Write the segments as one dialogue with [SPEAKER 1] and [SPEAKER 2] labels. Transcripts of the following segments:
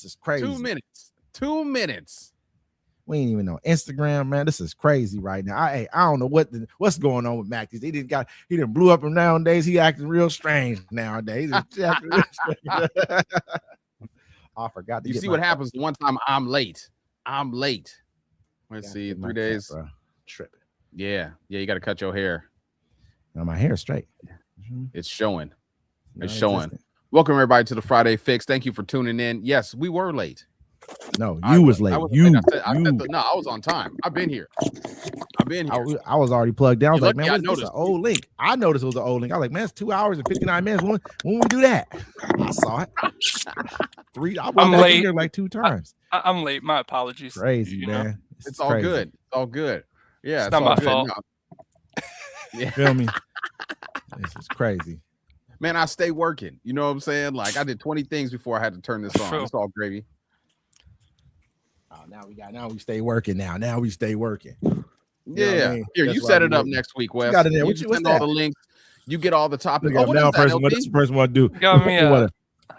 [SPEAKER 1] is crazy.
[SPEAKER 2] 2 minutes. 2 minutes.
[SPEAKER 1] We ain't even on Instagram, man. This is crazy right now. I don't know what's going on with Mac. He didn't blew up him nowadays. He acting real strange nowadays. I forgot to
[SPEAKER 2] You see what happens the one time I'm late. Let's see, 3 days.
[SPEAKER 1] Bro. Tripping.
[SPEAKER 2] Yeah, you got to cut your hair.
[SPEAKER 1] Now my hair is straight.
[SPEAKER 2] It's showing. Welcome everybody to the Friday Fix. Thank you for tuning in. Yes, we were late.
[SPEAKER 1] No, you was late. I
[SPEAKER 2] was on time. I've been here.
[SPEAKER 1] I was already plugged down. I was like, man, what's an old link? I noticed it was an old link. I was like, man, it's 2 hours and 59 minutes. When we do that? I saw it.
[SPEAKER 3] I'm late
[SPEAKER 1] here like 2 times.
[SPEAKER 3] I'm late. My apologies.
[SPEAKER 1] Crazy, man.
[SPEAKER 2] It's all good. It's all good. Yeah,
[SPEAKER 3] it's not my fault.
[SPEAKER 2] No.
[SPEAKER 1] Yeah. Feel me? This is crazy.
[SPEAKER 2] Man, I stay working. You know what I'm saying? Like I did 20 things before I had to turn this on. It's all gravy.
[SPEAKER 1] Now we stay working. Now we stay working.
[SPEAKER 2] Yeah. I mean? Here, you set it up next week, Wes.
[SPEAKER 1] You got it there.
[SPEAKER 2] You send all the links. You get all the topics.
[SPEAKER 1] What this person want to do?
[SPEAKER 3] I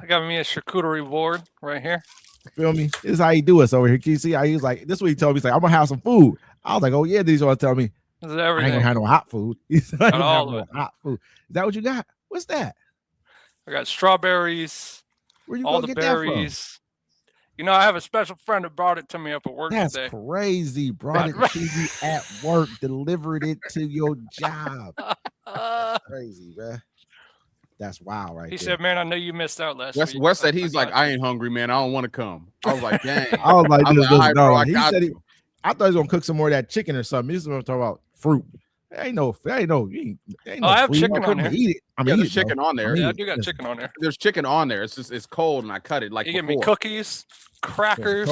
[SPEAKER 3] got me a charcuterie board right here.
[SPEAKER 1] Feel me? This is how he do us over here. Can you see how he's like, this is what he told me. He's like, I'm gonna have some food. I was like, oh yeah, these want to tell me.
[SPEAKER 3] I
[SPEAKER 1] ain't gonna have no hot food. He's like, hot food. Is that what you got? What's that?
[SPEAKER 3] I got strawberries.
[SPEAKER 1] Where you
[SPEAKER 3] all
[SPEAKER 1] the
[SPEAKER 3] berries. You know, I have a special friend that brought it to me up at work
[SPEAKER 1] That's
[SPEAKER 3] today.
[SPEAKER 1] Crazy. Brought it to you at work, delivered it to your job. Crazy, man. That's wild, right?
[SPEAKER 3] He said, man, I know you missed out last week.
[SPEAKER 2] Wes said he's like, I ain't hungry, man. I don't want to come. I was like, dang.
[SPEAKER 1] I was like, I thought he was gonna cook some more of that chicken or something. He's gonna talk about fruit. Ain't no.
[SPEAKER 3] I have chicken on there.
[SPEAKER 1] Eat it.
[SPEAKER 2] There's chicken on there.
[SPEAKER 3] Yeah, I do got chicken on there.
[SPEAKER 2] There's chicken on there. It's just it's cold and I cut it like
[SPEAKER 3] you give me cookies, crackers,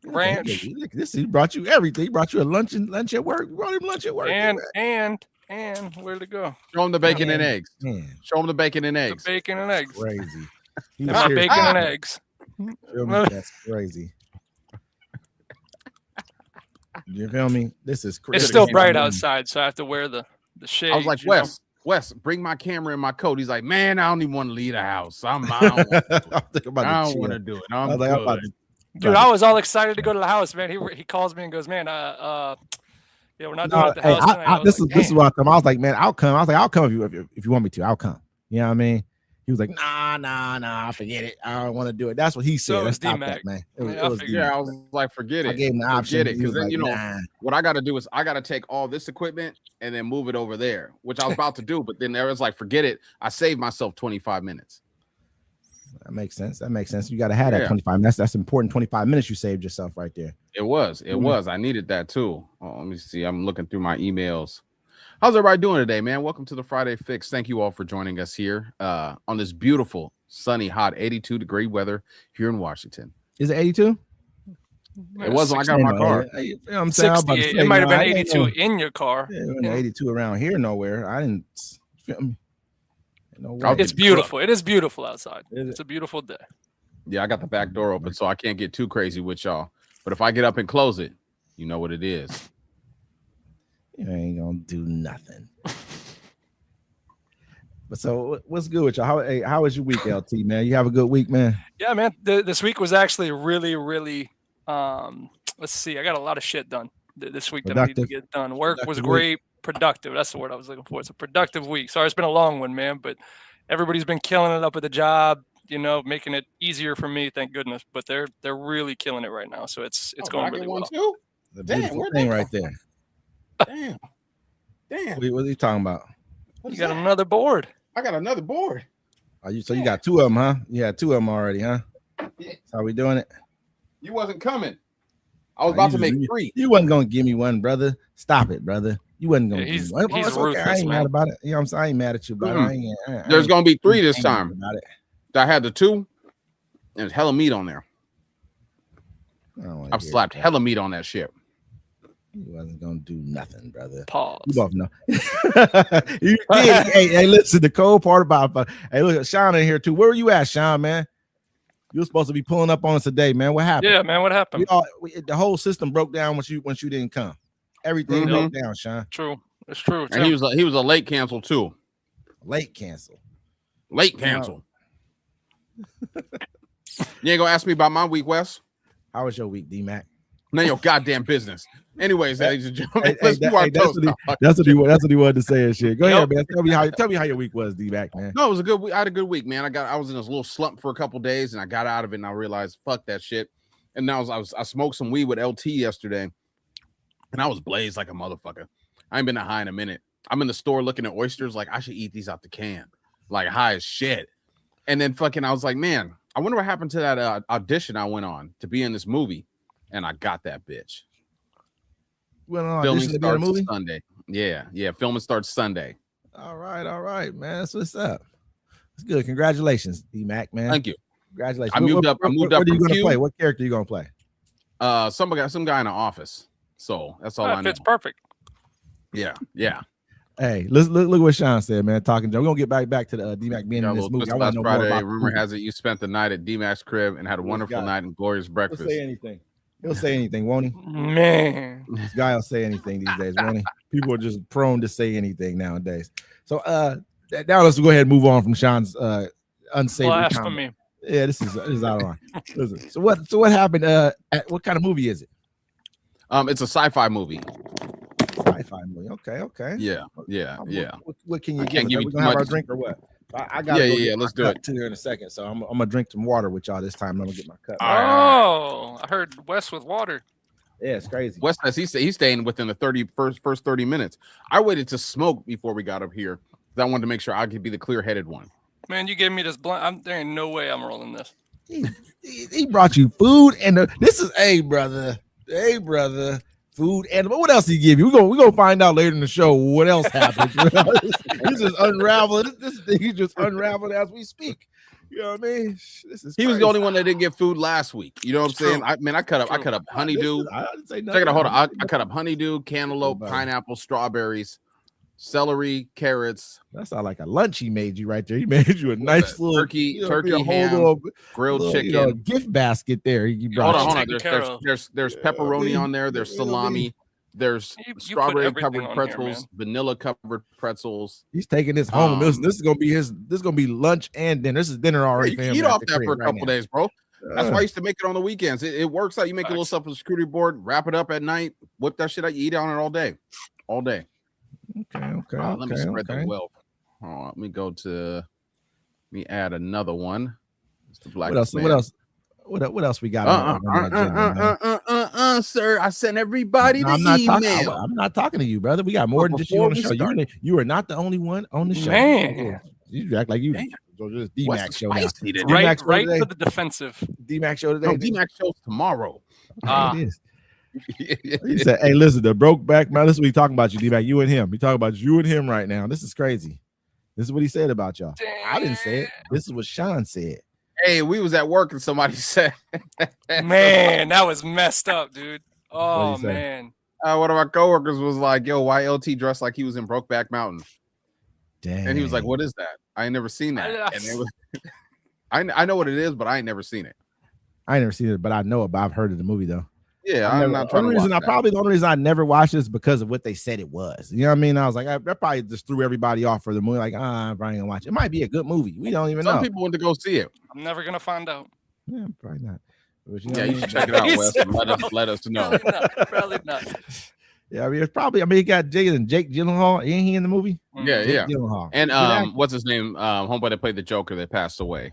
[SPEAKER 3] ranch.
[SPEAKER 1] Look, this he brought you everything. He brought you a lunch at work. You brought him lunch at work.
[SPEAKER 3] And where'd it go?
[SPEAKER 2] Show him the bacon and eggs. Man. Show him the bacon and eggs.
[SPEAKER 3] The bacon and eggs.
[SPEAKER 1] Crazy.
[SPEAKER 3] My bacon and eggs.
[SPEAKER 1] That's crazy. You feel me? This is crazy.
[SPEAKER 3] It's still bright outside, so I have to wear the shades.
[SPEAKER 2] I was like, Wes, bring my camera and my coat. He's like, man, I don't even want to leave the house. I don't want to do it.
[SPEAKER 3] Dude, I was all excited to go to the house, man. He calls me and goes, man, yeah, we're not doing it at the house tonight.
[SPEAKER 1] This is what I come. I was like, man, I'll come. I was like, I'll come if you want me to. I'll come. You know what I mean? He was like, nah, forget it. I don't want to do it. That's what he said.
[SPEAKER 3] So
[SPEAKER 1] Let's stop that, man.
[SPEAKER 2] I was like, forget it.
[SPEAKER 1] I gave him the option.
[SPEAKER 2] Because then, what I got to do is I got to take all this equipment and then move it over there, which I was about to do. But then there was like, forget it. I saved myself 25 minutes.
[SPEAKER 1] That makes sense. You got to have that 25 minutes. That's important. 25 minutes you saved yourself right there.
[SPEAKER 2] It was. I needed that too. Oh, let me see. I'm looking through my emails. How's everybody doing today, man? Welcome to the Friday Fix. Thank you all for joining us here on this beautiful, sunny, hot 82-degree weather here in Washington.
[SPEAKER 1] Is it 82?
[SPEAKER 2] It was when I got in my car.
[SPEAKER 1] You know what I'm saying?
[SPEAKER 3] It might have been 82 in your car.
[SPEAKER 1] Yeah, it wasn't 82 around here nowhere. I didn't feel me.
[SPEAKER 3] It's beautiful. It is beautiful outside. It's a beautiful day.
[SPEAKER 2] Yeah, I got the back door open, so I can't get too crazy with y'all. But if I get up and close it, you know what it is.
[SPEAKER 1] You ain't gonna do nothing. But so what's good with y'all? How was your week, LT, man? You have a good week, man?
[SPEAKER 3] Yeah, man. This week was actually really, really let's see. I got a lot of shit done this week that I need to get done. Work was great. Productive. That's the word I was looking for. It's a productive week. Sorry, it's been a long one, man, but everybody's been killing it up at the job, you know, making it easier for me, thank goodness. But they're really killing it right now. So it's going really well.
[SPEAKER 2] Too?
[SPEAKER 1] The beautiful thing right there.
[SPEAKER 2] Damn.
[SPEAKER 1] What are you talking about?
[SPEAKER 3] You got another board.
[SPEAKER 2] I got another board.
[SPEAKER 1] So you got 2 of them, huh? You had 2 of them already, huh? Yeah. That's how we doing it?
[SPEAKER 2] You wasn't coming. I was about to make 3.
[SPEAKER 1] You wasn't gonna give me one, brother. Stop it, brother. You wasn't gonna.
[SPEAKER 3] He's
[SPEAKER 1] ruthless,
[SPEAKER 3] I
[SPEAKER 1] ain't mad about it. You know what I'm saying? I ain't mad at you about it.
[SPEAKER 2] There's gonna be 3 this time. I had the 2, and there's hella meat on there. I've slapped hella meat on that shit.
[SPEAKER 1] You wasn't gonna do nothing, brother.
[SPEAKER 3] Pause.
[SPEAKER 1] You both know. You did. Hey, listen. The cold part about look, Sean in here too. Where were you at, Sean? Man, you were supposed to be pulling up on us today, man. What happened?
[SPEAKER 3] Yeah, man. What happened?
[SPEAKER 1] The whole system broke down once you didn't come. Everything broke down, Sean.
[SPEAKER 3] True. It's true.
[SPEAKER 2] And he was a late cancel too.
[SPEAKER 1] Late cancel.
[SPEAKER 2] Late cancel. You ain't gonna ask me about my week, Wes?
[SPEAKER 1] How was your week, D-Mac?
[SPEAKER 2] None of your goddamn business. Anyways, ladies and gentlemen,
[SPEAKER 1] That's what he wanted to say and shit. Go ahead, man. Tell me how your week was, D-Mac, man.
[SPEAKER 2] No, it was a good week. I had a good week, man. I was in this little slump for a couple days, and I got out of it, and I realized, fuck that shit. And now I smoked some weed with LT yesterday, and I was blazed like a motherfucker. I ain't been that high in a minute. I'm in the store looking at oysters, like I should eat these out the can, like high as shit. And then fucking, I was like, man, I wonder what happened to that audition I went on to be in this movie, and I got that bitch. Filming starts Sunday. Yeah. Filming starts Sunday.
[SPEAKER 1] All right, man. That's what's up. It's good. Congratulations, D-Mac, man.
[SPEAKER 2] Thank you.
[SPEAKER 1] Congratulations.
[SPEAKER 2] I moved up.
[SPEAKER 1] What are you gonna play? What character are you gonna play?
[SPEAKER 2] Some guy in the office. So that's all I know.
[SPEAKER 3] It's perfect.
[SPEAKER 2] Yeah.
[SPEAKER 1] Hey, look what Sean said, man. Talking. We're gonna get back to the D-Mac being in this movie. I
[SPEAKER 2] last Friday, rumor has it you spent the night at D-Mac's crib and had a wonderful night and glorious breakfast.
[SPEAKER 1] He'll say anything, won't he?
[SPEAKER 3] Man,
[SPEAKER 1] this guy will say anything these days, won't he? People are just prone to say anything nowadays. So now let's go ahead and move on from Sean's unsavory comment. Yeah, this is out of line. Listen, so what happened? What kind of movie is it?
[SPEAKER 2] It's a sci-fi movie.
[SPEAKER 1] Sci-fi movie. Okay.
[SPEAKER 2] Yeah.
[SPEAKER 1] What can you
[SPEAKER 2] give?
[SPEAKER 1] We're gonna have our drink or what? I got
[SPEAKER 2] let's do it
[SPEAKER 1] to here in a second. So I'm gonna drink some water with y'all this time. I'm gonna get my cup.
[SPEAKER 3] Oh, I heard Wes with water.
[SPEAKER 1] Yeah, it's crazy.
[SPEAKER 2] Wes says he's staying within the first 30 minutes. I waited to smoke before we got up here because I wanted to make sure I could be the clear-headed one.
[SPEAKER 3] Man, you gave me this blunt. There ain't no way I'm rolling this.
[SPEAKER 1] He brought you food and this is brother. Food and what else he give you? We're gonna find out later in the show what else happened. He's just unraveling. This thing he's just unraveling as we speak. You know what I mean?
[SPEAKER 2] He was the only one that didn't get food last week. You know what I'm saying? I cut up honeydew. Check it out. Hold on. I cut up honeydew, cantaloupe, pineapple, strawberries, celery, carrots.
[SPEAKER 1] That sounds like a lunch he made you right there. He made you a nice little
[SPEAKER 2] turkey ham, grilled chicken,
[SPEAKER 1] gift basket there.
[SPEAKER 2] Hold on. There's pepperoni on there. There's salami. There's strawberry covered pretzels, vanilla covered pretzels.
[SPEAKER 1] He's taking this home. This is gonna be lunch and dinner. This is dinner already.
[SPEAKER 2] Eat off that for a couple days, bro. That's why I used to make it on the weekends. It works out. You make a little stuff on the charcuterie board, wrap it up at night, whip that shit out. You eat on it all day.
[SPEAKER 1] Okay.
[SPEAKER 2] Let me spread the wealth. Let me add another one. It's the black.
[SPEAKER 1] What else we got?
[SPEAKER 2] Sir, I sent everybody the email.
[SPEAKER 1] I'm not talking to you, brother. We got more than just you on the show. You are not the only one on the show.
[SPEAKER 3] Man,
[SPEAKER 1] you act like you. Just D-Mac show now.
[SPEAKER 3] Right to the defensive.
[SPEAKER 1] D-Mac show today.
[SPEAKER 2] No, D-Mac shows tomorrow.
[SPEAKER 1] It is. He said, "Hey, listen, the broke back man. This is what he talking about you, D-Mac. You and him. He talking about you and him right now. This is crazy. This is what he said about y'all. I didn't say it. This is what Sean said.
[SPEAKER 2] Hey, we was at work and somebody said,
[SPEAKER 3] man, that was messed up, dude. Oh man.
[SPEAKER 2] One of my coworkers was like, yo, why LT dressed like he was in Brokeback Mountain?
[SPEAKER 1] Damn.
[SPEAKER 2] And he was like, what is that? I ain't never seen that. And it was I know what it is, but I ain't never seen it.
[SPEAKER 1] I ain't never seen it, but I know it, but I've heard of the movie though.
[SPEAKER 2] Yeah, I'm not trying to watch that.
[SPEAKER 1] Probably the only reason I never watched this because of what they said it was. You know what I mean? I was like, that probably just threw everybody off for the movie. Like, I'm probably gonna watch it. It might be a good movie. We don't even know.
[SPEAKER 2] Some people want to go see it.
[SPEAKER 3] I'm never gonna find out.
[SPEAKER 1] Yeah, probably not.
[SPEAKER 2] But, you should check it out, Wes. And let us know.
[SPEAKER 3] Probably not.
[SPEAKER 1] Yeah, I mean, it's probably. I mean, he got Jake Gyllenhaal. Ain't he in the movie?
[SPEAKER 2] Yeah. Gyllenhaal. And what's his name? Homeboy that played the Joker that passed away.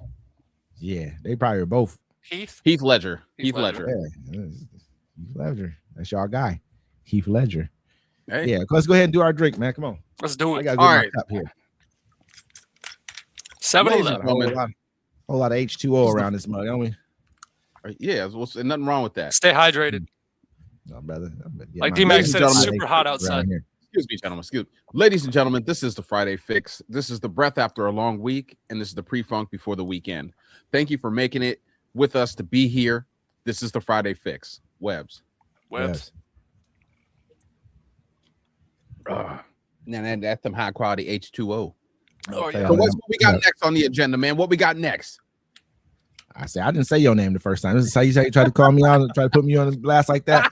[SPEAKER 1] Yeah, they probably are both.
[SPEAKER 3] Heath
[SPEAKER 2] Ledger.
[SPEAKER 1] Heath Ledger. Yeah. Heath Ledger. That's y'all guy. Heath Ledger.
[SPEAKER 2] Hey.
[SPEAKER 1] Yeah, let's go ahead and do our drink, man. Come on.
[SPEAKER 3] Let's do it.
[SPEAKER 1] I gotta get my cup here.
[SPEAKER 3] 7-Eleven.
[SPEAKER 1] Whole lot of H2O around this mug, don't we?
[SPEAKER 2] Yeah, nothing wrong with that.
[SPEAKER 3] Stay hydrated.
[SPEAKER 1] No, brother.
[SPEAKER 3] Like D-Mac said, it's super hot outside.
[SPEAKER 2] Excuse me, gentlemen. Ladies and gentlemen, this is the Friday Fix. This is the breath after a long week, and this is the pre-funk before the weekend. Thank you for making it with us to be here. This is the Friday Fix. Webs.
[SPEAKER 1] Yes.
[SPEAKER 2] Now that's some high quality H2O.
[SPEAKER 3] Oh, yeah.
[SPEAKER 2] So what we got next on the agenda, man? What we got next?
[SPEAKER 1] I didn't say your name the first time. This is how you try to call me out and try to put me on the blast like that.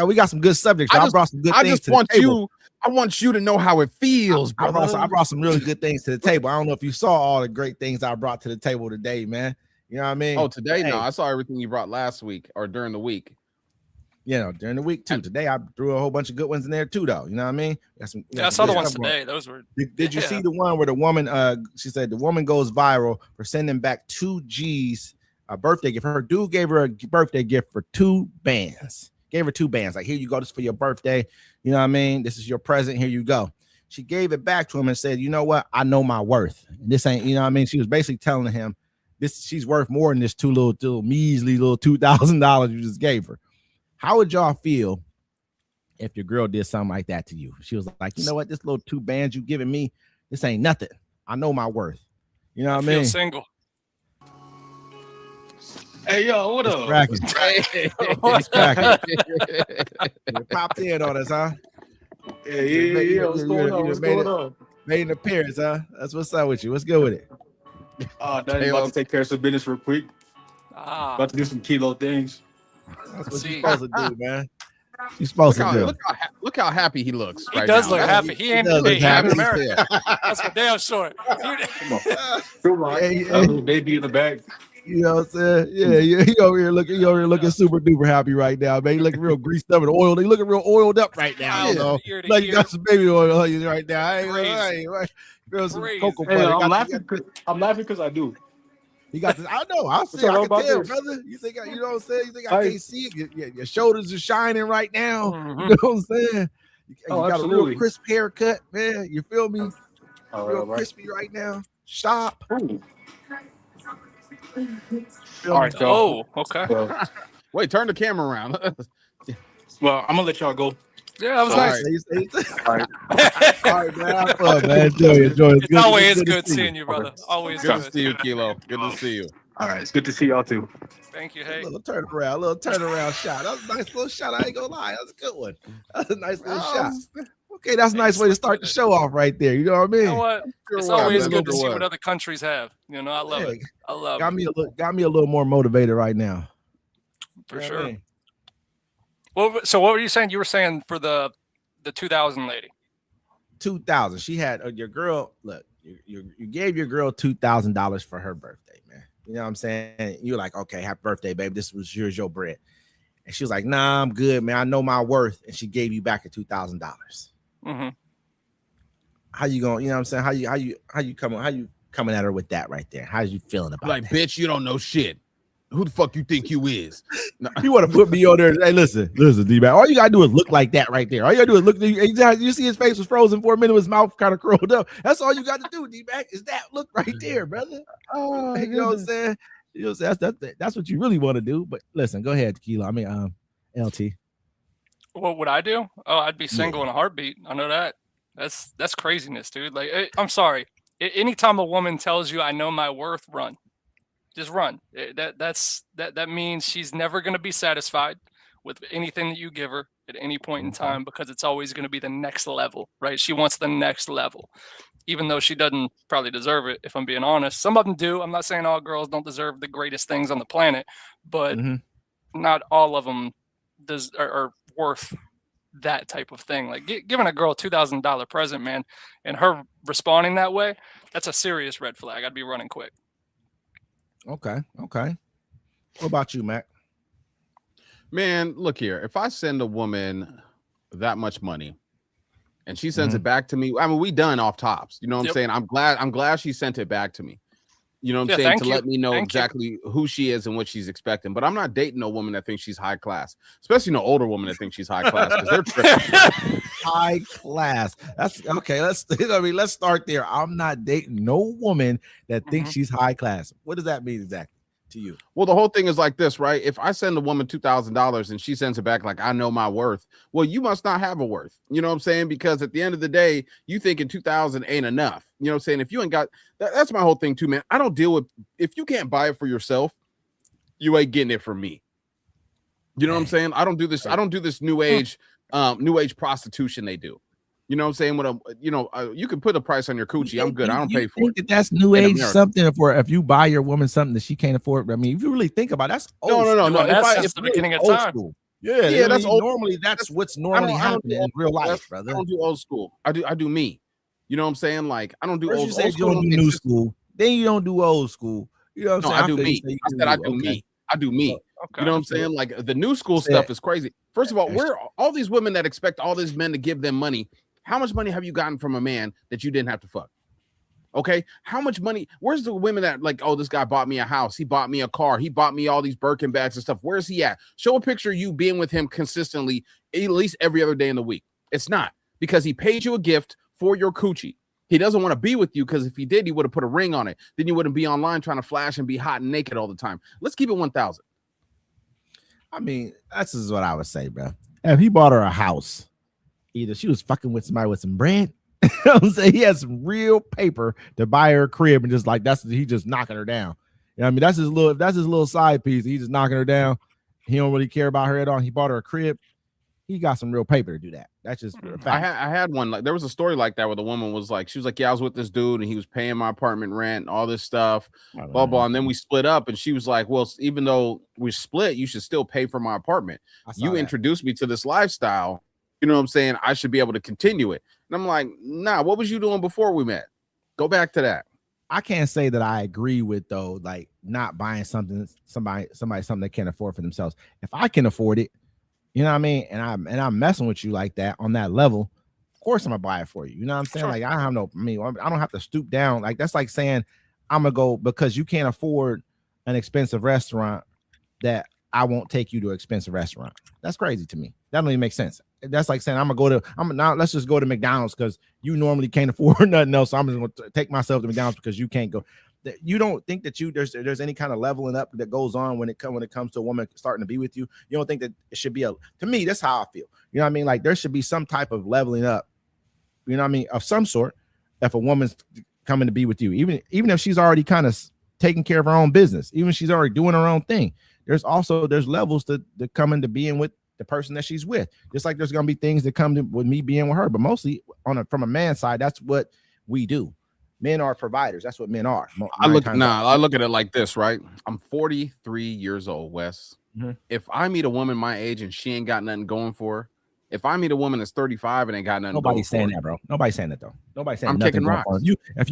[SPEAKER 1] We got some good subjects. I brought some good things to the table.
[SPEAKER 2] I want you to know how it feels, bro.
[SPEAKER 1] I brought some really good things to the table. I don't know if you saw all the great things I brought to the table today, man. You know what I mean?
[SPEAKER 2] Oh, today?
[SPEAKER 1] Hey,
[SPEAKER 2] No, I saw everything you brought last week or during the week.
[SPEAKER 1] You know, during the week too. Today I threw a whole bunch of good ones in there too, though. You know what I mean?
[SPEAKER 3] I saw the ones today. Those were.
[SPEAKER 1] Did you see the one where the woman? She said the woman goes viral for sending back 2 G's a birthday gift. Her dude gave her a birthday gift for 2 bands. Gave her 2 bands. Like, here you go. This is for your birthday. You know what I mean? This is your present. Here you go. She gave it back to him and said, you know what? I know my worth. This ain't, you know what I mean? She was basically telling him she's worth more than this measly little $2,000 you just gave her. How would y'all feel if your girl did something like that to you? She was like, you know what? This little 2 bands you giving me, this ain't nothing. I know my worth. You know what I mean?
[SPEAKER 3] Feel single.
[SPEAKER 4] Hey, yo, what up?
[SPEAKER 1] It's cracking. You popped in on us, huh?
[SPEAKER 4] Yeah. What's going on?
[SPEAKER 1] Made an appearance, huh? That's what's up with you. What's good with it?
[SPEAKER 4] Nothing, about to take care of some business real quick. About to do some kilo things.
[SPEAKER 1] That's what you're supposed to do, man. You're supposed to do.
[SPEAKER 2] Look how happy he looks.
[SPEAKER 3] He does look happy. He ain't happy in America. That's for damn sure.
[SPEAKER 4] Come on. Baby in the back.
[SPEAKER 1] You know what I'm saying? Yeah, he over here looking super duper happy right now, man. He looking real greased up and oiled. He looking real oiled up right now. Though. Like you got some baby oil on you right now.
[SPEAKER 4] I'm laughing because I do.
[SPEAKER 1] He got this. I know. I can tell, brother. You think you know what I'm saying? You think I can't see it? Your shoulders are shining right now. Mm-hmm. You know what I'm saying? You got a real crisp haircut, man. You feel me? Real crispy right now. Shop.
[SPEAKER 4] All right,
[SPEAKER 3] so. Oh, okay.
[SPEAKER 2] Wait, turn the camera around.
[SPEAKER 4] Well, I'm gonna let y'all go.
[SPEAKER 3] Yeah, that was
[SPEAKER 4] nice.
[SPEAKER 1] All right, man. Have fun, man. Enjoy.
[SPEAKER 3] It's always good seeing you, brother. Always
[SPEAKER 2] good to see you, Kilo. Good to see you.
[SPEAKER 4] All right, it's good to see y'all too.
[SPEAKER 3] Thank you. Hey,
[SPEAKER 1] a little turnaround shot. That was a nice little shot. I ain't gonna lie, that was a good one. That's a nice little shot. Okay, that's a nice way to start the show off right there. You know what I mean?
[SPEAKER 3] You know what? It's always good to see what other countries have. You know, I love it. I love it.
[SPEAKER 1] Got me a little more motivated right now.
[SPEAKER 3] For sure. I mean? Well, so what were you saying? You were saying for the 2000 lady.
[SPEAKER 1] 2000. She had your girl. Look, you gave your girl $2,000 for her birthday, man. You know what I'm saying? You're like, okay, happy birthday, baby. Here's your bread. And she was like, nah, I'm good, man. I know my worth. And she gave you back a $2,000.
[SPEAKER 3] Mm-hmm.
[SPEAKER 1] How you going? You know what I'm saying? How you coming at her with that right there? How you feeling about
[SPEAKER 2] like,
[SPEAKER 1] that?
[SPEAKER 2] Bitch, you don't know shit. Who the fuck you think you is?
[SPEAKER 1] No. You want to put me on there? Hey, listen, D-Man. All you gotta do is look like that right there. All you gotta do is look. You see his face was frozen for a minute, his mouth kind of curled up. That's all you got to do, D-Man. Is that look right there, brother? Oh, you know what I'm saying? You know what I'm saying? That's what you really want to do. But listen, go ahead, Tequila. I mean, LT.
[SPEAKER 3] What would I do? Oh, I'd be single in a heartbeat. I know that. That's craziness, dude. Like, I'm sorry. Anytime a woman tells you, "I know my worth," run. Just run. That means she's never going to be satisfied with anything that you give her at any point in time, because it's always going to be the next level, right? She wants the next level, even though she doesn't probably deserve it, if I'm being honest. Some of them do. I'm not saying all girls don't deserve the greatest things on the planet, but not all of them are worth that type of thing. Like giving a girl a $2,000 present, man, and her responding that way, that's a serious red flag. I'd be running quick.
[SPEAKER 1] Okay. What about you, Mac?
[SPEAKER 2] Man, look here. If I send a woman that much money and she sends it back to me, I mean, we done off tops. You know what I'm saying? I'm glad she sent it back to me. You know what I'm saying? To let me know exactly who she is and what she's expecting. But I'm not dating no woman that thinks she's high class, especially no older woman that thinks she's high class, because they're tripping.
[SPEAKER 1] High class. That's okay. Let's start there. I'm not dating no woman that thinks she's high class. What does that mean exactly to you?
[SPEAKER 2] Well, the whole thing is like this, right? If I send a woman $2,000 and she sends it back like, I know my worth, well, you must not have a worth. You know what I'm saying? Because at the end of the day, you thinking 2,000 ain't enough. You know what I'm saying? If you ain't got that's my whole thing too, man. I don't deal with, if you can't buy it for yourself, you ain't getting it from me. You know what I'm saying? I don't do this new age prostitution they do. You know what I'm saying? When you can put a price on your coochie. I'm good. I don't pay for it.
[SPEAKER 1] That's new age something for if you buy your woman something that she can't afford. I mean, if you really think about it, that's old
[SPEAKER 2] no.
[SPEAKER 3] If the beginning of time.
[SPEAKER 1] School. Yeah, that's old. Normally that's what's normally happening in real life, brother.
[SPEAKER 2] I don't do old school. I do me. You know what I'm saying? Like, I don't do old school.
[SPEAKER 1] You don't do new school. Then you don't do old school. You know what I'm saying?
[SPEAKER 2] I do me. I said I do me. I do me.
[SPEAKER 3] Okay.
[SPEAKER 2] You know what I'm saying? Like the new school stuff is crazy. First of all, where all these women that expect all these men to give them money, how much money have you gotten from a man that you didn't have to fuck? Okay, how much money? Where's the women that like, oh, this guy bought me a house, he bought me a car, he bought me all these Birkin bags and stuff? Where's he at? Show a picture of you being with him consistently, at least every other day in the week. It's not, because he paid you a gift for your coochie. He doesn't want to be with you, because if he did, he would have put a ring on it. Then you wouldn't be online trying to flash and be hot and naked all the time. Let's keep it 1,000.
[SPEAKER 1] I mean, that's just what I would say, bro. If he bought her a house, either she was fucking with somebody with some bread. You know what I'm saying? He has some real paper to buy her a crib, and just like he just knocking her down. You know what I mean? That's his little side piece. He's just knocking her down. He don't really care about her at all. He bought her a crib. He got some real paper to do that. That's just a fact.
[SPEAKER 2] I had one, like there was a story like that where the woman was like, she was like, yeah, I was with this dude and he was paying my apartment rent and all this stuff, blah, blah. And then we split up, and she was like, well, even though we split, you should still pay for my apartment. You introduced me to this lifestyle. You know what I'm saying? I should be able to continue it. And I'm like, nah, what was you doing before we met? Go back to that.
[SPEAKER 1] I can't say that I agree with, though, like not buying something, somebody something they can't afford for themselves. If I can afford it, you know what I mean? And I'm messing with you like that on that level, of course I'm gonna buy it for you. You know what I'm saying? Sure. Like I don't have to stoop down. Like that's like saying I'm gonna go because you can't afford an expensive restaurant that I won't take you to an expensive restaurant. That's crazy to me. That don't even make sense. That's like saying let's just go to McDonald's because you normally can't afford nothing else. So I'm just gonna take myself to McDonald's because you can't go. You don't think that there's any kind of leveling up that goes on when it comes to a woman starting to be with you. You don't think that it should be to me, that's how I feel. You know what I mean? Like there should be some type of leveling up, you know what I mean, of some sort if a woman's coming to be with you, even if she's already kind of taking care of her own business, even if she's already doing her own thing. There's levels to come into being with the person that she's with. Just like there's gonna be things that come to with me being with her, but mostly from a man's side, that's what we do. Men are providers. That's what men are.
[SPEAKER 2] I look at it like this, right? I'm 43 years old, Wes. Mm-hmm. If I meet a woman my age and she ain't got nothing going for her, if I meet a woman that's 35 and ain't got nothing,
[SPEAKER 1] nobody's saying that, bro. Nobody's saying that, though. Nobody's saying
[SPEAKER 2] I'm
[SPEAKER 1] nothing
[SPEAKER 2] kicking rocks.
[SPEAKER 1] If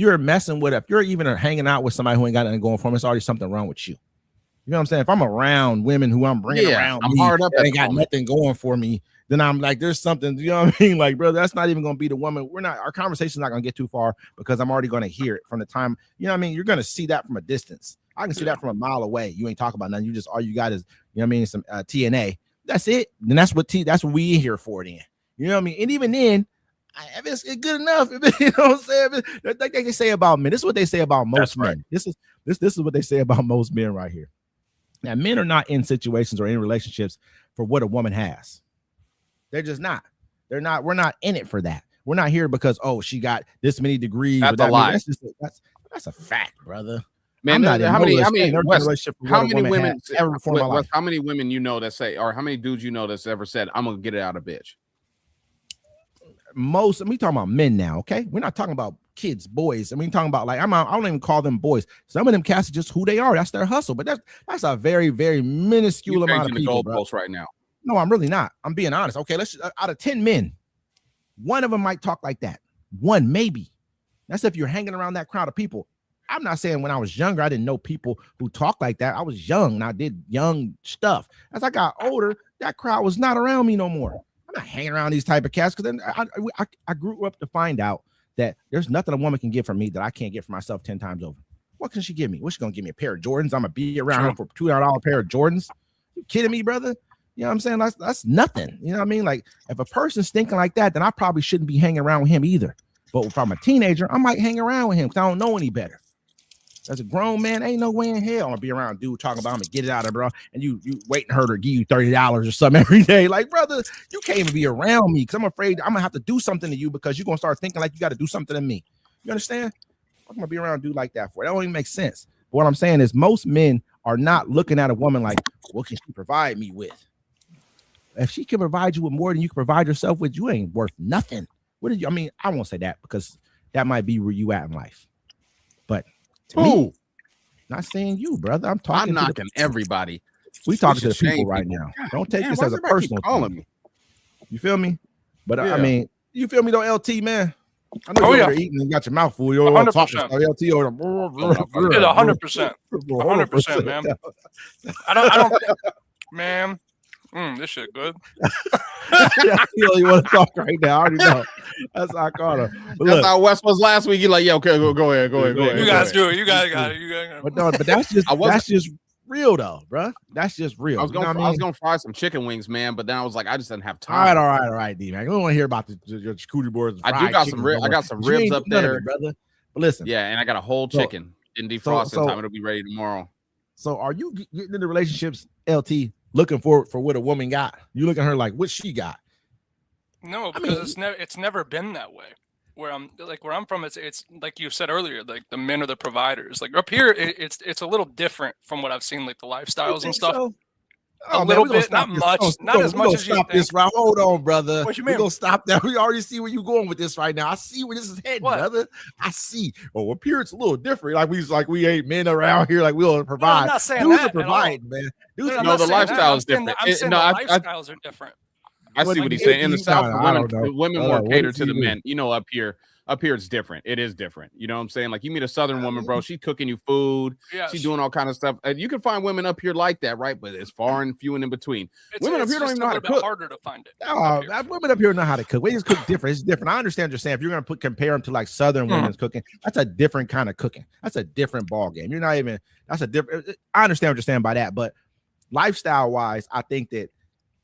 [SPEAKER 1] you're even hanging out with somebody who ain't got nothing going for them, it's already something wrong with you. You know what I'm saying? If I'm around women who I'm bringing around, I'm hard up. Ain't got nothing going for me. Then I'm like, there's something, you know what I mean? Like, bro, that's not even going to be the woman. Our conversation's not going to get too far because I'm already going to hear it from the time, you know what I mean? You're going to see that from a distance. I can see that from a mile away. You ain't talking about nothing. All you got is, you know what I mean? Some TNA. That's it. Then that's what we here for then. You know what I mean? And even then, if it's good enough, you know what I'm saying? Like they say about men. This is what they say about most men. Right. This is what they say about most men right here. Now, men are not in situations or in relationships for what a woman has. They're just not. They're not. We're not in it for that. We're not here because she got this many degrees.
[SPEAKER 2] That's a lie.
[SPEAKER 1] That's a fact, brother.
[SPEAKER 2] Man, how many women you know that say, or how many dudes you know that's ever said, "I'm gonna get it out of bitch"?
[SPEAKER 1] Most. We talking about men now, okay? We're not talking about kids, boys. I mean, talking about I don't even call them boys. Some of them cats are just who they are. That's their hustle. But that's a very, very minuscule amount of people.
[SPEAKER 2] Goalposts right now.
[SPEAKER 1] No, I'm really not. I'm being honest. Okay, let's out of 10 men, one of them might talk like that. One, maybe. That's if you're hanging around that crowd of people. I'm not saying when I was younger, I didn't know people who talk like that. I was young and I did young stuff. As I got older, that crowd was not around me no more. I'm not hanging around these type of cats because then I grew up to find out that there's nothing a woman can give for me that I can't get for myself 10 times over. What can she give me? What's she gonna give me? A pair of Jordans? I'm gonna be around her for $200 pair of Jordans. You kidding me, brother? You know what I'm saying? That's nothing. You know what I mean? Like if a person's thinking like that, then I probably shouldn't be hanging around with him either. But if I'm a teenager, I might hang around with him because I don't know any better. As a grown man, ain't no way in hell I'm gonna be around a dude talking about I'm gonna get it out of bro, and you waiting her to give you $30 or something every day. Like, brother, you can't even be around me because I'm afraid I'm gonna have to do something to you because you're gonna start thinking like you got to do something to me. You understand? I'm gonna be around a dude like that for it. That don't even make sense. But what I'm saying is most men are not looking at a woman like, what can she provide me with? If she can provide you with more than you can provide yourself with, you ain't worth nothing. I won't say that because that might be where you at in life. But to me, not saying you, brother. I'm
[SPEAKER 2] knocking everybody.
[SPEAKER 1] We talking to the people right now. Don't take this as a personal thing.
[SPEAKER 2] Me.
[SPEAKER 1] You feel me? But I mean, you feel me though, LT, man? I know you're eating and got your mouth full. You're
[SPEAKER 3] 100%.
[SPEAKER 1] LT or
[SPEAKER 3] 100%. 100%, man. I don't man. This shit good.
[SPEAKER 1] You only want to talk right now. I already know. That's how I caught her.
[SPEAKER 2] That's how Wes was last week. You're like, yeah, okay, go ahead.
[SPEAKER 3] You guys do it. You guys got it.
[SPEAKER 1] But no, but that's just real though, bro. That's just real.
[SPEAKER 2] I was gonna fry some chicken wings, man, but then I was like, I just didn't have
[SPEAKER 1] time.
[SPEAKER 2] All
[SPEAKER 1] right, D man. I don't want to hear about your charcuterie boards.
[SPEAKER 2] I do got some ribs. I got some ribs up there,
[SPEAKER 1] brother. But listen,
[SPEAKER 2] yeah, and I got a whole chicken. Didn't defrost in time. It'll be ready tomorrow.
[SPEAKER 1] So, are you getting into relationships, LT, looking for what a woman got? You look at her like what she got?
[SPEAKER 3] No, because it's never been that way. Where I'm from, it's like you said earlier, like the men are the providers. Like up here, it's a little different from what I've seen, like the lifestyles and stuff.
[SPEAKER 1] So?
[SPEAKER 3] A little bit, not much, not as much as you think.
[SPEAKER 1] This round. Hold on, brother.
[SPEAKER 3] What you mean?
[SPEAKER 1] We're gonna stop that. We already see where you're going with this right now. I see where this is heading, brother. I see. Oh, up here it's a little different. Like we ain't men around here. Like we don't provide.
[SPEAKER 3] No, I'm not saying
[SPEAKER 1] Dudes
[SPEAKER 3] that
[SPEAKER 1] are providing, man.
[SPEAKER 2] No, the lifestyle is different.
[SPEAKER 3] I'm saying the lifestyles are different.
[SPEAKER 2] I see what he's saying. In the South, women more cater to the men. You know, up here it's different. It is different. You know what I'm saying? Like you meet a Southern woman, bro. She's cooking you food. Yes. She's doing all kind of stuff. You can find women up here like that, right? But it's far and few and in between. Women up here don't even know how to cook. It's
[SPEAKER 3] harder to find it.
[SPEAKER 1] Women up here know how to cook. We just cook different. It's different. I understand what you're saying. If you're going to compare them to like Southern women's cooking, that's a different kind of cooking. That's a different ball game. You're not even. That's a different. I understand what you're saying by that, but lifestyle wise, I think that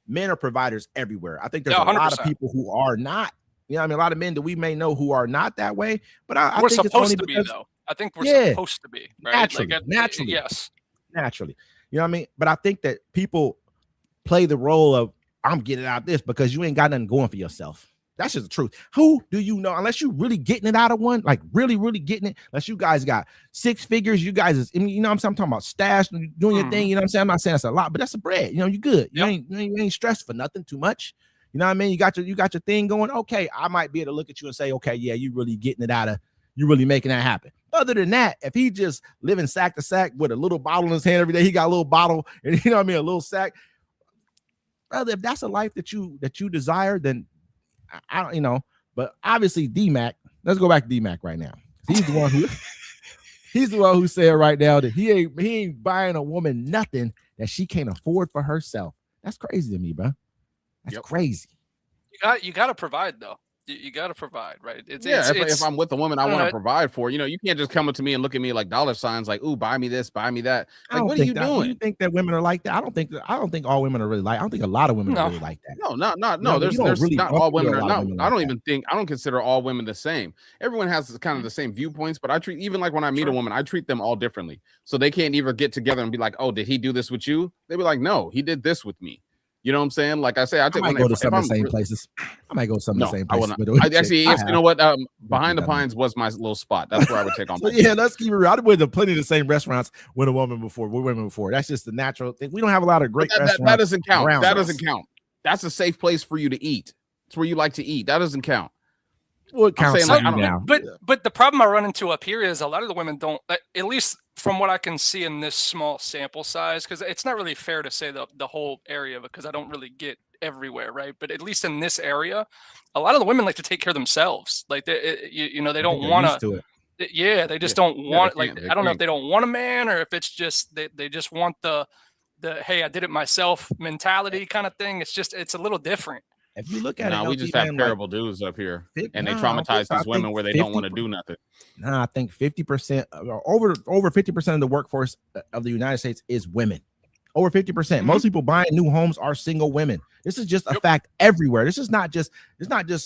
[SPEAKER 1] men are providers everywhere. I think there's a lot of people who are not. You know, I mean, a lot of men that we may know who are not that way, but I
[SPEAKER 3] we're
[SPEAKER 1] think
[SPEAKER 3] supposed to be, though. I think we're supposed to be, right?
[SPEAKER 1] Naturally,
[SPEAKER 3] yes,
[SPEAKER 1] naturally. You know what I mean? But I think that people play the role of I'm getting out this because you ain't got nothing going for yourself. That's just the truth. Who do you know? Unless you really getting it out of one, like really, really getting it. Unless you guys got 6 figures, you guys is, you know what I'm saying? I'm talking about stash, doing your thing. You know what I'm saying? I'm not saying that's a lot, but that's a bread. You know, you good. You ain't stressed for nothing too much. You know what I mean? You got your thing going. Okay, I might be able to look at you and say, okay, yeah, you really getting it out of, you really making that happen. Other than that, if he just living sack to sack with a little bottle in his hand every day, he got a little bottle and you know what I mean, a little sack. Brother, if that's a life that you desire, then I don't, you know. But obviously, D-Mac. Let's go back to D-Mac right now. He's the one who said right now that he ain't buying a woman nothing that she can't afford for herself. That's crazy to me, bro. That's crazy.
[SPEAKER 3] You got to provide though. You got to provide, right?
[SPEAKER 2] If I'm with a woman, I want to provide for. You know, you can't just come up to me and look at me like dollar signs, like, "Ooh, buy me this, buy me that." Like, what are you doing?
[SPEAKER 1] You think that women are like that? I don't think all women are really like. I don't think a lot of women are really like that.
[SPEAKER 2] No. There's really not all women are. No, I don't consider all women the same. Everyone has kind of the same viewpoints, but I treat even like when I meet a woman, I treat them all differently. So they can't either get together and be like, "Oh, did he do this with you?" They be like, "No, he did this with me." You know what I'm saying? Like I say, I
[SPEAKER 1] might go to some of the same places. I might go to some of the same places.
[SPEAKER 2] You know what? Behind the Pines was my little spot. That's where I would take on.
[SPEAKER 1] Yeah, let's keep it real. I've been to plenty of the same restaurants with women before. That's just the natural thing. We don't have a lot of great restaurants.
[SPEAKER 2] That doesn't count. That doesn't count. That's a safe place for you to eat. It's where you like to eat. That doesn't count.
[SPEAKER 1] Well, it counts now.
[SPEAKER 3] But the problem I run into up here is a lot of the women don't, at least from what I can see in this small sample size, because it's not really fair to say the whole area because I don't really get everywhere, right? But at least in this area, a lot of the women like to take care of themselves. Like they don't want to. Yeah, they just don't want. Like I don't know if they don't want a man or if it's just they just want the hey, I did it myself mentality kind of thing. It's a little different.
[SPEAKER 1] If you look at it,
[SPEAKER 2] we just have terrible dudes up here, and they traumatize these women where they don't want to do nothing.
[SPEAKER 1] I think 50%, over 50% of the workforce of the United States is women. Over 50%. Most people buying new homes are single women. This is just a fact everywhere. It's not just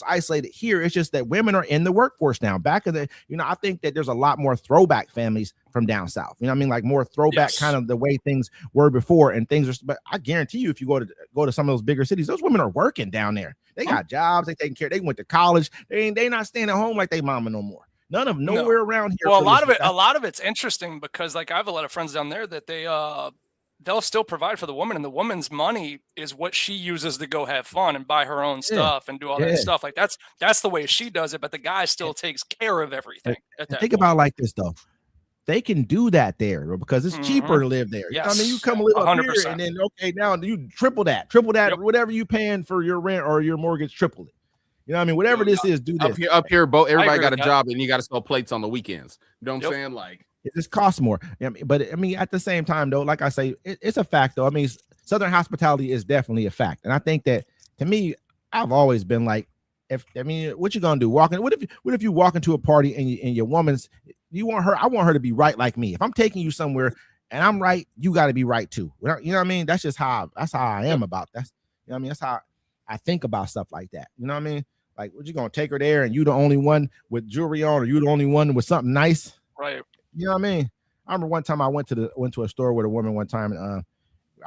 [SPEAKER 1] isolated here. It's just that women are in the workforce now. Back in the, I think that there's a lot more throwback families from down south. You know what I mean? Like more throwback kind of the way things were before and things are, but I guarantee you, if you go to some of those bigger cities, those women are working down there. They got jobs, they taking care, they went to college. They not staying at home like they mama no more. Nowhere around here.
[SPEAKER 3] Well, a lot of it's interesting because like I have a lot of friends down there that they'll still provide for the woman, and the woman's money is what she uses to go have fun and buy her own stuff and do all that stuff. Like that's the way she does it, but the guy still takes care of everything.
[SPEAKER 1] Think about it like this though. They can do that there because it's cheaper to live there.
[SPEAKER 3] Yes.
[SPEAKER 1] I mean, you come live up 100%. Here and then, okay, now you triple that, whatever you paying for your rent or your mortgage, triple it. You know what I mean? Whatever this is, do this.
[SPEAKER 2] Up here, both everybody got a job, and you got to sell plates on the weekends. You know what I'm saying? Like
[SPEAKER 1] it just costs more. But I mean, at the same time, though, like I say, it's a fact, though. I mean, Southern hospitality is definitely a fact, and I think that to me, I've always been like, what you gonna do? What if you walk into a party and your woman's, you want her? I want her to be right like me. If I'm taking you somewhere and I'm right, you got to be right too. You know what I mean? That's just how I am about that. You know what I mean? That's how I think about stuff like that. You know what I mean? Like, what you gonna take her there and you the only one with jewelry on, or you the only one with something nice?
[SPEAKER 3] Right.
[SPEAKER 1] You know what I mean? I remember one time I went to a store with a woman one time, and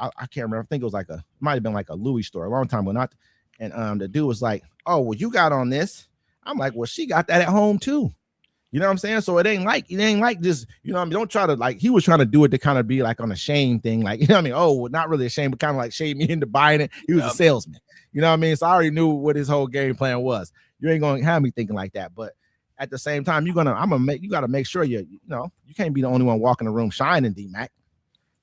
[SPEAKER 1] I can't remember. I think it was it might have been like a Louis store a long time ago. Not, and the dude was like, "Oh, well, you got on this." I'm like, "Well, she got that at home too." You know what I'm saying? So it ain't like just, you know what I mean? Don't try to, like, he was trying to do it to kind of be like on a shame thing, like, you know what I mean? Oh, not really a shame, but kind of like shame me into buying it. He was a salesman. You know what I mean? So I already knew what his whole game plan was. You ain't gonna have me thinking like that, but at the same time, you got to make sure you can't be the only one walking the room shining, D-Mac.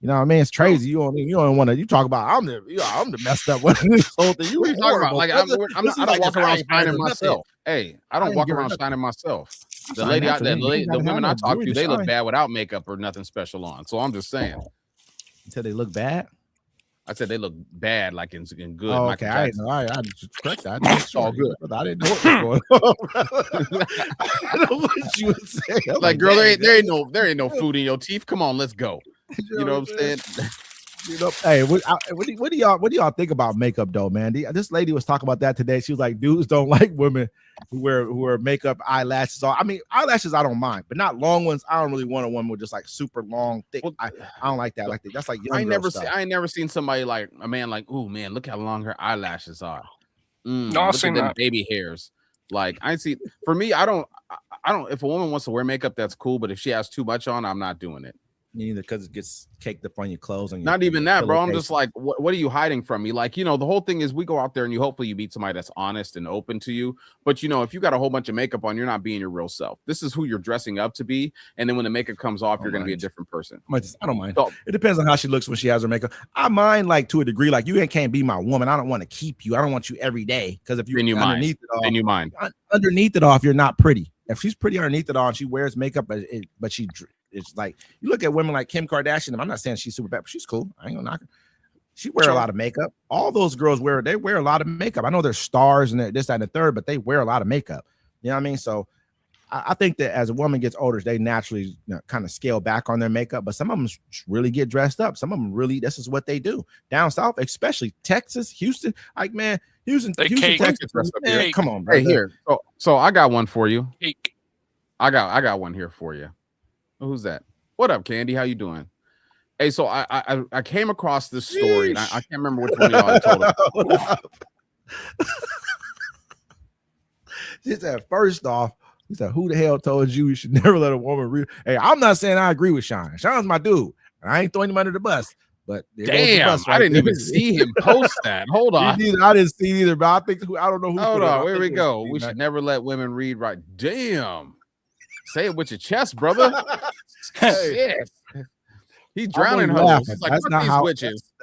[SPEAKER 1] You know what I mean? It's crazy. You don't want to. You talk about I'm the messed up one. This whole thing.
[SPEAKER 2] You talking about? Like I don't walk around shining myself. Hey, I don't walk around shining myself. The women I talk to, they look bad without makeup or nothing special on. So I'm just saying.
[SPEAKER 1] You said they look bad?
[SPEAKER 2] I said they look bad, like in good.
[SPEAKER 1] Oh, okay, I didn't know. I just correct that. It's all good. I didn't know what was going on. I know what you were saying.
[SPEAKER 2] Like, girl, there ain't no food in your teeth. Come on, let's go. You know what I'm saying?
[SPEAKER 1] You know, hey, what do y'all think about makeup though, man? This lady was talking about that today. She was like, dudes don't like women who wear makeup, eyelashes. I mean, eyelashes I don't mind, but not long ones. I don't really want a woman with just like super long, thick. I don't like that. Like that's like young
[SPEAKER 2] I ain't never seen somebody like a man like, oh man, look how long her eyelashes are.
[SPEAKER 3] No, I've seen that.
[SPEAKER 2] Baby hairs. Like I see. For me, I don't. If a woman wants to wear makeup, that's cool. But if she has too much on, I'm not doing it.
[SPEAKER 1] Either because it gets caked up on your clothes and
[SPEAKER 2] not even that, bro. I'm just like, what are you hiding from me? Like, the whole thing is we go out there and hopefully you meet somebody that's honest and open to you. But if you got a whole bunch of makeup on, you're not being your real self. This is who you're dressing up to be. And then when the makeup comes off, you're going to be a different person.
[SPEAKER 1] I don't mind. So, it depends on how she looks when she has her makeup. I mind, like, to a degree, like you can't be my woman. I don't want to keep you. I don't want you every day. Because if you're underneath it all, if you're not pretty. If she's pretty underneath it all and she wears makeup, but it's like you look at women like Kim Kardashian. I'm not saying she's super bad, but she's cool. I ain't gonna knock her. She wear a lot of makeup. All those girls wear a lot of makeup. I know they're stars and this, that, and the third, but they wear a lot of makeup. You know what I mean? So I think that as a woman gets older, they naturally kind of scale back on their makeup. But some of them really get dressed up. Some of them really, this is what they do down south, especially Texas, Houston. Like, man, Houston, Texas. Man, come on, bro.
[SPEAKER 2] Hey, here. So I got one for you. I got one here for you. Who's that? What up, Candy? How you doing? Hey, so I came across this story, and I can't remember which one of y'all told it.
[SPEAKER 1] She said, first off, he said, who the hell told you should never let a woman read? Hey, I'm not saying I agree with Sean. Sean's my dude. And I ain't throwing him under the bus. But
[SPEAKER 2] damn, I didn't even see him post that. Hold on.
[SPEAKER 1] I didn't see it either, but I don't know who.
[SPEAKER 2] Hold on, here we go. We should never let women read right. Damn. Say it with your chest, brother. Shit. He's drowning her. Like,
[SPEAKER 1] that's not how
[SPEAKER 2] witches.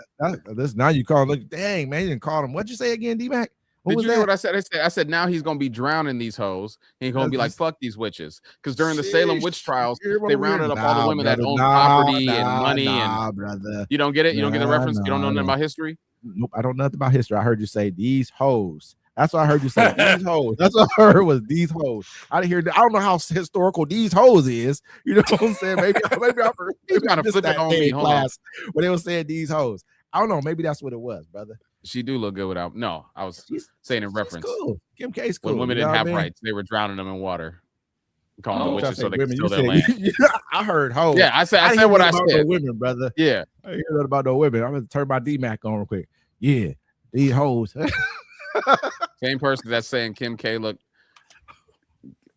[SPEAKER 1] This now you call him. Look, dang, man, you didn't call him. What'd you say again, D-Mac?
[SPEAKER 2] Did you hear what I said? I said now he's gonna be drowning these hoes. And he's gonna be like, fuck these witches. Because during the Salem witch trials, they rounded up all the women that own property and money.
[SPEAKER 1] Brother.
[SPEAKER 2] You don't get it? You don't get the reference? You don't know nothing about history?
[SPEAKER 1] Nope, I don't know nothing about history. I heard you say these hoes. That's what I heard you say. These hoes. That's what I heard was these hoes. I didn't hear. I don't know how historical these hoes is. You know what I'm saying? Maybe I
[SPEAKER 2] gotta flip it on me. Hold on.
[SPEAKER 1] When they were saying these hoes, I don't know. Maybe that's what it was, brother.
[SPEAKER 2] She do look good without. No, I was saying in reference.
[SPEAKER 1] Cool. Kim K's cool.
[SPEAKER 2] When women didn't have rights, they were drowning them in water. Calling them witches so they could steal their land.
[SPEAKER 1] I heard hoes.
[SPEAKER 2] Yeah, I said what I said.
[SPEAKER 1] No women, brother.
[SPEAKER 2] Yeah,
[SPEAKER 1] I hear that about no women. I'm gonna turn my D-Mac on real quick. Yeah, these hoes.
[SPEAKER 2] Same person that's saying Kim K, look,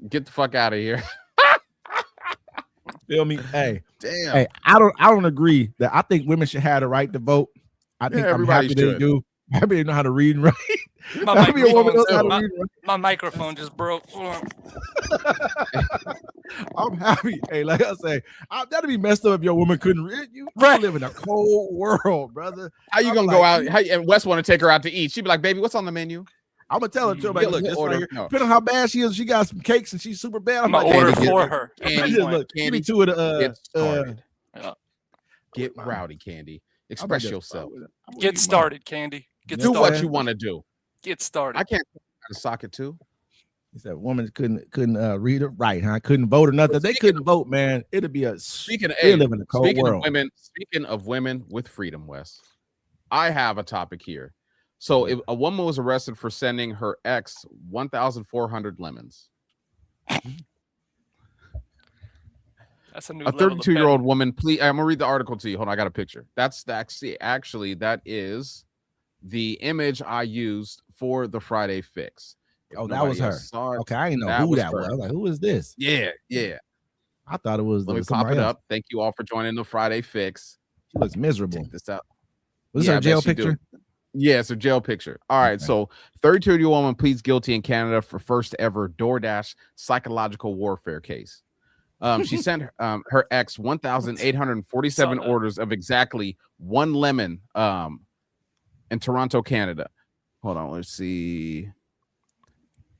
[SPEAKER 2] get the fuck out of here.
[SPEAKER 1] Feel me? Hey,
[SPEAKER 2] damn.
[SPEAKER 1] Hey, I don't agree that I think women should have the right to vote. I think everybody do. Everybody know how to read and wite.
[SPEAKER 3] My microphone just broke.
[SPEAKER 1] I'm happy. Hey, like I say, that'd be messed up if your woman couldn't read. You live in a cold world, brother.
[SPEAKER 2] How you gonna go out? And Wes want to take her out to eat? She'd be like, "Baby, what's on the menu?"
[SPEAKER 1] I'm gonna tell her to her,
[SPEAKER 2] Yeah,
[SPEAKER 1] like,
[SPEAKER 2] look,
[SPEAKER 1] this
[SPEAKER 2] order-
[SPEAKER 1] right here.
[SPEAKER 2] no.
[SPEAKER 1] Depending on how bad she is, she got some cakes and she's super bad.
[SPEAKER 3] I'm gonna order for her.
[SPEAKER 2] Candy,
[SPEAKER 1] Look, give me two of the
[SPEAKER 2] get started. Get
[SPEAKER 1] Mom.
[SPEAKER 2] rowdy, Candy.
[SPEAKER 1] I'm
[SPEAKER 2] Express
[SPEAKER 1] gonna
[SPEAKER 2] yourself.
[SPEAKER 3] Get started, Candy. Get
[SPEAKER 2] Do
[SPEAKER 3] started.
[SPEAKER 2] what you want to do.
[SPEAKER 3] Get started.
[SPEAKER 2] I can't out of socket too.
[SPEAKER 1] He said women couldn't read or write, huh? Couldn't vote or nothing. They couldn't vote, man. It'd be a
[SPEAKER 2] Speaking of,
[SPEAKER 1] we live in a cold world.
[SPEAKER 2] Speaking of women with freedom, Wes, I have a topic here. So if a woman was arrested for sending her ex 1,400 lemons.
[SPEAKER 3] That's a new
[SPEAKER 2] A 32-year-old woman, please. I'm gonna read the article to you. Hold on, I got a picture. That's actually that is the image I used for the Friday Fix.
[SPEAKER 1] Oh, that was her. Okay, I didn't know who that was. I was like, who is this?
[SPEAKER 2] Yeah.
[SPEAKER 1] I thought it was.
[SPEAKER 2] Let me pop it up. Thank you all for joining the Friday Fix.
[SPEAKER 1] She looks miserable.
[SPEAKER 2] Check this out.
[SPEAKER 1] Was this her jail picture?
[SPEAKER 2] Yeah, it's a jail picture. All right, so 32-year-old woman pleads guilty in Canada for first ever DoorDash psychological warfare case. She sent her ex 1,847 orders of exactly one lemon in Toronto, Canada. Hold on, let's see.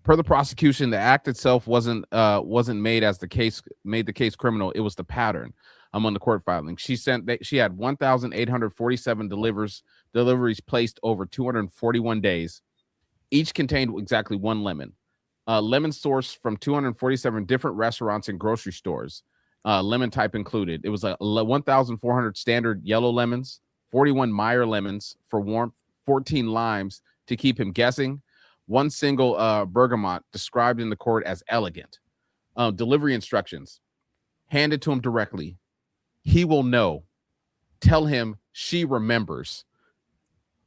[SPEAKER 2] Per the prosecution, the act itself wasn't made the case criminal. It was the pattern among the court filings. She had 1,847 deliveries placed over 241 days. Each contained exactly one lemon. Lemon sourced from 247 different restaurants and grocery stores. Lemon type included. It was 1,400 standard yellow lemons, 41 Meyer lemons for warmth, 14 limes to keep him guessing, one single bergamot described in the court as elegant. Delivery instructions. Hand it to him directly. He will know. Tell him she remembers.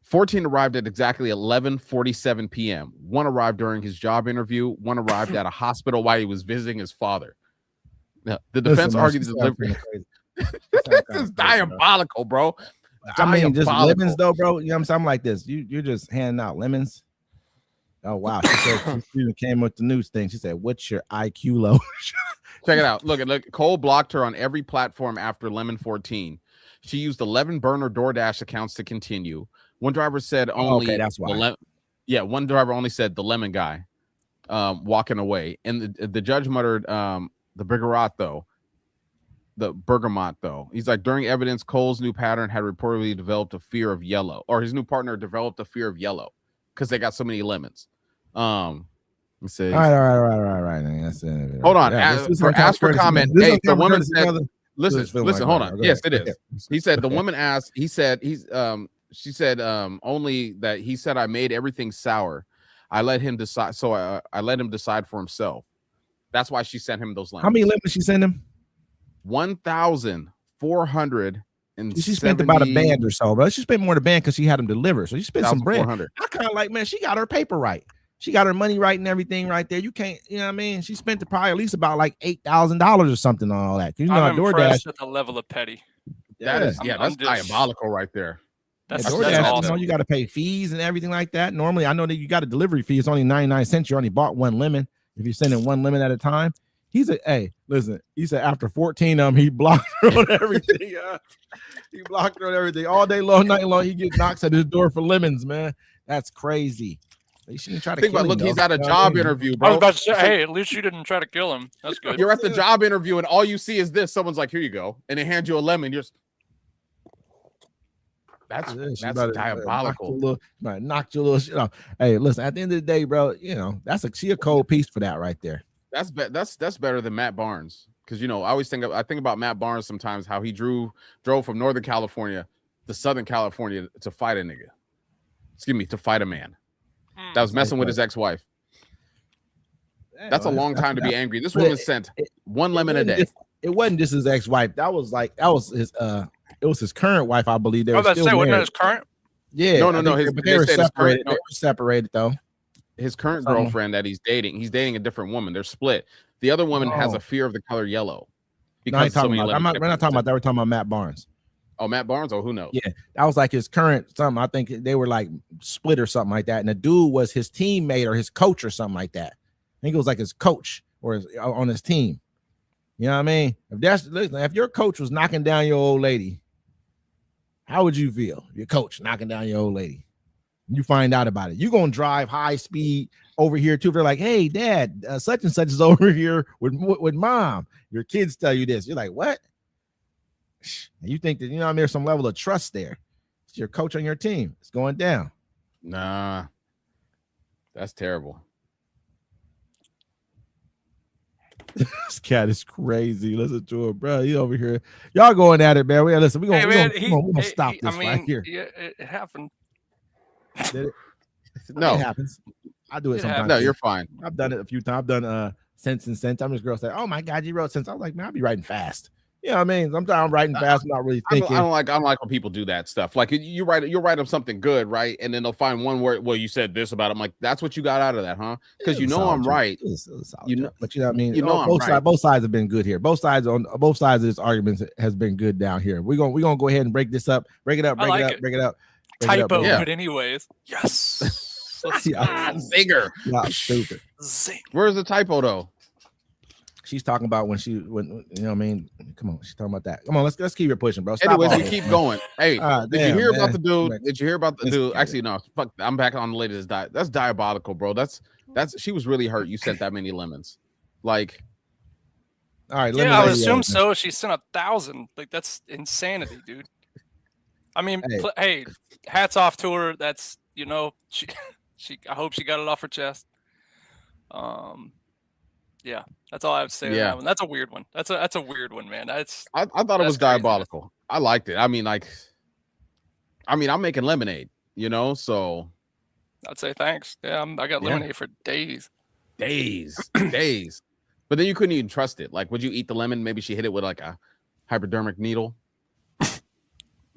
[SPEAKER 2] 14 arrived at exactly 11:47 p.m. One arrived during his job interview. One arrived at a hospital while he was visiting his father. Now, the defense argued the delivery. This is diabolical, bro.
[SPEAKER 1] I mean, just lemons, though, bro. You know what I'm saying? I'm like this. You're just handing out lemons. Oh, wow. She said she came with the news thing. She said, what's your IQ low?
[SPEAKER 2] Check it out. Look. Cole blocked her on every platform after Lemon 14. She used 11 burner DoorDash accounts to continue. One driver said only.
[SPEAKER 1] Okay, that's why.
[SPEAKER 2] One driver only said the lemon guy walking away. And the judge muttered the bergamot, though. He's like, during evidence, Cole's new pattern had reportedly developed a fear of yellow, or his new partner developed a fear of yellow because they got so many lemons. Let's see.
[SPEAKER 1] All right. That's it.
[SPEAKER 2] Hold on. Ask for comment. Hey, the woman said, listen, hold on. Yes, it is. He said the woman asked, she said only that he said I made everything sour. I let him decide. So I let him decide for himself. That's why she sent him those lemons.
[SPEAKER 1] How many lemons she sent him?
[SPEAKER 2] 1,400.
[SPEAKER 1] She spent about a band or so, but she spent more than a band because she had them delivered. So she spent some bread. I kind of like, man, she got her paper right. She got her money right and everything right there. You can't, you know what I mean? She spent probably at least about like $8,000 or something on all that. You know,
[SPEAKER 3] I'm impressed at the level of petty.
[SPEAKER 2] That's diabolical right there.
[SPEAKER 3] That's
[SPEAKER 1] awesome. You know, you got to pay fees and everything like that. Normally, I know that you got a delivery fee. It's only 99 cents. You only bought one lemon. If you're sending one lemon at a time, he said, hey, listen, he said after 14 of them, he blocked her on everything. He blocked her on everything all day long, night long. He gets knocks at his door for lemons, man. That's crazy. You shouldn't try to
[SPEAKER 2] think about look, he's at a job interview, bro.
[SPEAKER 3] I was about to say, hey, at least you didn't try to kill him. That's good.
[SPEAKER 2] You're at the job interview, and all you see is this. Someone's like, here you go. And they hand you a lemon. You're just that's diabolical.
[SPEAKER 1] Knock your little shit off. Hey, listen, at the end of the day, bro, you know, she a cold piece for that right there.
[SPEAKER 2] That's better than Matt Barnes. Because you know, I think about Matt Barnes sometimes, how he drove from Northern California to Southern California to fight a nigga. To fight a man that was messing with his ex-wife. That's a long time to be angry. This woman sent one lemon a day.
[SPEAKER 1] It wasn't just his ex-wife. It was his current wife, I believe.
[SPEAKER 3] Wasn't that his current?
[SPEAKER 1] Yeah.
[SPEAKER 2] No.
[SPEAKER 1] They were separated. They were separated though.
[SPEAKER 2] His current girlfriend that he's dating a different woman. They're split. The other woman has a fear of the color yellow.
[SPEAKER 1] We're not talking about that. We're talking about Matt Barnes.
[SPEAKER 2] Oh, Matt Barnes? Oh, who knows?
[SPEAKER 1] Yeah, that was like his current something. I think they were like split or something like that. And the dude was his teammate or his coach or something like that. I think it was like his coach or on his team. You know what I mean? If your coach was knocking down your old lady, how would you feel? Your coach knocking down your old lady. You find out about it. You're gonna drive high speed over here too. If they're like, "Hey, Dad, such and such is over here with Mom." Your kids tell you this. You're like, "What?" And you think that you know I mean, there's some level of trust there. It's your coach on your team. It's going down.
[SPEAKER 2] Nah, that's terrible.
[SPEAKER 1] This cat is crazy. Listen to him, bro. He over here. Y'all going at it, man. We're gonna stop this right here.
[SPEAKER 3] Yeah, it happened.
[SPEAKER 1] Did it?
[SPEAKER 2] No,
[SPEAKER 1] it happens. I do it sometimes.
[SPEAKER 2] No, you're fine.
[SPEAKER 1] I've done it a few times. I've done Sense and Sense. I'm just girl say, "Oh my God, you wrote Sense." I'm like, man, I'll be writing fast. You know what I mean? Sometimes I'm writing fast. I'm not really thinking.
[SPEAKER 2] I don't like when people do that stuff. Like you'll write up something good, right? And then they'll find one word. Well, you said this about it. I'm like, that's what you got out of that, huh? Because you know I'm right.
[SPEAKER 1] You know, but you know what I mean.
[SPEAKER 2] You know,
[SPEAKER 1] both sides have been good here. Both sides of this argument has been good down here. We're gonna go ahead and break this up. Break it up.
[SPEAKER 3] Typo, but anyways, yes.
[SPEAKER 2] Bigger.
[SPEAKER 1] Yeah, stupid.
[SPEAKER 2] Where's the typo though?
[SPEAKER 1] She's talking about when you know what I mean. Come on, she's talking about that. Come on, let's keep it pushing, bro. Stop.
[SPEAKER 2] Anyways, we keep going. Hey, did you hear about the dude?
[SPEAKER 1] Did
[SPEAKER 2] you hear about the dude? Actually, no. Fuck. I'm back on the latest diet. That's diabolical, bro. That's. She was really hurt. You sent that many lemons. Like.
[SPEAKER 1] All right.
[SPEAKER 3] Yeah, I would assume so. She sent 1,000. Like that's insanity, dude. I mean, hey, hats off to her. That's she. I hope she got it off her chest. Yeah, that's all I have to say.
[SPEAKER 2] Yeah,
[SPEAKER 3] on that one. That's a weird one. That's a weird one, man. I
[SPEAKER 2] thought it was diabolical. Crazy. I liked it. I mean, I'm making lemonade, so
[SPEAKER 3] I'd say thanks. Yeah, I got lemonade for days.
[SPEAKER 2] But then you couldn't even trust it. Like, would you eat the lemon? Maybe she hit it with like a hypodermic needle.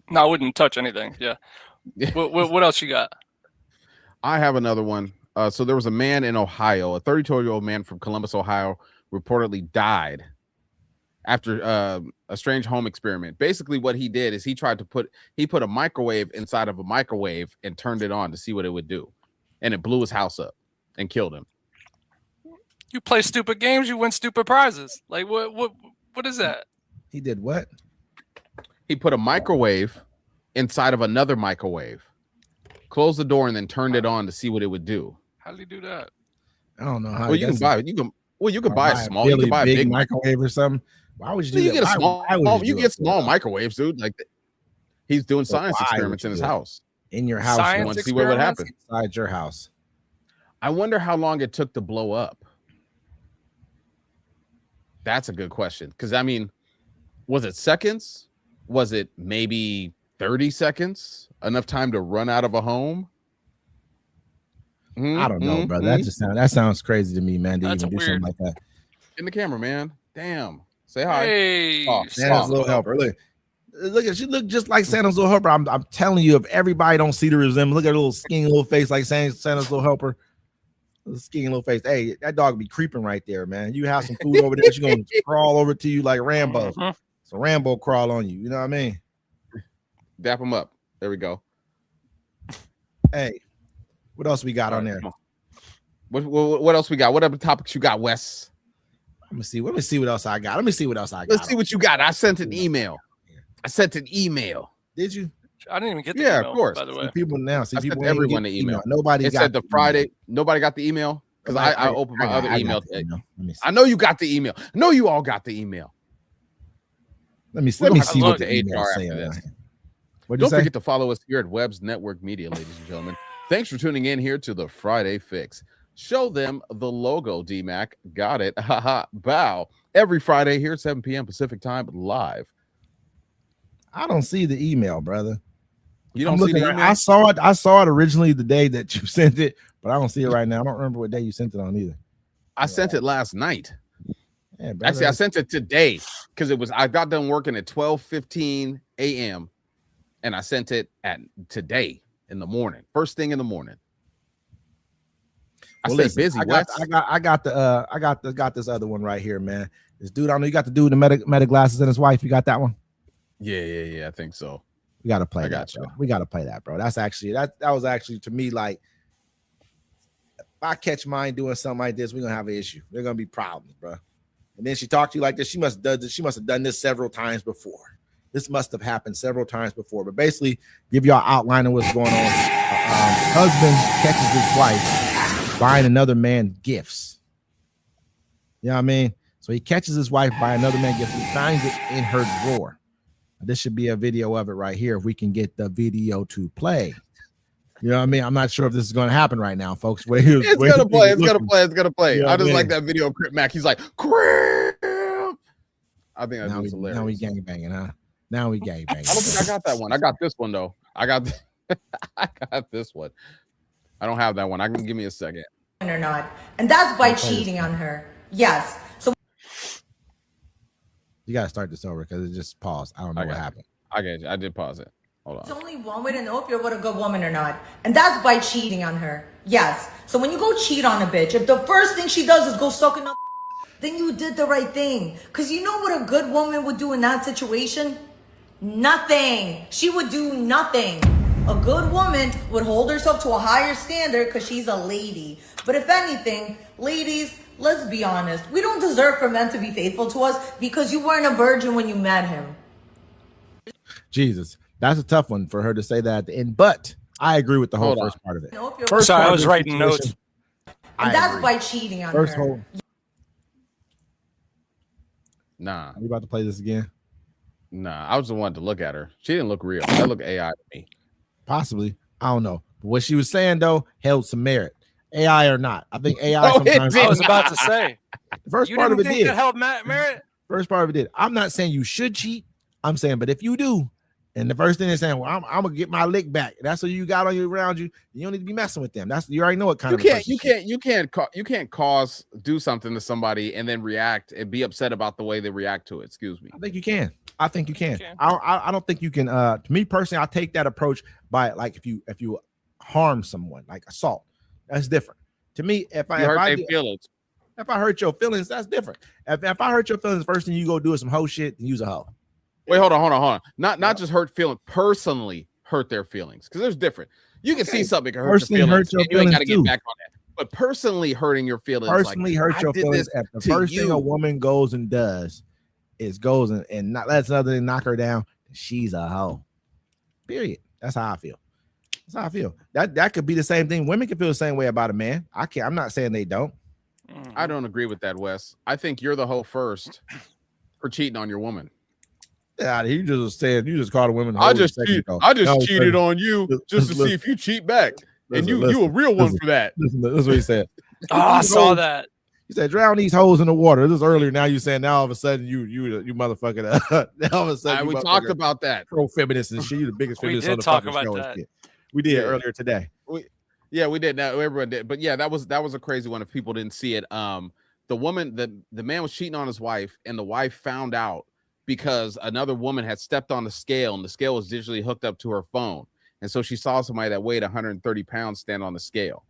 [SPEAKER 3] No, I wouldn't touch anything. Yeah. What else you got?
[SPEAKER 2] I have another one. So there was a man in Ohio, a 32-year-old man from Columbus, Ohio, reportedly died after a strange home experiment. Basically, what he did is he put a microwave inside of a microwave and turned it on to see what it would do, and it blew his house up and killed him.
[SPEAKER 3] You play stupid games, you win stupid prizes. Like what is that?
[SPEAKER 1] He did what?
[SPEAKER 2] He put a microwave inside of another microwave, closed the door, and then turned it on to see what it would do.
[SPEAKER 3] How did he do that?
[SPEAKER 1] I don't know how.
[SPEAKER 2] Well, you can buy a small. You can buy a big
[SPEAKER 1] microwave or something. Why would you do that?
[SPEAKER 2] You get a small. You get small microwaves, dude. Like he's doing science experiments in his house.
[SPEAKER 1] In your house,
[SPEAKER 3] you
[SPEAKER 2] want to see what would happen
[SPEAKER 1] inside your house.
[SPEAKER 2] I wonder how long it took to blow up. That's a good question. Because I mean, was it seconds? Was it maybe 30 seconds? Enough time to run out of a home?
[SPEAKER 1] I don't know, bro. That sounds crazy to me, man. To
[SPEAKER 3] That's
[SPEAKER 1] even do something like that.
[SPEAKER 2] In the camera, man. Damn. Say hi.
[SPEAKER 3] Hey,
[SPEAKER 1] Santa's little helper. Look, she look just like Santa's little helper. I'm telling you, if everybody don't see the resemblance, look at her little skinny little face like Santa's little helper. Skinny little face. Hey, that dog be creeping right there, man. You have some food over there, she's gonna crawl over to you like Rambo. So Rambo crawl on you. You know what I mean?
[SPEAKER 2] Dap him up. There we go.
[SPEAKER 1] Hey, what else we got on there?
[SPEAKER 2] What else we got? What other topics you got, Wes?
[SPEAKER 1] Let me see what else I got.
[SPEAKER 2] Let's see what you got. I sent an email. Did you?
[SPEAKER 3] I didn't even get the email,
[SPEAKER 2] of course.
[SPEAKER 3] By the way,
[SPEAKER 1] people now. See, people
[SPEAKER 2] everyone the email.
[SPEAKER 1] Nobody
[SPEAKER 2] it
[SPEAKER 1] got
[SPEAKER 2] said the Friday. Email. Nobody got the email because I opened my other email. I know you got the email. I know you all got the email.
[SPEAKER 1] Let me see what the HR
[SPEAKER 2] after this. Don't forget to follow us here at Webb's Network Media, ladies and gentlemen. Thanks for tuning in here to the Friday Fix. Show them the logo, D-Mac. Got it. Haha. Bow. Every Friday here at 7 p.m. Pacific time, live.
[SPEAKER 1] I don't see the email, brother.
[SPEAKER 2] You don't see the email?
[SPEAKER 1] I saw it originally the day that you sent it, but I don't see it right now. I don't remember what day you sent it on either.
[SPEAKER 2] I sent it last night.
[SPEAKER 1] Yeah,
[SPEAKER 2] actually, I sent it today because I got done working at 12:15 a.m. and I sent it at today in the morning, first thing in the morning. I stay busy.
[SPEAKER 1] I got this other one right here, man. This dude, I know you got the dude in the meta glasses and his wife. You got that one?
[SPEAKER 2] Yeah. I think so.
[SPEAKER 1] We got to play that, bro. We got to play that, bro. That's actually that was actually to me like, if I catch mine doing something like this, we're gonna have an issue. There's gonna be problems, bro. And then she talked to you like this. She must have done this several times before. This must have happened several times before. But basically, give y'all outline of what's going on. husband catches his wife buying another man gifts. You know what I mean? So he catches his wife buying another man gifts. He finds it in her drawer. This should be a video of it right here if we can get the video to play. You know what I mean? I'm not sure if this is going to happen right now, folks.
[SPEAKER 2] It's going to play. It's going to play. You know I just like that video of Crip Mac. He's like, Crip. I think that was hilarious.
[SPEAKER 1] Now we gangbanging, huh? Now we gangbanging.
[SPEAKER 2] I don't think I got that one. I got this one, though. I got this one. I don't have that one. Give me a second.
[SPEAKER 5] Or not. And that's by cheating on her. Yes. So
[SPEAKER 1] you got to start this over because it just paused. I don't know what happened.
[SPEAKER 2] I get you. I did pause it. Hold on.
[SPEAKER 5] There's only one way to know if you're with a good woman or not. And that's by cheating on her. Yes. So when you go cheat on a bitch, if the first thing she does is go sucking up, then you did the right thing. Because you know what a good woman would do in that situation? Nothing. She would do nothing. A good woman would hold herself to a higher standard because she's a lady. But if anything, ladies, let's be honest. We don't deserve for men to be faithful to us because you weren't a virgin when you met him.
[SPEAKER 1] Jesus. That's a tough one for her to say that at the end, but I agree with the whole first part of it.
[SPEAKER 3] Sorry, I was writing notes.
[SPEAKER 5] And that's by cheating on her.
[SPEAKER 2] Nah.
[SPEAKER 1] Are you about to play this again?
[SPEAKER 2] Nah, I was the one to look at her. She didn't look real. That looked AI to me.
[SPEAKER 1] Possibly. I don't know. But what she was saying, though, held some merit. AI or not. I think AI sometimes.
[SPEAKER 3] I was about to say.
[SPEAKER 1] The first part of it did.
[SPEAKER 3] It held merit?
[SPEAKER 1] First part of it did. I'm not saying you should cheat. I'm saying, but if you do, and the first thing they're saying, well, I'm gonna get my lick back. That's what you got on you around you. You don't need to be messing with them. That's you already know what kind of
[SPEAKER 2] you can't do something to somebody and then react and be upset about the way they react to it. Excuse me.
[SPEAKER 1] I think you can. I don't think you can. To me personally, I take that approach by like if you harm someone, like assault, that's different. To me, if I hurt your feelings, that's different. If I hurt your feelings, the first thing you go do is some hoe shit and use a hoe.
[SPEAKER 2] Wait, hold on. Not just hurt feelings, personally hurt their feelings. Because there's different. You can see something can hurt your feelings. You ain't got to get back on that. But personally hurting your feelings.
[SPEAKER 1] Personally hurt your feelings. The first thing a woman goes and does is goes and not lets another thing knock her down. She's a hoe. Period. That's how I feel. That's how I feel. That could be the same thing. Women can feel the same way about a man. I'm not saying they don't.
[SPEAKER 2] I don't agree with that, Wes. I think you're the hoe first for cheating on your woman.
[SPEAKER 1] Yeah, you just called a woman.
[SPEAKER 2] I just cheated on you just to see if you cheat back. And you a real one for that.
[SPEAKER 1] Listen, this is what he said.
[SPEAKER 3] I saw that.
[SPEAKER 1] He said, drown these hoes in the water. This is earlier. Now you saying now all of a sudden you motherfucker. All of a sudden
[SPEAKER 2] we talked about that.
[SPEAKER 1] Pro-feminist and shit. You the biggest feminist on the
[SPEAKER 3] talk
[SPEAKER 1] fucking
[SPEAKER 3] about
[SPEAKER 1] show.
[SPEAKER 3] That.
[SPEAKER 1] We did earlier today.
[SPEAKER 2] We did. Now everyone did. But yeah, that was a crazy one if people didn't see it. The woman, the man was cheating on his wife, and the wife found out because another woman had stepped on the scale, and the scale was digitally hooked up to her phone. And so she saw somebody that weighed 130 pounds stand on the scale.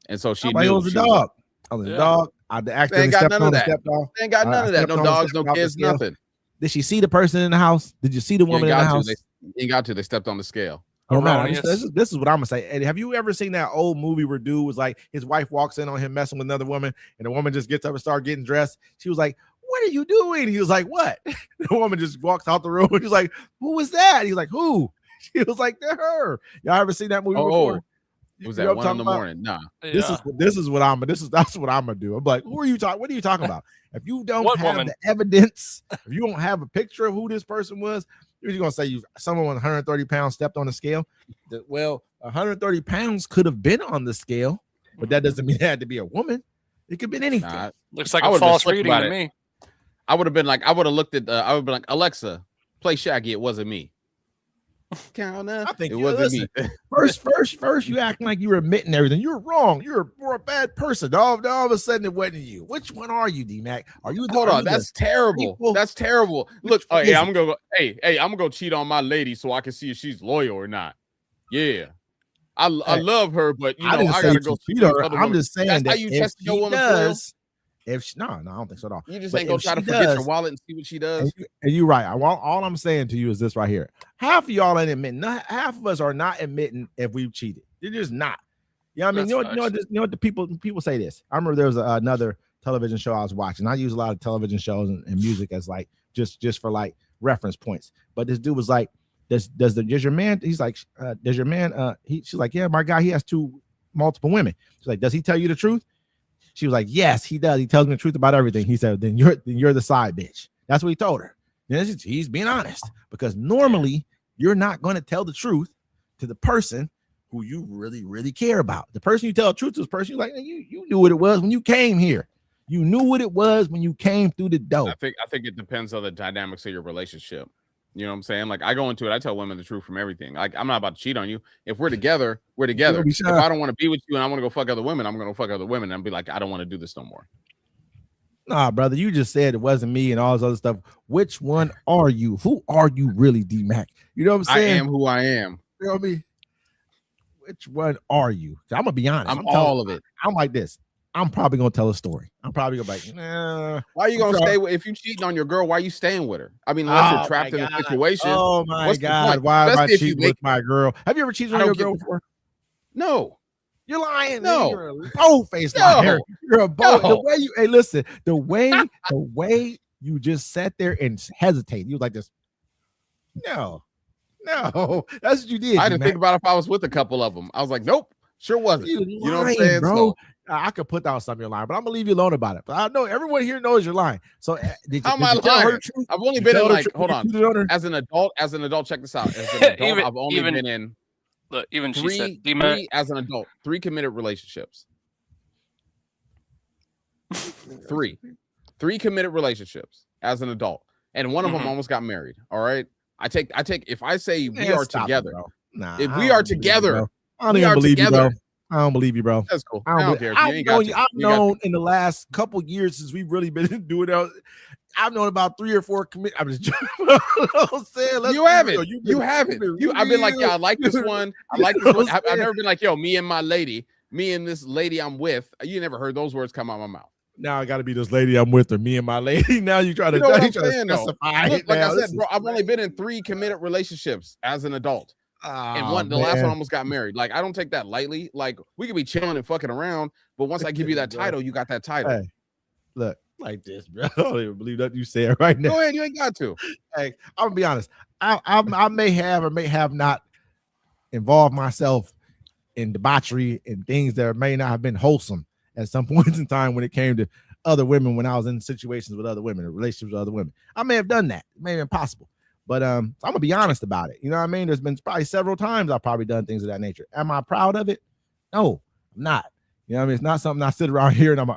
[SPEAKER 2] And so she knew
[SPEAKER 1] it was a dog. I was a dog. I accidentally stepped on the stepdog.
[SPEAKER 2] They ain't got none of that. No dogs, no kids, nothing.
[SPEAKER 1] Did she see the person in the house? Did you see the woman in the house?
[SPEAKER 2] You got to. They stepped on the scale.
[SPEAKER 1] Oh, no, this is what I'm gonna say. And have you ever seen that old movie where dude was like, his wife walks in on him messing with another woman, and the woman just gets up and starts getting dressed? She was like, "What are you doing?" He was like, "What?" The woman just walks out the room. She's like, "Who was that?" He's like, "Who?" She was like, "They're her." Y'all ever seen that movie before?
[SPEAKER 2] It was at 1 in the morning. Nah.
[SPEAKER 1] That's what I'm gonna do. I'm like, who are you talking? What are you talking about? If you don't have the evidence, if you don't have a picture of who this person was, you're gonna say someone 130 pounds stepped on the scale. Well, 130 pounds could have been on the scale, but that doesn't mean it had to be a woman. It could have been anything.
[SPEAKER 3] Looks like a false reading to me.
[SPEAKER 2] I would have been like, I would have been like, Alexa, play Shaggy. It wasn't me.
[SPEAKER 1] I think it wasn't me. First, you acting like you were admitting everything. You're wrong. You're a bad person. All of a sudden, it wasn't you. Which one are you, D-Mac? Are you?
[SPEAKER 2] Hold on, that's terrible. That's terrible. Look, hey, I'm gonna go cheat on my lady so I can see if she's loyal or not. Yeah, I love her, but I gotta go cheat her.
[SPEAKER 1] I'm just saying
[SPEAKER 2] that's
[SPEAKER 1] that
[SPEAKER 2] how you test your woman.
[SPEAKER 1] No, I don't think so at all.
[SPEAKER 2] You just ain't gonna try to forget your wallet and see what she does.
[SPEAKER 1] And you're right. All I'm saying to you is this right here. Half of y'all ain't admitting. Half of us are not admitting if we've cheated. You're just not. You know what I mean? You know what the people say this. I remember there was another television show I was watching. I use a lot of television shows and music as like just for like reference points. But this dude was like, does your man? He's like, does your man? She's like, yeah, my guy, he has multiple women. She's like, does he tell you the truth? She was like, yes, he does. He tells me the truth about everything. He said, then you're the side bitch. That's what he told her. He's being honest, because normally you're not going to tell the truth to the person who you really, really care about. The person you tell the truth to is the person you're like, you knew what it was when you came here. You knew what it was when you came through the door.
[SPEAKER 2] I think it depends on the dynamics of your relationship. You know what I'm saying? Like, I go into it, I tell women the truth from everything. Like, I'm not about to cheat on you. If we're together, we're together. If I don't want to be with you and I want to go fuck other women, I'm going to fuck other women and be like, I don't want to do this no more.
[SPEAKER 1] Nah, brother, you just said it wasn't me and all this other stuff. Which one are you? Who are you really, D-Mac? You know what I'm saying?
[SPEAKER 2] I am who I am.
[SPEAKER 1] You know what I mean? Which one are you? I'm going to be honest.
[SPEAKER 2] I'm all of it.
[SPEAKER 1] I'm like this. I'm probably gonna tell a story. I'm probably gonna be like, nah.
[SPEAKER 2] Why are you gonna stay with, if you cheating on your girl? Why are you staying with her? I mean, unless you're trapped in a situation.
[SPEAKER 1] Oh my God! Why am I cheating with my girl? Have you ever cheated on your girl before?
[SPEAKER 2] No.
[SPEAKER 1] You're lying.
[SPEAKER 2] No.
[SPEAKER 1] You're a bold-faced liar. You're a bold. The way you, hey, listen, the way you just sat there and hesitated. You was like this. No, that's what you did.
[SPEAKER 2] I didn't think about if I was with a couple of them. I was like, nope. Sure wasn't. You know what I'm saying,
[SPEAKER 1] bro? I could put down something you're lying, but I'm gonna leave you alone about it. But I know everyone here knows you're lying. So
[SPEAKER 2] how am I lying? I've only been in like, hold on. As an adult, check this out. As an adult, I've only been in three as an adult, 3 committed relationships. 3 committed relationships as an adult, and one of them almost got married. All right, I take. If I say we are together, if we are together.
[SPEAKER 1] I don't even believe you, bro. I don't believe you, bro.
[SPEAKER 2] That's cool.
[SPEAKER 1] I don't care. I've known in the last couple years since we've really been doing it. I've known about 3 or 4 commit. I'm just joking.
[SPEAKER 2] You haven't. You haven't. I've been like, yeah, I like this one. I like this one. I've never been like, yo, me and my lady, me and this lady I'm with. You never heard those words come out of my mouth.
[SPEAKER 1] Now I got to be this lady I'm with, or me and my lady. Now you try to, specify it.
[SPEAKER 2] Like I said, bro, I've only been in 3 committed relationships as an adult. And the last one almost got married. Like, I don't take that lightly. Like, we could be chilling and fucking around, but once I give you that title, you got that title.
[SPEAKER 1] Hey, look, like this, bro. I don't even believe that you said right now.
[SPEAKER 2] Go ahead, you ain't got to.
[SPEAKER 1] Hey, I'm gonna be honest. I may have or may have not involved myself in debauchery and things that may not have been wholesome at some points in time when it came to other women, when I was in situations with other women or relationships with other women. I may have done that. It may have been possible. But I'm gonna be honest about it. You know what I mean? There's been probably several times I've probably done things of that nature. Am I proud of it? No, I'm not. You know what I mean? It's not something I sit around here and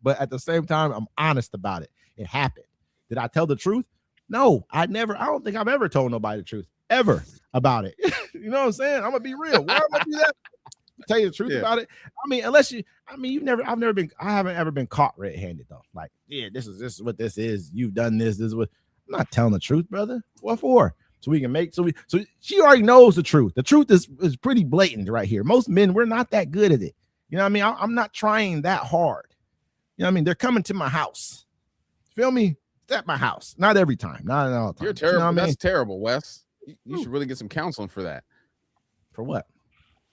[SPEAKER 1] but at the same time, I'm honest about it. It happened. Did I tell the truth? No, I don't think I've ever told nobody the truth ever about it. You know what I'm saying? I'm gonna be real. Why am I do that? Tell you the truth about it. I mean, I haven't ever been caught red-handed though. Like, yeah, this is what this is. You've done this. This is what. I'm not telling the truth, brother. What for? So we can make so she already knows the truth. The truth is pretty blatant right here. Most men, we're not that good at it. You know what I mean? I'm not trying that hard. You know what I mean? They're coming to my house. Feel me? It's at my house. Not every time. Not all the time.
[SPEAKER 2] You're terrible. You know That's terrible, Wes. You should really get some counseling for that.
[SPEAKER 1] For what?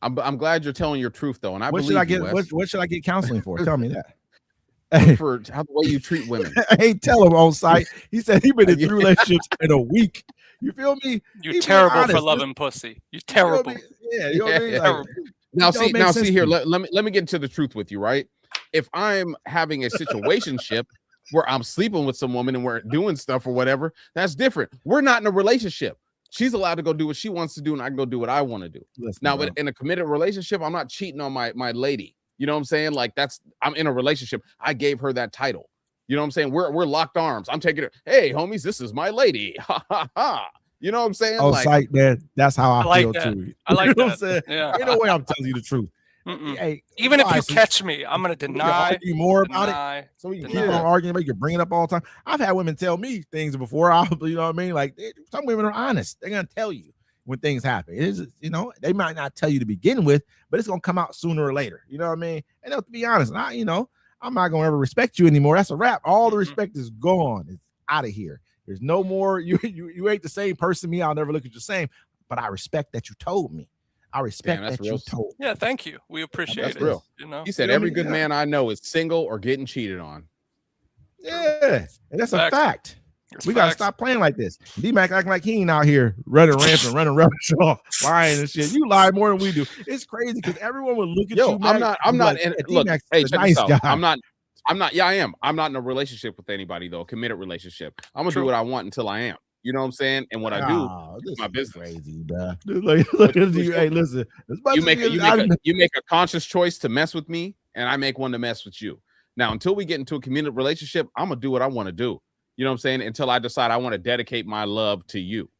[SPEAKER 2] I'm glad you're telling your truth though. And
[SPEAKER 1] what should I get? What should I get counseling for? Tell me that.
[SPEAKER 2] For how the way you treat women.
[SPEAKER 1] Hey, tell him on site. He said he been in 3 relationships in a week. You feel me?
[SPEAKER 3] You're terrible for loving pussy. You're terrible.
[SPEAKER 1] Yeah, you know what I mean? Like,
[SPEAKER 2] now see here. Let me get into the truth with you, right? If I'm having a situationship where I'm sleeping with some woman and we're doing stuff or whatever, that's different. We're not in a relationship. She's allowed to go do what she wants to do, and I can go do what I want to do. But in a committed relationship, I'm not cheating on my lady. You know what I'm saying? Like, I'm in a relationship. I gave her that title. You know what I'm saying? We're locked arms. I'm taking her. Hey, homies, this is my lady. Ha ha ha. You know what I'm saying?
[SPEAKER 1] Oh, like, man, that's how I feel too.
[SPEAKER 3] I like
[SPEAKER 1] you know
[SPEAKER 3] that.
[SPEAKER 1] What I'm saying? Yeah. Ain't no way I'm telling you the truth.
[SPEAKER 3] Hey, even if you catch me, I'm gonna deny.
[SPEAKER 1] Argue more about it, so we can keep on arguing. But you can bring it up all the time. I've had women tell me things before. You know what I mean? Like, some women are honest. They're gonna tell you when things happen. It is, you know, they might not tell you to begin with, but it's gonna come out sooner or later. You know what I mean? And to be honest, I'm not gonna ever respect you anymore. That's a wrap. All the respect is gone. It's out of here. There's no more. You ain't the same person. Me, I'll never look at you the same. But I respect that you told me. I respect that you told me.
[SPEAKER 3] Yeah, thank you. We appreciate it.
[SPEAKER 2] Real.
[SPEAKER 3] You know,
[SPEAKER 2] he said every good man I know is single or getting cheated on.
[SPEAKER 1] Yeah, and that's a fact. We gotta stop playing like this. D-Mac acting like he ain't out here running rampant, running rubbish off, lying and shit. You lie more than we do. It's crazy because everyone would look at you.
[SPEAKER 2] I'm not. Look, hey, check
[SPEAKER 1] nice
[SPEAKER 2] this out.
[SPEAKER 1] Guy.
[SPEAKER 2] I'm not. Yeah, I am. I'm not in a relationship with anybody though. A committed relationship. I'm gonna do what I want until I am. You know what I'm saying? And what I do is my business.
[SPEAKER 1] Crazy, bro. Look at you. Hey, listen.
[SPEAKER 2] You make a conscious choice to mess with me, and I make one to mess with you. Now, until we get into a committed relationship, I'm gonna do what I want to do. You know what I'm saying? Until I decide I want to dedicate my love to you.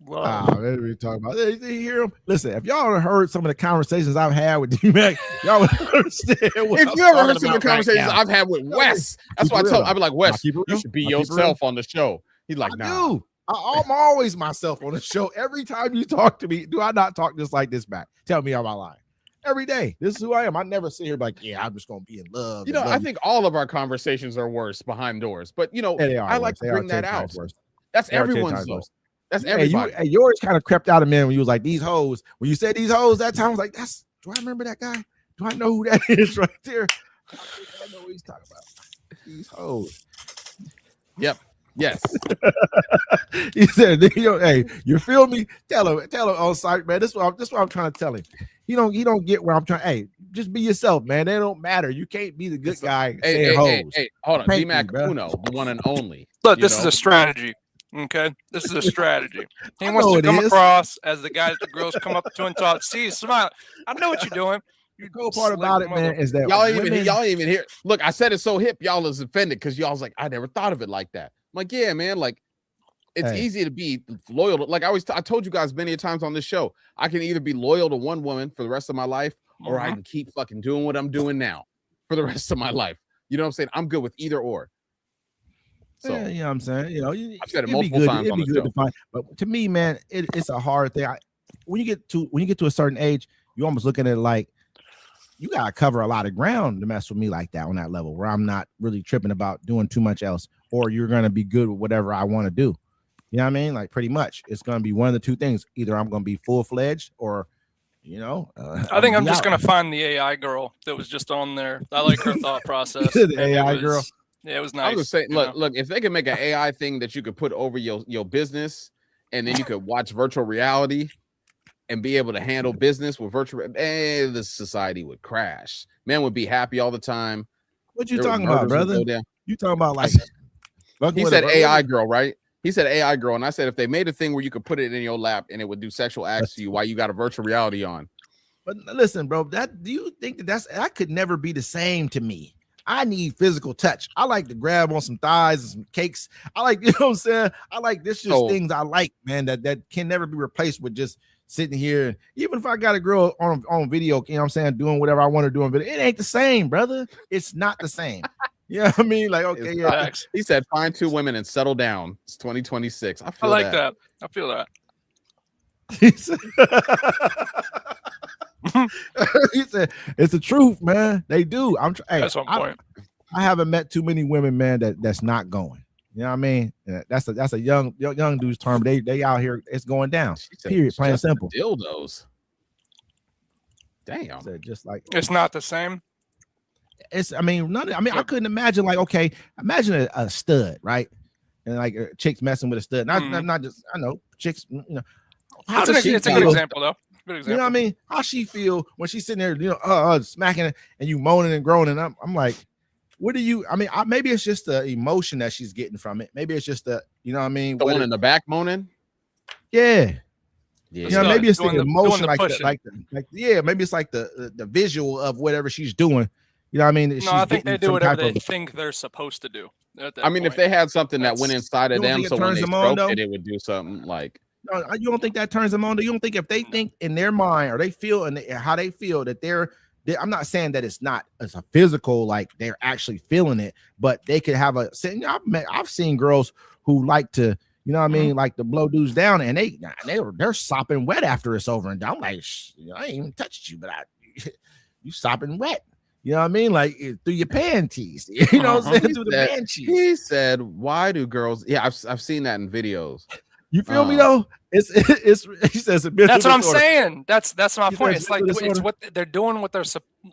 [SPEAKER 1] Wow, that's what we talking about. You hear him? Listen, if y'all heard some of the conversations I've had with D-Mac, y'all would understand.
[SPEAKER 2] If you ever heard some of the conversations I've had with Wes, that's why I'd be like, Wes, you should be yourself on the show. He's like, nah.
[SPEAKER 1] I'm always myself on the show. Every time you talk to me, do I not talk just like this back? Tell me I'm lying. Every day. This is who I am. I never sit here like, yeah, I'm just gonna be in love.
[SPEAKER 2] You know, I think all of our conversations are worse behind doors, but you know, I like to bring that out. That's everyone's though. That's everybody.
[SPEAKER 1] Yours kind of crept out of me when you was like these hoes. When you said these hoes, that time I was like, do I remember that guy? Do I know who that is right there? I know what he's talking about. These hoes.
[SPEAKER 2] Yep. Yes.
[SPEAKER 1] He said, hey, you feel me? Tell him on site, man. This is what I'm trying to tell him. He don't get where I'm trying. Hey, just be yourself, man. They don't matter. You can't be the good guy.
[SPEAKER 2] Hey, hold on. D-Mac Uno, the one and only.
[SPEAKER 3] Look, this is a strategy. Okay, this is a strategy. He wants to come across as the guy that the girls come up to and talk. See, smile. I know what you're doing.
[SPEAKER 1] The cool part about it, man, is that
[SPEAKER 2] y'all ain't even here. Look, I said it so hip, y'all is offended because y'all was like, I never thought of it like that. I'm like, yeah, man, like it's easy to be loyal. Like I told you guys many times on this show, I can either be loyal to one woman for the rest of my life, or I can keep fucking doing what I'm doing now for the rest of my life. You know what I'm saying? I'm good with either or. So
[SPEAKER 1] yeah, you know what I'm saying? You know,
[SPEAKER 2] I've said it multiple times on the show.
[SPEAKER 1] But to me, man, it's a hard thing. When you get to a certain age, you almost looking at it like you gotta cover a lot of ground to mess with me like that on that level where I'm not really tripping about doing too much else, or you're gonna be good with whatever I want to do. You know what I mean? Like pretty much, it's gonna be one of the two things. Either I'm gonna be full fledged, or you know,
[SPEAKER 3] I think I'm just gonna find the AI girl that was just on there. I like her thought process.
[SPEAKER 1] The AI girl.
[SPEAKER 3] Yeah, it was nice.
[SPEAKER 2] I was saying, look, if they can make an AI thing that you could put over your business, and then you could watch virtual reality and be able to handle business with virtual, the society would crash. Men would be happy all the time.
[SPEAKER 1] What you talking about, brother? You talking about like
[SPEAKER 2] he said AI girl, right? He said AI girl, and I said if they made a thing where you could put it in your lap and it would do sexual acts to you while you got a virtual reality on.
[SPEAKER 1] But listen, bro, do you think that could never be the same to me? I need physical touch. I like to grab on some thighs and some cakes. I like, you know what I'm saying? I like this just things I like, man, that can never be replaced with just sitting here. Even if I got a girl on video, you know what I'm saying, doing whatever I want to do on video, it ain't the same, brother. It's not the same. You know what I mean? Like, okay, yeah.
[SPEAKER 2] He said, find two women and settle down. It's 2026. I
[SPEAKER 3] like that. I feel that.
[SPEAKER 1] He said, it's the truth, man. They do.
[SPEAKER 3] That's one point.
[SPEAKER 1] I haven't met too many women, man, that's not going. You know what I mean? That's a young dude's term. They out here. It's going down. Period. Plain and simple.
[SPEAKER 2] Dildos. Damn.
[SPEAKER 1] Just like
[SPEAKER 3] it's not the same.
[SPEAKER 1] I couldn't imagine like, okay, imagine a stud, right? And like chicks messing with a stud. Not just, I know chicks, you know.
[SPEAKER 3] It's a good example though.
[SPEAKER 1] You know what I mean? How she feel when she's sitting there, you know, smacking it and you moaning and groaning. I'm like, what do you? I mean, maybe it's just the emotion that she's getting from it. Maybe it's just the, you know what I mean?
[SPEAKER 2] The one in the back moaning.
[SPEAKER 1] Yeah. You know, maybe it's the emotion, maybe it's like the visual of whatever she's doing. You know what I mean?
[SPEAKER 3] No, I think they do whatever they think they're supposed to do.
[SPEAKER 2] I mean, if they had something that went inside of them, so when they stroked it, it would do something like.
[SPEAKER 1] No, you don't think that turns them on? You don't think if they think in their mind or they feel and how they feel that they're I'm not saying that it's a physical, like they're actually feeling it, but they could have I've seen girls who like to, you know what I mean, like to blow dudes down and they're sopping wet after it's over. And I'm like, I ain't even touched you, but you sopping wet. You know what I mean? Like through your panties. You know what I'm saying? Through the panties.
[SPEAKER 2] He said, why do girls? Yeah, I've seen that in videos.
[SPEAKER 1] You feel me though? It's he says
[SPEAKER 3] that's what I'm saying. That's my point. It's like it's what they're doing, what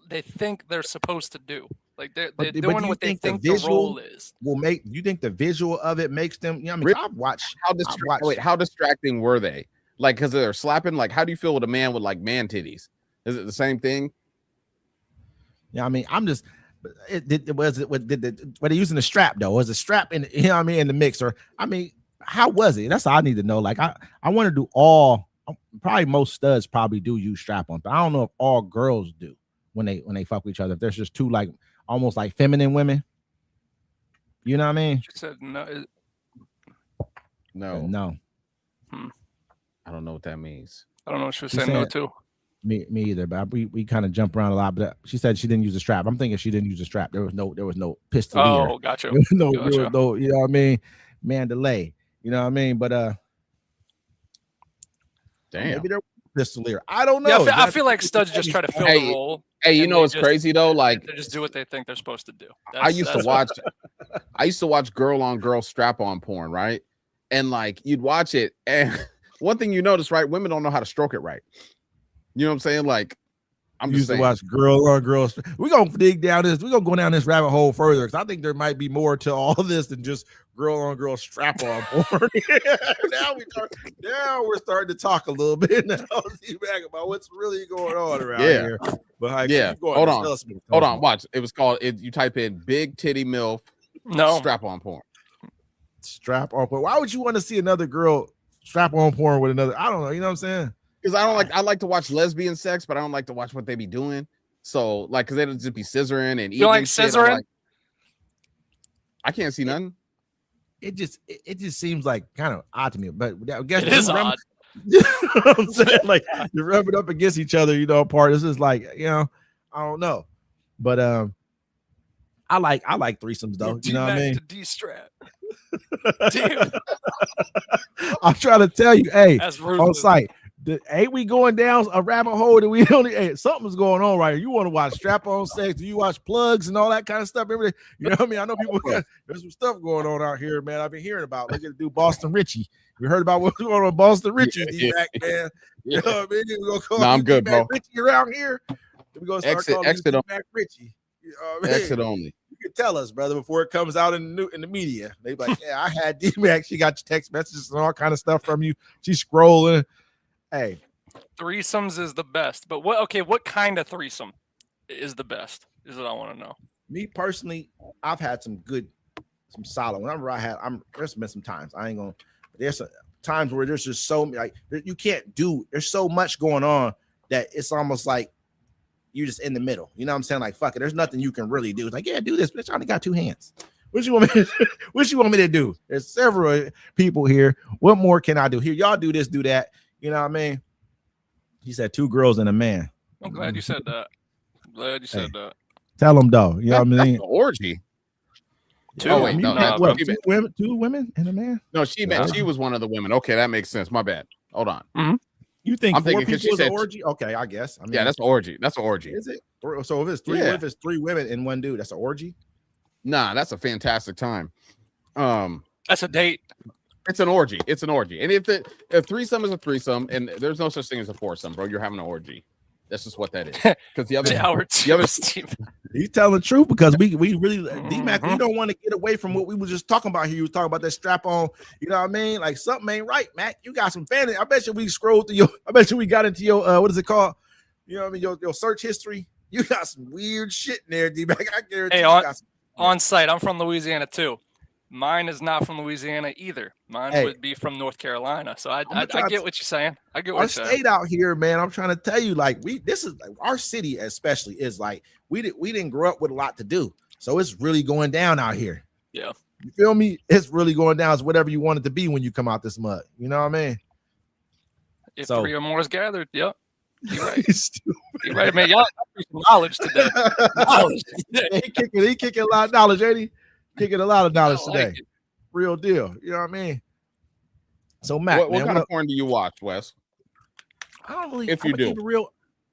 [SPEAKER 3] they think they're supposed to do. Like they're doing what they think the role is.
[SPEAKER 1] You think the visual of it makes them? You know, I mean, I've watched.
[SPEAKER 2] How distracting were they? Like, because they're slapping. Like, how do you feel with a man with like man titties? Is it the same thing?
[SPEAKER 1] Yeah, I mean, I'm just. Were they using the strap though? Was the strap in? You know what I mean, in the mixer? I mean, how was it? That's all I need to know. Like, I want to do all. Probably most studs probably do use strap on, but I don't know if all girls do when they fuck with each other. If there's just two like almost like feminine women, you know what I mean?
[SPEAKER 3] She said no.
[SPEAKER 1] No.
[SPEAKER 2] I don't know what that means.
[SPEAKER 3] I don't know what she was saying no to.
[SPEAKER 1] Me either, but we kind of jump around a lot. But she said she didn't use a strap. I'm thinking she didn't use a strap. There was no pistol.
[SPEAKER 3] Oh, gotcha.
[SPEAKER 1] There was no, you know what I mean? Mandalay. You know what I mean? But
[SPEAKER 2] damn.
[SPEAKER 1] Maybe there was pistol here. I don't know.
[SPEAKER 3] Yeah, I feel like studs just try to fill the role.
[SPEAKER 2] Hey, you know what's crazy though? Like
[SPEAKER 3] they just do what they think they're supposed to do.
[SPEAKER 2] I used to watch girl on girl strap on porn, right? And like you'd watch it, and one thing you notice, right? Women don't know how to stroke it right. You know what I'm saying? Like, I'm just saying.
[SPEAKER 1] To watch girl on girl. We're gonna dig down this. We're gonna go down this rabbit hole further because I think there might be more to all of this than just girl on girl strap on porn. Now we're starting to talk a little bit now about what's really going on around here. But
[SPEAKER 2] hold on. Watch. It was called. You type in big titty MILF.
[SPEAKER 3] No
[SPEAKER 2] strap on porn.
[SPEAKER 1] Strap on porn. Why would you want to see another girl strap on porn with another? I don't know. You know what I'm saying?
[SPEAKER 2] Because I like to watch lesbian sex, but I don't like to watch what they be doing. So like, because they just be scissoring and eating.
[SPEAKER 3] You like scissoring?
[SPEAKER 2] I can't see nothing.
[SPEAKER 1] It just seems like kind of odd to me, but I guess
[SPEAKER 3] it is odd.
[SPEAKER 1] You know what I'm saying? Like you're rubbing up against each other, you know, apart. This is like, you know, I don't know, but I like threesomes though. You know what I mean?
[SPEAKER 3] D-strap.
[SPEAKER 1] I'm trying to tell you, hey, on
[SPEAKER 3] ruthless.
[SPEAKER 1] site. Ain't we going down a rabbit hole that we only something's going on right here. You want to watch strap-on sex? Do you watch plugs and all that kind of stuff? You know what I mean? I know people there's some stuff going on out here, man. I've been hearing about. Look at the dude Boston Richie. You heard about what's going on with Boston Richie, D-Mac, man. You know what I mean? We're gonna call
[SPEAKER 2] I'm good, bro.
[SPEAKER 1] Richie around here. We're gonna start calling
[SPEAKER 2] exit
[SPEAKER 1] D-Mac Richie. You know what I mean?
[SPEAKER 2] Exit only.
[SPEAKER 1] You can tell us, brother, before it comes out in the media. They be like, yeah, I had D-Mac. She got your text messages and all kind of stuff from you. She's scrolling. Hey.
[SPEAKER 3] Threesomes is the best, but what kind of threesome is the best? Is what I want to know.
[SPEAKER 1] Me personally, I've had some solid. Whenever there's been some times there's some times where there's just so like you can't do. There's so much going on that it's almost like you're just in the middle. You know what I'm saying? Like fuck it, there's nothing you can really do. It's like yeah, do this, bitch. I only got two hands. What you want me to do? There's several people here. What more can I do? Here, y'all do this, do that. You know what I mean? He said two girls and a man.
[SPEAKER 3] I'm glad you said that.
[SPEAKER 1] Tell them though. You know what I mean?
[SPEAKER 2] Orgy.
[SPEAKER 3] Two.
[SPEAKER 2] Oh wait,
[SPEAKER 1] two women and a man.
[SPEAKER 2] No, she was one of the women. Okay, that makes sense. My bad. Hold on.
[SPEAKER 3] Mm-hmm.
[SPEAKER 1] You think 4 people is an orgy? Okay, I guess. I mean,
[SPEAKER 2] yeah, that's an orgy. That's an orgy.
[SPEAKER 1] Is it? So if it's three, if it's 3 women and 1 dude, that's an orgy.
[SPEAKER 2] Nah, that's a fantastic time.
[SPEAKER 3] That's a date.
[SPEAKER 2] It's an orgy. It's an orgy. And if threesome is a threesome, and there's no such thing as a foursome, bro, you're having an orgy. That's just what that is. Because the other
[SPEAKER 1] he's telling the truth because we really D-Mac, we don't want to get away from what we were just talking about here. You was talking about that strap on, you know what I mean? Like something ain't right, Mac. You got some fantasy. I bet you we scrolled through I bet you we got into your what is it called? You know what I mean? Your search history. You got some weird shit in there, D-Mac. I guarantee
[SPEAKER 3] on site. I'm from Louisiana too. Mine is not from Louisiana either. Mine would be from North Carolina. So I get what you're saying. I get what you're saying.
[SPEAKER 1] Our state out here, man. I'm trying to tell you, like this is like our city, especially is like we didn't grow up with a lot to do, so it's really going down out here.
[SPEAKER 3] Yeah,
[SPEAKER 1] you feel me? It's really going down. It's whatever you want it to be when you come out this mud. You know what I mean?
[SPEAKER 3] If 3 or more is gathered, yep. You're right. You're right, man. Y'all got some knowledge today.
[SPEAKER 1] He kicking a lot of knowledge, ain't he? Kicking a lot of knowledge today. Real deal. You know what I mean? So Matt,
[SPEAKER 2] what kind of porn do you watch, Wes?
[SPEAKER 1] I don't really.
[SPEAKER 2] If you do,
[SPEAKER 1] real.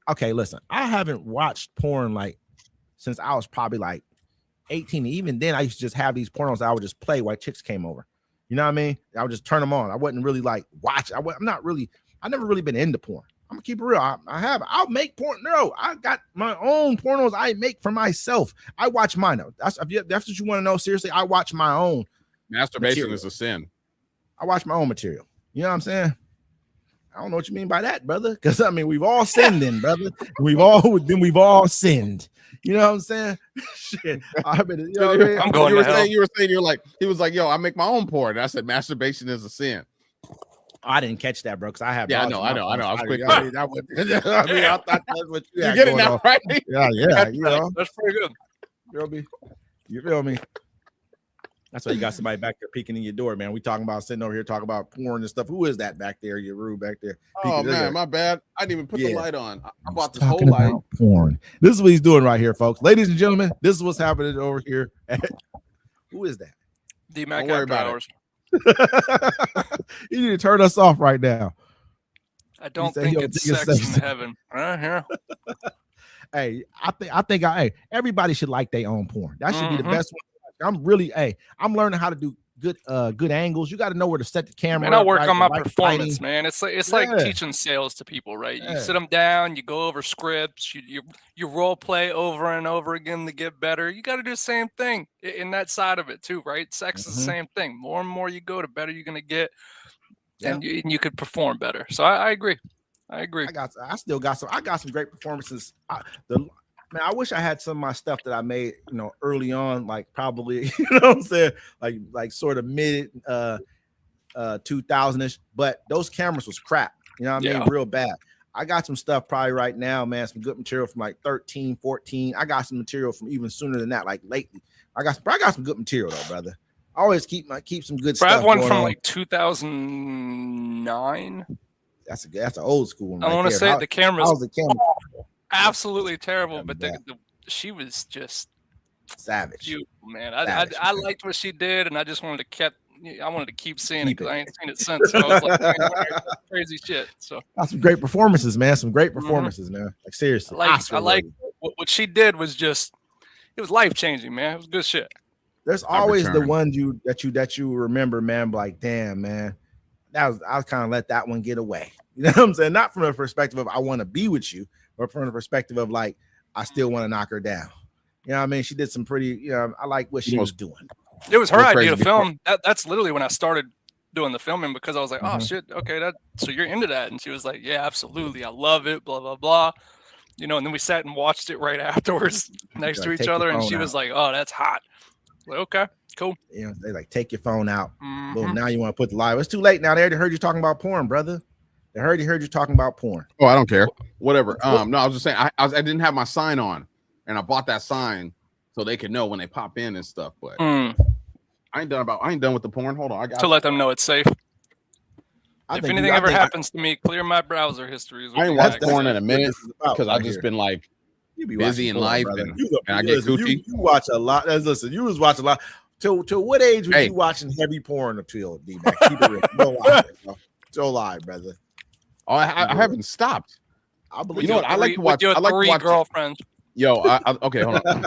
[SPEAKER 1] Okay, listen. I haven't watched porn like since I was probably like 18. Even then, I used to just have these pornos that I would just play while chicks came over. You know what I mean? I would just turn them on. I wouldn't really like watch. I've never really been into porn. I'm gonna keep it real. I'll make porn. No, I got my own pornos I make for myself. I watch mine. That's what you want to know. Seriously, I watch my own.
[SPEAKER 2] Masturbation
[SPEAKER 1] material.
[SPEAKER 2] is a sin.
[SPEAKER 1] I watch my own material. You know what I'm saying? I don't know what you mean by that, brother. Because I mean, we've all sinned, then, brother. We've all sinned. You know what I'm saying? Shit. I'm
[SPEAKER 3] going.
[SPEAKER 2] You were saying you're like, he was like, yo, I make my own porn. And I said masturbation is a sin.
[SPEAKER 1] I didn't catch that, bro. Because I have.
[SPEAKER 2] Yeah, I know. I was quick.
[SPEAKER 1] I thought that's what you
[SPEAKER 2] get it now, right?
[SPEAKER 1] Yeah. You know,
[SPEAKER 3] that's pretty good.
[SPEAKER 1] You feel me? That's why you got somebody back there peeking in your door, man. We talking about sitting over here talking about porn and stuff. Who is that back there? Your room back there?
[SPEAKER 2] Oh man, my bad. I didn't even put the light on. I bought this whole light.
[SPEAKER 1] Porn. This is what he's doing right here, folks. Ladies and gentlemen, this is what's happening over here. Who is that?
[SPEAKER 3] D-Mac after hours.
[SPEAKER 1] You need to turn us off right now.
[SPEAKER 3] I don't think it's sex in heaven. Yeah.
[SPEAKER 1] Hey, I think everybody should like their own porn. That should be the best one. I'm learning how to do good angles. You got to know where to set the camera.
[SPEAKER 3] And I work on my performance, man. It's like teaching sales to people, right? You sit them down, you go over scripts, you role play over and over again to get better. You got to do the same thing in that side of it too, right? Sex is the same thing. More and more you go, the better you're gonna get, and you could perform better. So I agree. I got some great performances. Man, I wish I had some of my stuff that I made, early on, like probably, you know what I'm saying, like sort of mid 2000ish. But those cameras was crap, you know what I mean, real bad. I got some stuff probably right now, man, some good material from like 13, 14. I got some material from even sooner than that, like lately. I got some good material though, brother. I always keep some good stuff. I have one from like 2009.
[SPEAKER 1] That's an old school one.
[SPEAKER 3] I want to say the camera's
[SPEAKER 1] awful.
[SPEAKER 3] Absolutely terrible, but she was just
[SPEAKER 1] savage,
[SPEAKER 3] beautiful, man. I liked what she did, and I just wanted to keep seeing it because I ain't seen it since. So I was like, man, crazy shit. So
[SPEAKER 1] got some great performances, man. Some great performances, man. Like seriously,
[SPEAKER 3] I like what she did was just it was life changing, man. It was good shit.
[SPEAKER 1] There's always the one that you remember, man. Like, damn, man, I'll kind of let that one get away. You know what I'm saying? Not from the perspective of I want to be with you, but from the perspective of like I still want to knock her down. You know what I mean? She did some pretty. I like what she was doing.
[SPEAKER 3] It was her idea to film. That's literally when I started doing the filming because I was like, oh shit, okay, so you're into that, and she was like, yeah, absolutely, I love it, blah blah blah. And then we sat and watched it right afterwards next to each other, and she was like, oh, that's hot. Like, okay, cool.
[SPEAKER 1] They like take your phone out. Well, now you want to put the live. It's too late now. They already heard you talking about porn, brother. They already heard you talking about porn.
[SPEAKER 2] Oh, I don't care. Whatever. No, I was just saying I didn't have my sign on, and I bought that sign so they could know when they pop in and stuff. But I ain't done with the porn. Hold on, I got
[SPEAKER 3] to let them know it's safe. If anything ever happens to me, clear my browser history.
[SPEAKER 2] I ain't watched porn in a minute because I've just been like busy in life, and I get Gucci.
[SPEAKER 1] You watch a lot. Listen, you was watching a lot. Till what age were you watching heavy porn until D-Mac? Keep it real. Don't lie, bro. Don't lie, brother.
[SPEAKER 2] Oh, I haven't stopped.
[SPEAKER 1] I believe.
[SPEAKER 2] You know what? I like to watch.
[SPEAKER 3] I like to watch
[SPEAKER 2] girlfriends. Yo, okay, hold on.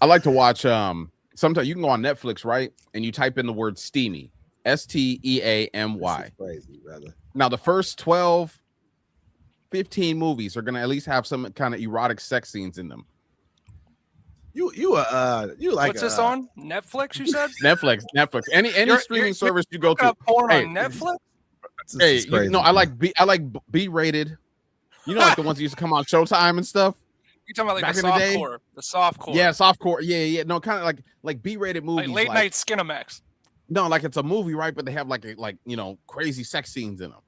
[SPEAKER 2] I like to watch. Sometimes you can go on Netflix, right? And you type in the word steamy, STEAMY.
[SPEAKER 1] Crazy, brother.
[SPEAKER 2] Now the first 12, 15 movies are gonna at least have some kind of erotic sex scenes in them.
[SPEAKER 1] You like
[SPEAKER 3] what's this on Netflix? You said
[SPEAKER 2] Netflix. Any streaming service you go to.
[SPEAKER 3] Porn on Netflix.
[SPEAKER 2] Hey, I like B-rated. You know, like the ones that used to come on Showtime and stuff.
[SPEAKER 3] You talking about like the softcore? The softcore.
[SPEAKER 2] Yeah, softcore. Yeah. No, kind of like B-rated movies,
[SPEAKER 3] like late night Skinamax.
[SPEAKER 2] No, like it's a movie, right? But they have like crazy sex scenes in them.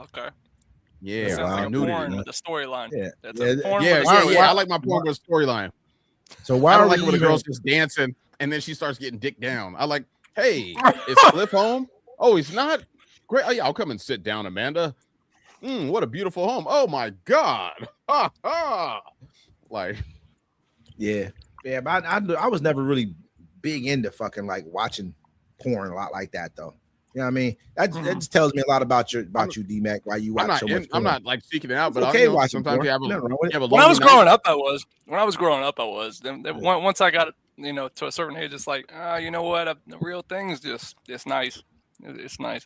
[SPEAKER 3] Okay.
[SPEAKER 2] Yeah,
[SPEAKER 3] like porn with the storyline.
[SPEAKER 2] Yeah. I like my porn with a storyline.
[SPEAKER 1] So why
[SPEAKER 2] I don't like it when the girl's just dancing and then she starts getting dick down. I like, hey, is Cliff home? Oh, he's not. Great. Oh, yeah, I'll come and sit down, Amanda. What a beautiful home. Oh my God. Like,
[SPEAKER 1] yeah. But I was never really big into fucking like watching porn a lot like that though. You know what I mean? That just tells me a lot about you, D-Mac. Why you watch so much porn.
[SPEAKER 2] I'm not like seeking it out, but
[SPEAKER 1] okay, watching
[SPEAKER 2] sometimes
[SPEAKER 1] porn.
[SPEAKER 3] When I was growing up, I was. Then once I got to a certain age, it's like, you know what? The real thing is just it's nice. It's nice.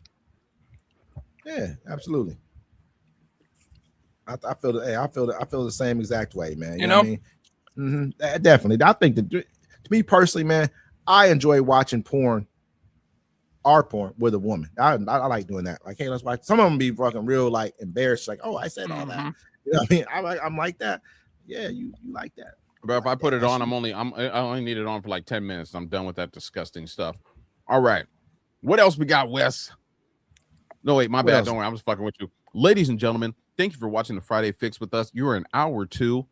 [SPEAKER 1] Yeah, absolutely. I feel the same exact way, man.
[SPEAKER 3] You know?
[SPEAKER 1] What I mean? Definitely. I think that, to me personally, man, I enjoy watching porn, our porn with a woman. I like doing that. Like, hey, let's watch. Some of them be fucking real, like embarrassed, like, oh, I said all that. You know what I mean? I'm like that. Yeah, you like that.
[SPEAKER 2] But if I put it on, I only need it on for like 10 minutes. I'm done with that disgusting stuff. All right. What else we got, Wes? No, wait, my bad. Don't worry. I'm just fucking with you. Ladies and gentlemen, thank you for watching the Friday Fix with us. You're an hour 2.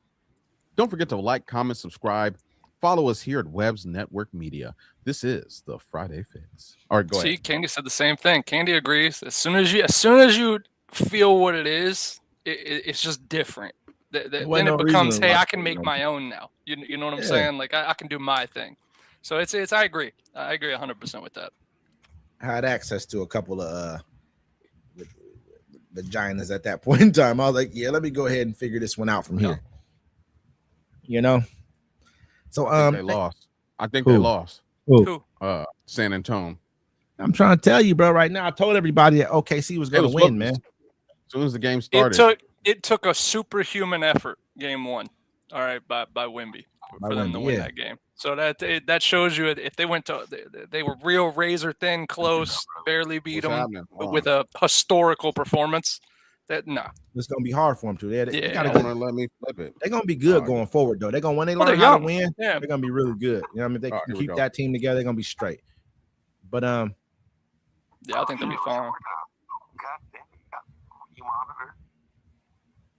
[SPEAKER 2] Don't forget to like, comment, subscribe. Follow us here at Webb's Network Media. This is the Friday Fix. All right, go ahead.
[SPEAKER 3] See, Candy said the same thing. Candy agrees. As soon as you feel what it is, it's just different. Then it becomes, hey, I can make my own now. You know what I'm saying? Like I can do my thing. So it's I agree 100% with that.
[SPEAKER 1] I had access to a couple of vaginas at that point in time. I was like, yeah, let me go ahead and figure this one out from here. You know. So
[SPEAKER 2] they lost. I think they lost.
[SPEAKER 1] Who?
[SPEAKER 2] San Antonio.
[SPEAKER 1] I'm trying to tell you, bro. Right now, I told everybody that OKC was going to win, man.
[SPEAKER 2] As soon as the game started,
[SPEAKER 3] it took a superhuman effort, game 1. All right, by Wemby for them to win that game. So that shows you if they went to they were real razor thin, close, barely beat them with a historical performance. It's
[SPEAKER 1] gonna be hard for them to. They gotta
[SPEAKER 2] let me flip it.
[SPEAKER 1] They're gonna be good going forward though. They're gonna when they learn how to win, they're gonna be really good. You know what I mean? If they can keep that team together, they're gonna be straight. But
[SPEAKER 3] I think they'll be fine.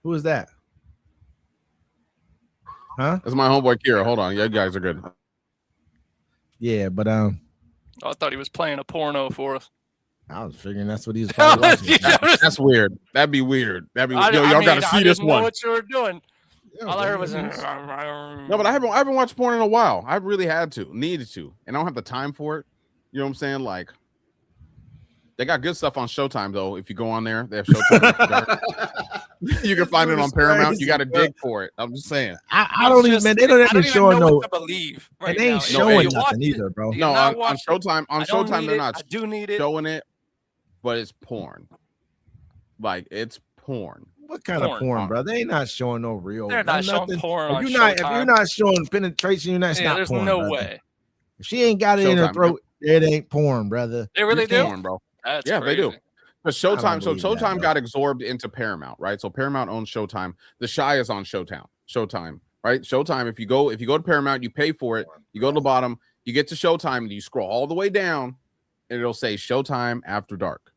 [SPEAKER 1] Who is that? Huh?
[SPEAKER 2] That's my homeboy Kira. Hold on, you guys are good.
[SPEAKER 1] Yeah, but
[SPEAKER 3] I thought he was playing a porno for us.
[SPEAKER 1] I was figuring that's what he was probably watching.
[SPEAKER 2] That's weird. That'd be weird. Y'all gotta see this one.
[SPEAKER 3] Know what you were doing. All I heard was
[SPEAKER 2] no, but I haven't watched porn in a while. I really needed to, and I don't have the time for it. You know what I'm saying? Like, they got good stuff on Showtime though. If you go on there, they have Showtime. You can find it on Paramount. You got to dig for it. I'm just saying.
[SPEAKER 1] I don't even, man. They don't even show no.
[SPEAKER 3] Believe.
[SPEAKER 1] Right, they ain't showing nothing either, bro.
[SPEAKER 2] No, on Showtime. On Showtime, they're not.
[SPEAKER 3] I do need it.
[SPEAKER 2] Showing it, but it's porn. Like, it's porn.
[SPEAKER 1] What kind of porn, bro? They ain't not showing no real.
[SPEAKER 3] They're not showing porn.
[SPEAKER 1] If you're not showing penetration, you're not.
[SPEAKER 3] There's
[SPEAKER 1] porn,
[SPEAKER 3] no
[SPEAKER 1] brother.
[SPEAKER 3] way.
[SPEAKER 1] If she ain't got it in her throat, it ain't porn, brother.
[SPEAKER 3] They really do,
[SPEAKER 2] porn, bro.
[SPEAKER 3] That's
[SPEAKER 2] crazy. They do. But Showtime,
[SPEAKER 1] Showtime
[SPEAKER 2] got absorbed into Paramount, right? So Paramount owns Showtime. The Chi is on Showtime, right? Showtime. If you go to Paramount, you pay for it. You go to the bottom, you get to Showtime, and you scroll all the way down, and it'll say Showtime After Dark.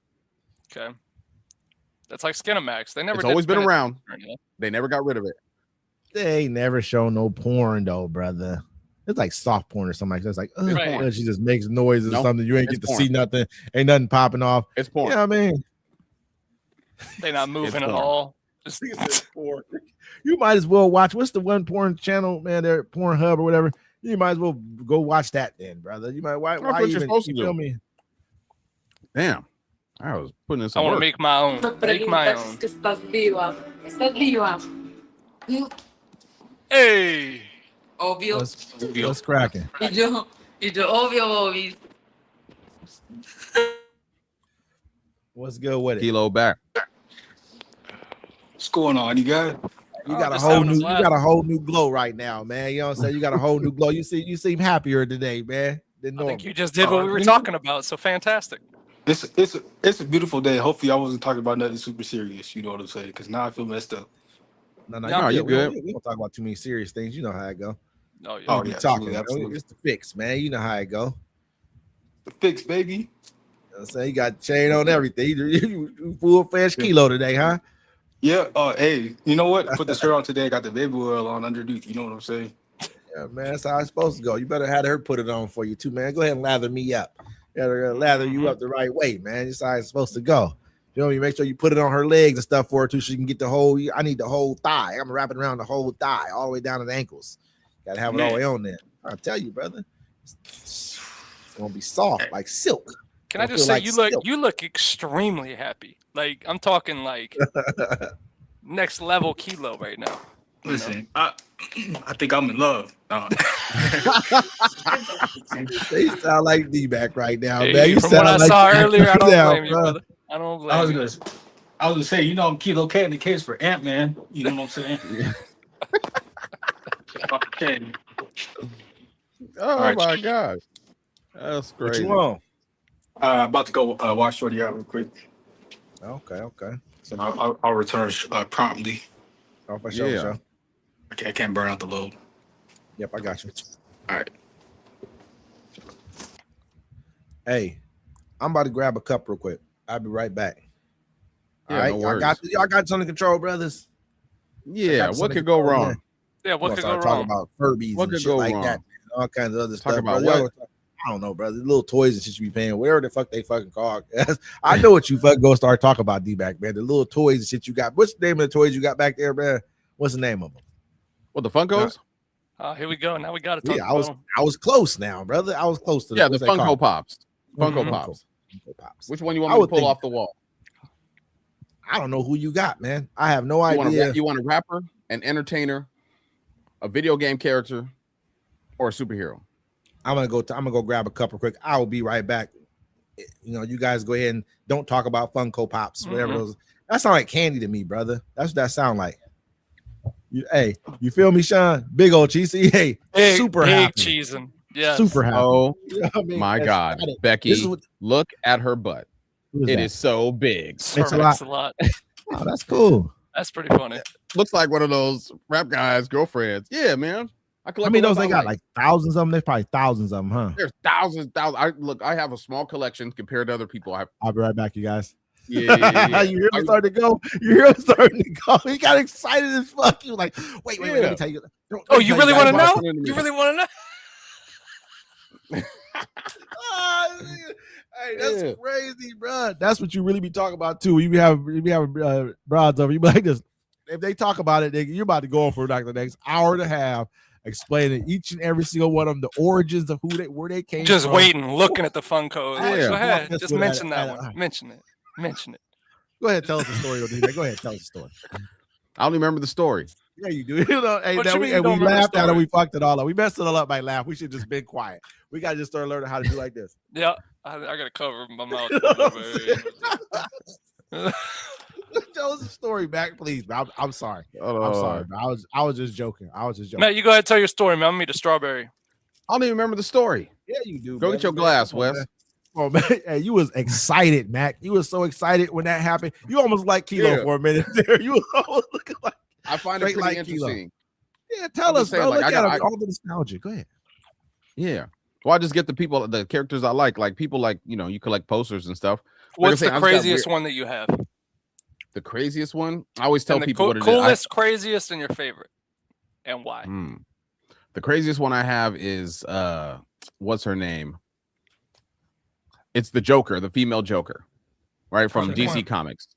[SPEAKER 3] Okay, that's like Skinamax.
[SPEAKER 2] It's always been around. They never got rid of it.
[SPEAKER 1] They ain't never show no porn though, brother. It's like soft porn or something like that. It's like, she just makes noises or something. You ain't get to see nothing. Ain't nothing popping off.
[SPEAKER 2] It's porn.
[SPEAKER 1] You know what I mean?
[SPEAKER 3] They're not moving at all. Just
[SPEAKER 1] porn. You might as well watch. What's the one porn channel, man? They're Pornhub or whatever. You might as well go watch that then, brother. You might. Why even?
[SPEAKER 2] You're supposed to
[SPEAKER 1] feel me?
[SPEAKER 2] Damn. I was putting this.
[SPEAKER 3] I want to make my own. Make my own. Hey.
[SPEAKER 5] Obvio.
[SPEAKER 1] What's cracking?
[SPEAKER 5] Y yo obvio.
[SPEAKER 1] What's good with it?
[SPEAKER 2] Kilo back.
[SPEAKER 4] What's going on, you guys?
[SPEAKER 1] You got a whole new glow right now, man. You know what I'm saying? You got a whole new glow. You seem happier today, man.
[SPEAKER 3] I think you just did what we were talking about. So fantastic.
[SPEAKER 4] It's a beautiful day. Hopefully, I wasn't talking about nothing super serious. You know what I'm saying? Because now I feel messed up.
[SPEAKER 1] No, you're good. We don't talk about too many serious things. You know how it go.
[SPEAKER 3] No,
[SPEAKER 1] yeah, talking. Absolutely. It's the fix, man. You know how it go.
[SPEAKER 4] The fix, baby.
[SPEAKER 1] You know what I'm saying? You got chain on everything. You full fresh kilo today, huh?
[SPEAKER 4] Yeah. Hey, you know what? I put the shirt on today. I got the baby oil on underneath. You know what I'm saying?
[SPEAKER 1] Yeah, man. That's how it's supposed to go. You better have her put it on for you too, man. Go ahead and lather me up. Gotta lather you up the right way, man. That's how it's supposed to go. You know, you make sure you put it on her legs and stuff for her too, so she can get the whole. I need the whole thigh. I'm wrapping around the whole thigh, all the way down to the ankles. Gotta have it all the way on there. I tell you, brother, it's gonna be soft like silk.
[SPEAKER 3] Can I just say, you look extremely happy. Like, I'm talking like next level kilo right now.
[SPEAKER 4] Listen, I think I'm in love.
[SPEAKER 1] They sound like D-back right now,
[SPEAKER 3] hey,
[SPEAKER 1] man. You
[SPEAKER 3] from
[SPEAKER 1] sound
[SPEAKER 3] what I
[SPEAKER 1] like
[SPEAKER 3] saw earlier, I don't blame you, brother. I don't blame you.
[SPEAKER 4] I was gonna say, you know, I'm Kilo K in the case for Ant-Man. You know what I'm saying?
[SPEAKER 2] Yeah.
[SPEAKER 4] Okay.
[SPEAKER 2] Oh
[SPEAKER 4] right.
[SPEAKER 2] my gosh, that's
[SPEAKER 1] What
[SPEAKER 2] crazy.
[SPEAKER 1] you want?
[SPEAKER 4] About to go wash Shorty out real quick.
[SPEAKER 1] Okay.
[SPEAKER 4] So I'll return promptly.
[SPEAKER 1] Oh, for sure,
[SPEAKER 2] Yeah.
[SPEAKER 1] for sure.
[SPEAKER 4] Okay, I can't burn out the load.
[SPEAKER 1] Yep, I got you.
[SPEAKER 4] All right.
[SPEAKER 1] Hey, I'm about to grab a cup real quick. I'll be right back.
[SPEAKER 2] Yeah,
[SPEAKER 1] All right,
[SPEAKER 2] no worries.
[SPEAKER 1] y'all got this under control, brothers.
[SPEAKER 2] Yeah, what could go wrong?
[SPEAKER 3] Yeah, what could go
[SPEAKER 1] Talk
[SPEAKER 3] wrong?
[SPEAKER 1] about Furbies
[SPEAKER 2] What
[SPEAKER 1] and
[SPEAKER 2] could
[SPEAKER 1] shit
[SPEAKER 2] go
[SPEAKER 1] like
[SPEAKER 2] wrong?
[SPEAKER 1] that, man. All kinds of other
[SPEAKER 2] Talk
[SPEAKER 1] stuff.
[SPEAKER 2] about
[SPEAKER 1] brother.
[SPEAKER 2] what?
[SPEAKER 1] I don't know, brother. The little toys and shit you be paying, whatever the fuck they fucking call. I know what you fucking go start talking about, D-Back, man. The little toys and shit you got. What's the name of the toys you got back there, man? What's the name of them?
[SPEAKER 2] What, the Funkos?
[SPEAKER 3] Here we go. Now we got to talk
[SPEAKER 1] Yeah,
[SPEAKER 3] about them.
[SPEAKER 1] I was close now, brother. I was close to
[SPEAKER 2] Yeah,
[SPEAKER 1] that.
[SPEAKER 2] the
[SPEAKER 1] What's that
[SPEAKER 2] Funko
[SPEAKER 1] called?
[SPEAKER 2] Pops. Funko
[SPEAKER 3] Mhm.
[SPEAKER 2] Pops.
[SPEAKER 1] Funko Pops.
[SPEAKER 2] Which one you
[SPEAKER 1] I
[SPEAKER 2] want me to
[SPEAKER 1] would
[SPEAKER 2] pull
[SPEAKER 1] think-
[SPEAKER 2] off the wall?
[SPEAKER 1] I don't know who you got, man. I have no
[SPEAKER 2] You
[SPEAKER 1] idea.
[SPEAKER 2] want a rapper, an entertainer, a video game character, or a superhero?
[SPEAKER 1] I'm gonna go grab a cup real quick. I will be right back. You know, you guys go ahead and don't talk about Funko Pops, whatever those. That sound like candy to me, brother. That's what that sound like. Hey, you feel me, Sean? Big old cheesy. Hey, super
[SPEAKER 3] big
[SPEAKER 1] happy.
[SPEAKER 3] cheesing. Yes.
[SPEAKER 1] Super happy.
[SPEAKER 2] Oh
[SPEAKER 1] You know what I mean?
[SPEAKER 2] my
[SPEAKER 1] That's
[SPEAKER 2] God,
[SPEAKER 1] got it.
[SPEAKER 2] Becky,
[SPEAKER 1] This is what-
[SPEAKER 2] look at her butt.
[SPEAKER 1] who
[SPEAKER 2] It
[SPEAKER 1] that?
[SPEAKER 2] is so big.
[SPEAKER 3] Sir,
[SPEAKER 1] Thanks a
[SPEAKER 3] that's a lot.
[SPEAKER 1] Oh, that's cool.
[SPEAKER 3] That's pretty funny.
[SPEAKER 2] Looks like one of those rap guys' girlfriends. Yeah, man. I
[SPEAKER 1] How
[SPEAKER 2] collect
[SPEAKER 1] many
[SPEAKER 2] the
[SPEAKER 1] of those
[SPEAKER 2] ones
[SPEAKER 1] they
[SPEAKER 2] I
[SPEAKER 1] got? Like thousands of them. There's probably thousands of them, huh?
[SPEAKER 2] There's thousands. I have a small collection compared to other people.
[SPEAKER 1] I'll be right back, you guys.
[SPEAKER 2] Yeah.
[SPEAKER 1] You hear me starting to go? You hear him starting to go? He got excited as fuck. He was like, wait, let me tell you.
[SPEAKER 3] Oh, you really want to know?
[SPEAKER 2] Watching it.
[SPEAKER 3] You really want to know?
[SPEAKER 1] Hey, that's
[SPEAKER 2] Yeah.
[SPEAKER 1] crazy, bro. That's what you really be talking about too. You be having broads over. You be like this. If they talk about it, you're about to go on for like the next hour and a half, explaining each and every single one of them, the origins of where they came
[SPEAKER 3] Just
[SPEAKER 1] from.
[SPEAKER 3] waiting, looking at the Funko.
[SPEAKER 2] Yeah.
[SPEAKER 3] Go ahead.
[SPEAKER 1] That's
[SPEAKER 3] Just
[SPEAKER 1] what
[SPEAKER 3] mention
[SPEAKER 1] I-
[SPEAKER 3] that one. Mention it.
[SPEAKER 1] Go ahead, tell us the story, OD. Go ahead, tell us the story.
[SPEAKER 2] I don't remember the story.
[SPEAKER 1] Yeah, you do. You know, hey,
[SPEAKER 3] What
[SPEAKER 1] now
[SPEAKER 3] you
[SPEAKER 1] we,
[SPEAKER 3] mean you
[SPEAKER 1] and we
[SPEAKER 3] don't remember the
[SPEAKER 1] laughed at it.
[SPEAKER 3] story?
[SPEAKER 1] We fucked it all up. We messed it all up by laugh. We should just been quiet. We gotta just start learning how to do like this.
[SPEAKER 3] Yeah, I gotta cover my mouth.
[SPEAKER 1] Tell us the story back, please. Bro. I'm sorry.
[SPEAKER 2] Oh,
[SPEAKER 1] I'm sorry. Bro. I was just joking.
[SPEAKER 3] Matt, you go ahead and tell your story, man. I'm gonna eat a strawberry.
[SPEAKER 2] I don't even remember the story.
[SPEAKER 1] Yeah, you do.
[SPEAKER 2] Go get your glass, Wes.
[SPEAKER 1] Oh man, hey, you was excited, Mac. You was so excited when that happened. You almost like Kilo
[SPEAKER 2] Yeah.
[SPEAKER 1] for a minute there. You was almost looking like.
[SPEAKER 2] I find it
[SPEAKER 1] Straight
[SPEAKER 2] pretty
[SPEAKER 1] like Kilo.
[SPEAKER 2] interesting.
[SPEAKER 1] Yeah, tell
[SPEAKER 2] I'm
[SPEAKER 1] us,
[SPEAKER 2] just saying,
[SPEAKER 1] bro.
[SPEAKER 2] like,
[SPEAKER 1] Look
[SPEAKER 2] I
[SPEAKER 1] at
[SPEAKER 2] got-
[SPEAKER 1] him. All the nostalgia. Go ahead.
[SPEAKER 2] Yeah. Well, I just get the characters I like people like, you collect posters and stuff.
[SPEAKER 3] What's
[SPEAKER 2] Like I
[SPEAKER 3] the
[SPEAKER 2] say, I just got
[SPEAKER 3] craziest one that you have?
[SPEAKER 2] The craziest one? I always tell
[SPEAKER 3] And the
[SPEAKER 2] people what it is.
[SPEAKER 3] coolest, craziest, and your favorite, and why?
[SPEAKER 2] The craziest one I have is what's her name? It's the Joker, the female Joker, right, from
[SPEAKER 3] Harley
[SPEAKER 2] DC
[SPEAKER 3] Quinn.
[SPEAKER 2] Comics.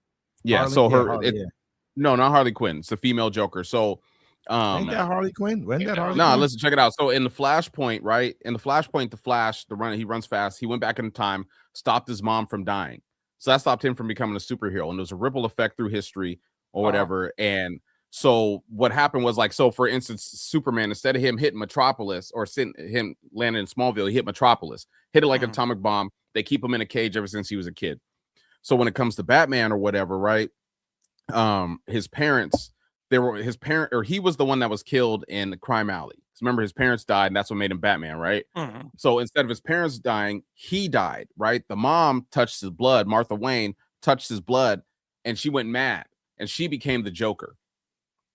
[SPEAKER 2] Yeah,
[SPEAKER 1] Harley-
[SPEAKER 2] so
[SPEAKER 1] yeah,
[SPEAKER 2] her
[SPEAKER 1] Harley, yeah.
[SPEAKER 2] no, not Harley Quinn. It's the female Joker. So
[SPEAKER 1] Ain't that Harley Quinn? Wasn't that Harley
[SPEAKER 2] no,
[SPEAKER 1] Quinn?
[SPEAKER 2] listen, check it out. So in the Flashpoint, right? In the Flashpoint, the Flash, he runs fast. He went back in time, stopped his mom from dying. So that stopped him from becoming a superhero. And there's a ripple effect through history or whatever. And so what happened was so for instance, Superman, instead of him hitting Metropolis or him landing in Smallville, he hit Metropolis, hit it like an atomic bomb. They keep him in a cage ever since he was a kid. So when it comes to Batman or whatever, right? His parents, he was the one that was killed in the crime alley. Remember, his parents died, and that's what made him Batman, right?
[SPEAKER 3] Mm-hmm.
[SPEAKER 2] So instead of his parents dying, he died, right? The mom touched his blood. Martha Wayne touched his blood, and she went mad, and she became the Joker.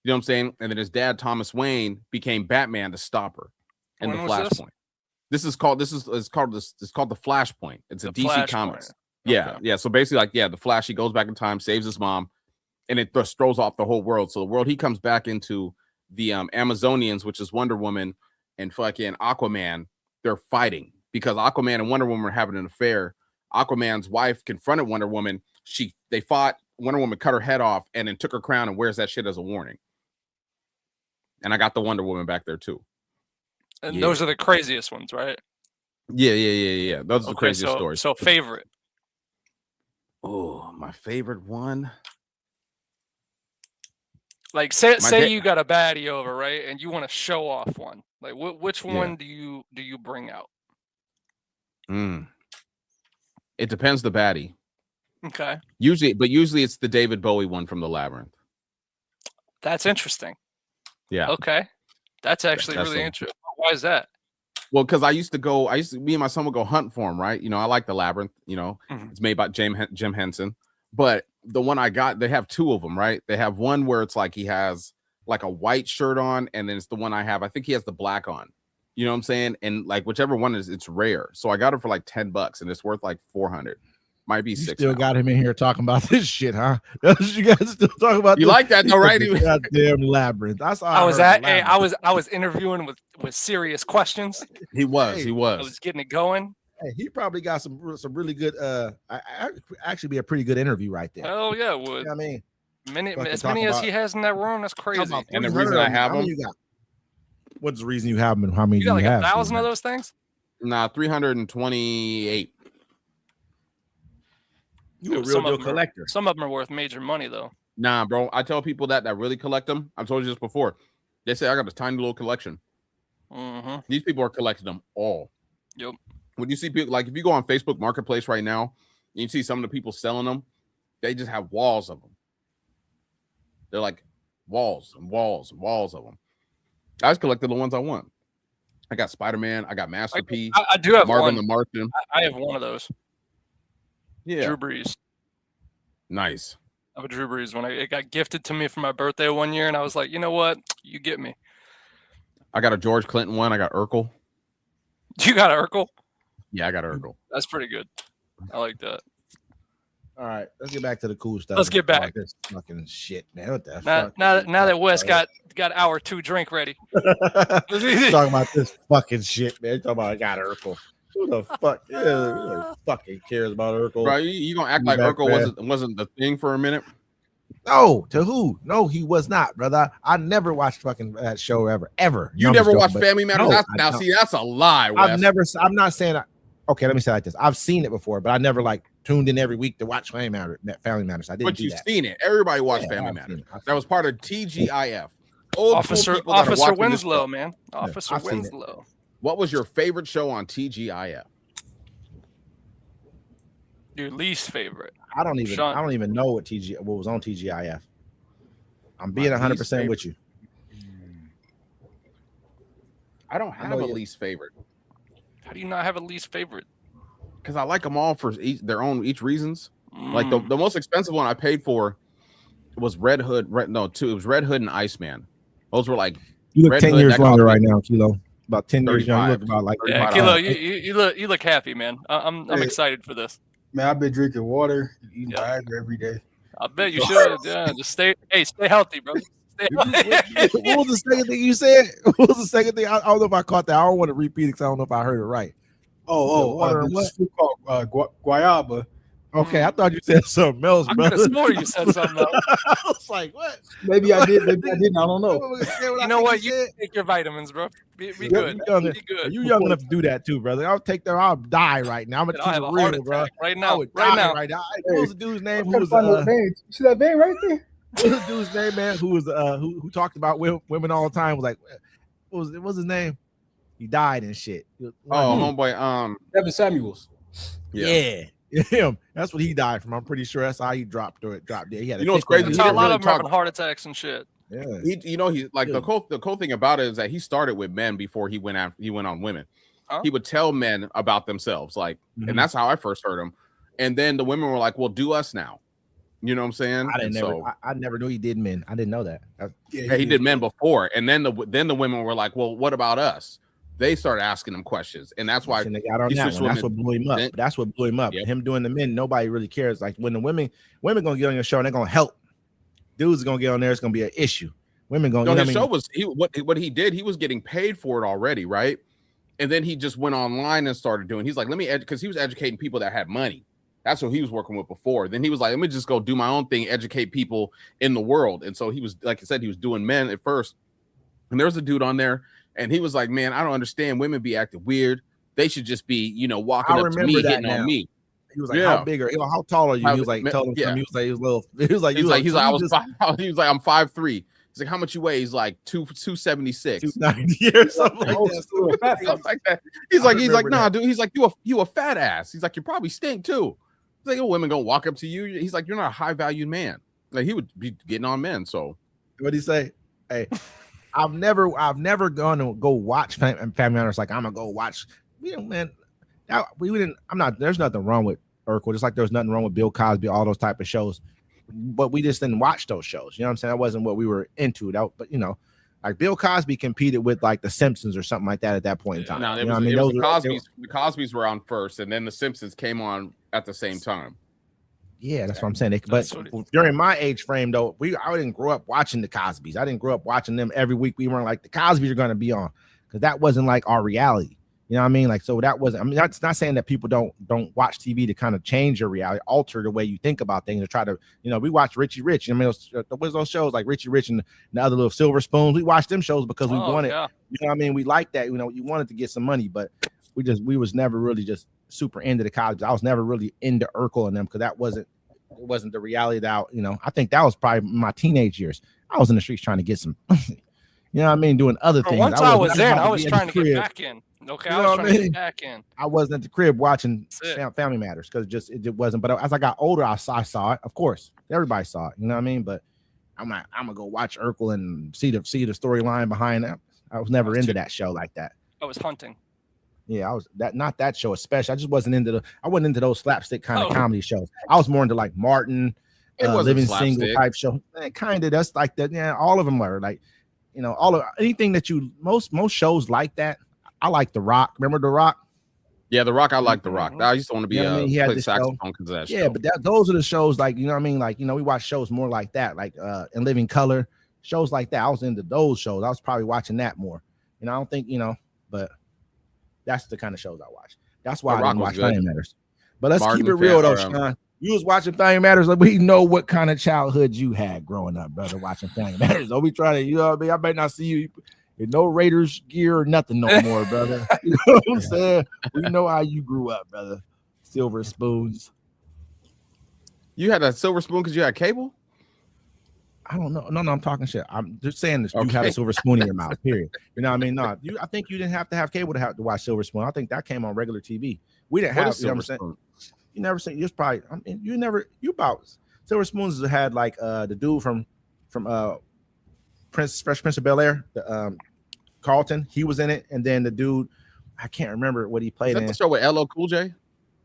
[SPEAKER 2] You know what I'm saying? And then his dad, Thomas Wayne, became Batman to stop her in the Flashpoint. This is called the Flashpoint. It's a DC Comics. Yeah, yeah. So basically, the Flash, he goes back in time, saves his mom, and it just throws off the whole world. So the world he comes back into, the Amazonians, which is Wonder Woman and fucking Aquaman, they're fighting because Aquaman and Wonder Woman are having an affair. Aquaman's wife confronted Wonder Woman. They fought. Wonder Woman cut her head off and then took her crown and wears that shit as a warning. And I got the Wonder Woman back there too.
[SPEAKER 3] And those are the craziest ones, right?
[SPEAKER 2] Yeah. Those are the craziest stories.
[SPEAKER 3] So favorite.
[SPEAKER 2] Oh, my favorite one.
[SPEAKER 3] Like say you got a baddie over, right? And you want to show off one. Like which one do you bring out?
[SPEAKER 2] It depends the baddie.
[SPEAKER 3] Okay.
[SPEAKER 2] Usually it's the David Bowie one from the Labyrinth.
[SPEAKER 3] That's interesting.
[SPEAKER 2] Yeah.
[SPEAKER 3] Okay. That's actually really interesting. Why is that?
[SPEAKER 2] Well, because me and my son would go hunt for him, right? You know, I like the Labyrinth, you know, It's made by Jim Henson. But the one I got, they have two of them, right? They have one where it's like he has like a white shirt on, and then it's the one I have. I think he has the black on. You know what I'm saying? And like whichever one is, it's rare. So I got it for like $10 and it's worth like $400. Might be $6.
[SPEAKER 1] Still got him in here talking about this shit, huh? You guys still talking about
[SPEAKER 2] you
[SPEAKER 1] this?
[SPEAKER 2] like that though, right?
[SPEAKER 1] Goddamn Labyrinth. That's all
[SPEAKER 3] I was interviewing with serious questions.
[SPEAKER 2] He was.
[SPEAKER 3] I was getting it going.
[SPEAKER 1] Hey, he probably got some really good actually be a pretty good interview right there.
[SPEAKER 3] Oh yeah, it would.
[SPEAKER 1] You know what I mean,
[SPEAKER 3] as many as he has in that room, that's crazy.
[SPEAKER 2] And the reason I have them,
[SPEAKER 1] what's the reason you have them and how many
[SPEAKER 3] you got like
[SPEAKER 1] have?
[SPEAKER 3] 1,000 of those things?
[SPEAKER 2] Nah, 328.
[SPEAKER 1] You a real deal collector.
[SPEAKER 3] Some of them are worth major money though.
[SPEAKER 2] Nah, bro. I tell people that really collect them. I've told you this before. They say I got this tiny little collection. These people are collecting them all.
[SPEAKER 3] Yep.
[SPEAKER 2] When you see people, like if you go on Facebook Marketplace right now, and you see some of the people selling them, they just have walls of them. They're like walls and walls and walls of them. I just collected the ones I want. I got Spider-Man. I got Master P.
[SPEAKER 3] I do have
[SPEAKER 2] Marvin
[SPEAKER 3] one.
[SPEAKER 2] the Martian.
[SPEAKER 3] I have one of those.
[SPEAKER 2] Yeah.
[SPEAKER 3] Drew Brees.
[SPEAKER 2] Nice.
[SPEAKER 3] I have a Drew Brees one. It got gifted to me for my birthday one year, and I was like, you know what? You get me.
[SPEAKER 2] I got a George Clinton one. I got Urkel.
[SPEAKER 3] You got Urkel?
[SPEAKER 2] Yeah, I got Urkel.
[SPEAKER 3] That's pretty good. I like that.
[SPEAKER 1] All right, let's get back to the cool stuff.
[SPEAKER 3] Let's get back.
[SPEAKER 1] This fucking shit, man. What the
[SPEAKER 3] fuck? Now that Wes got hour 2 drink ready.
[SPEAKER 1] Talking about this fucking shit, man. Talking about I got Urkel. Who the fuck? Who fucking cares about Urkel?
[SPEAKER 2] Bro, you gonna act like Urkel wasn't the thing for a minute?
[SPEAKER 1] No, to who? No, he was not, brother. I never watched fucking that show ever.
[SPEAKER 2] You never watched Family Matters? No, see, that's a lie, Wes.
[SPEAKER 1] I'm not saying okay, let me say it like this. I've seen it before, but I never like tuned in every week to watch Family Matters. I didn't.
[SPEAKER 2] But you've seen it. Everybody watched Family Matters. That was part of TGIF.
[SPEAKER 3] Officer Winslow, man. Officer Winslow.
[SPEAKER 2] What was your favorite show on TGIF?
[SPEAKER 3] Your least favorite?
[SPEAKER 1] I don't even know what was on TGIF. I'm being 100% with you.
[SPEAKER 2] I don't have a least favorite.
[SPEAKER 3] How do you not have a least favorite?
[SPEAKER 2] Because I like them all for their own reasons. Like the most expensive one I paid for was Red Hood. It was Red Hood and Iceman. Those were like
[SPEAKER 1] you look 10 years longer right now, Kilo. About 10 years younger. You look about like
[SPEAKER 3] Kilo. You look happy, man. I'm excited for this.
[SPEAKER 4] Man, I've been drinking water, eating Viagra every day.
[SPEAKER 3] I bet you should. Yeah, just stay healthy, bro.
[SPEAKER 1] What was the second thing you said? What was the second thing? I don't know if I caught that. I don't want to repeat it because I don't know if I heard it right.
[SPEAKER 4] This fruit called guayaba.
[SPEAKER 1] Okay, I thought you said something else, bro.
[SPEAKER 3] I could have swore you said something else.
[SPEAKER 1] I was like, what?
[SPEAKER 4] Maybe I did. Maybe I didn't. I don't know.
[SPEAKER 3] You know what? You take your vitamins, bro. Be good. Be good.
[SPEAKER 1] You young enough to do that too, brother. I'll take that. I'll die right now. I'm gonna
[SPEAKER 3] have a heart attack right now.
[SPEAKER 1] Right now. What was the dude's name? Who was
[SPEAKER 4] you see that vein right there?
[SPEAKER 1] What was the dude's name, man? Who was who talked about women all the time? Was like, what was his name? He died and shit.
[SPEAKER 2] Homeboy.
[SPEAKER 4] Kevin Samuels.
[SPEAKER 1] Yeah. Him. That's what he died from. I'm pretty sure that's how he dropped dead. He had
[SPEAKER 2] what's crazy?
[SPEAKER 3] That's how a lot of them having heart attacks and shit.
[SPEAKER 1] Yeah.
[SPEAKER 2] He's like the cool thing about it is that he started with men before he went on women. Huh? He would tell men about themselves, like, and that's how I first heard him. And then the women were like, "Well, do us now." You know what I'm saying?
[SPEAKER 1] I never knew he did men. I didn't know that.
[SPEAKER 2] He did men before, and then the women were like, "Well, what about us?" They started asking him questions, and that's why
[SPEAKER 1] they got on that one. That's what blew him up. That's what blew him up. Yep. Him doing the men, nobody really cares. Like when the women gonna get on your show and they're gonna help. Dudes are gonna get on there. It's gonna be an issue. Women gonna.
[SPEAKER 2] No, his show was what he did. He was getting paid for it already, right? And then he just went online and started doing. He's like, let me because he was educating people that had money. That's what he was working with before. Then he was like, let me just go do my own thing, educate people in the world. And so he was, like I said, he was doing men at first. And there was a dude on there. And he was like, man, I don't understand. Women be acting weird. They should just be, walking up to me, hitting on me.
[SPEAKER 1] He was like, how big are you? How tall are you? He was like, telling him, he was like, he was little. He was like, I'm 5'3". He's like, how much you weigh? He's like 276. 290 or something like that. He's like, nah, dude. He's like, you a fat ass. He's like, you probably stink too. He's
[SPEAKER 2] think a woman gonna walk up to you. He's like, you're not a high valued man. Like he would be getting on men. So
[SPEAKER 1] what'd he say? Hey, I've never gone to go watch Family Matters. Like I'm gonna go watch. Man, we didn't. I'm not. There's nothing wrong with Urkel. Just like there's nothing wrong with Bill Cosby, all those type of shows. But we just didn't watch those shows. You know what I'm saying? That wasn't what we were into. But like Bill Cosby competed with like the Simpsons or something like that at that point in time.
[SPEAKER 2] No, the Cosbys were on first, and then the Simpsons came on at the same time.
[SPEAKER 1] Yeah, that's what I'm saying. But during my age frame, though, I didn't grow up watching the Cosbys. I didn't grow up watching them every week. We weren't like the Cosbys are going to be on because that wasn't like our reality. You know what I mean? Like, so that wasn't. I mean, that's not saying that people don't watch TV to kind of change your reality, alter the way you think about things, or try to. We watch Richie Rich. I mean, those shows like Richie Rich and the other little Silver Spoons. We watched them shows because we wanted. Yeah. You know what I mean? We liked that. You wanted to get some money, but we was never really just super into the Cosbys. I was never really into Urkel and them because that wasn't the reality that I think that was probably my teenage years. I was in the streets trying to get some. You know what I mean? Doing other things.
[SPEAKER 3] Once I was in, I was trying to get back in. Okay, I was trying to get back in.
[SPEAKER 1] I wasn't at the crib watching Family Matters because it wasn't. But as I got older, I saw it. Of course, everybody saw it. You know what I mean? But I'm gonna go watch Urkel and see the storyline behind that. I was never into that show like that.
[SPEAKER 3] I was hunting.
[SPEAKER 1] Yeah, I was not that show especially. I just wasn't into those slapstick kind of comedy shows. I was more into like Martin, Living Single type show. Kind of. That's like that. Yeah, all of them were like, anything that most shows like that. I like The Rock. Remember The Rock?
[SPEAKER 2] Yeah, The Rock. I like The Rock. I used to want to be play saxophone because of that show.
[SPEAKER 1] Yeah, but those are the shows like, you know what I mean? Like, we watch shows more like that, like In Living Color, shows like that. I was into those shows. I was probably watching that more. I don't think, but that's the kind of shows I watch. That's why I didn't watch Family Matters. But let's keep it real though, Sean. You was watching Family Matters. Like we know what kind of childhood you had growing up, brother, watching Family Matters. Don't be trying to, what I mean? I better not see you with no Raiders gear or nothing no more, brother. You know what I'm saying? We know how you grew up, brother. Silver spoons.
[SPEAKER 2] You had a silver spoon because you had cable?
[SPEAKER 1] I don't know. No, I'm talking shit. I'm just saying this. Okay. You had a silver spoon in your mouth, period. You know what I mean? No, I think you didn't have to have cable to watch Silver Spoon. I think that came on regular TV. We didn't have, Silver Spoon? You never seen, you probably, Silver Spoons had like the dude from Fresh Prince of Bel-Air, Carlton, he was in it, and then the dude, I can't remember what he played in.
[SPEAKER 2] The show with LL Cool J?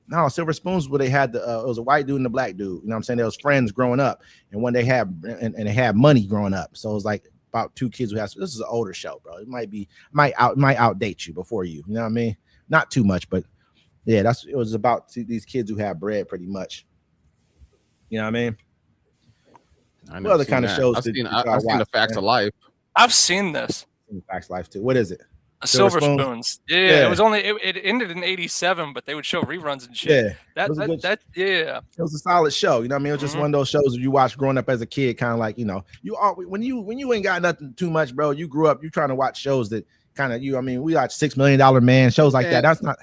[SPEAKER 1] No, Silver Spoons, where they had it was a white dude and a black dude. You know what I'm saying? They was friends growing up, and when they had and they had money growing up. So it was like about two kids who had. This is an older show, bro. It might outdate you before you. You know what I mean? Not too much, but yeah, it was about these kids who had bread, pretty much. You know what I mean? What other kind of shows?
[SPEAKER 2] I've seen The Facts of Life.
[SPEAKER 3] I've seen this.
[SPEAKER 1] Facts of Life too. What is it?
[SPEAKER 3] Silver Spoons. Yeah, it was only it ended in '87, but they would show reruns and shit. Yeah, it
[SPEAKER 1] was a solid show. You know what I mean? It was just one of those shows that you watch growing up as a kid, kind of like when you ain't got nothing too much, bro. You grew up, you trying to watch shows that kind of we watch $6 Million Man shows like that. That's not.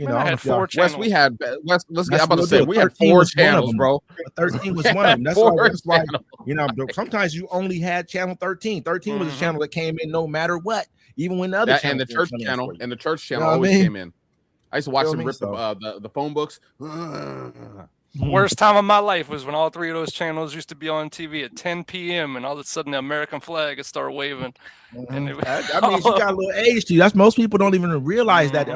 [SPEAKER 3] I had 4 channels.
[SPEAKER 2] We had let's get about to say we had 4 channels, bro.
[SPEAKER 1] 13 was one of them. That's why sometimes you only had channel 13. 13 was a channel that came in no matter what, even when the other
[SPEAKER 2] and the church channel always came in. I used to watch them rip the phone books.
[SPEAKER 3] Worst time of my life was when all 3 of those channels used to be on TV at 10 p.m. and all of a sudden the American flag would start waving. And
[SPEAKER 1] that means you got a little age to you. That's most people don't even realize that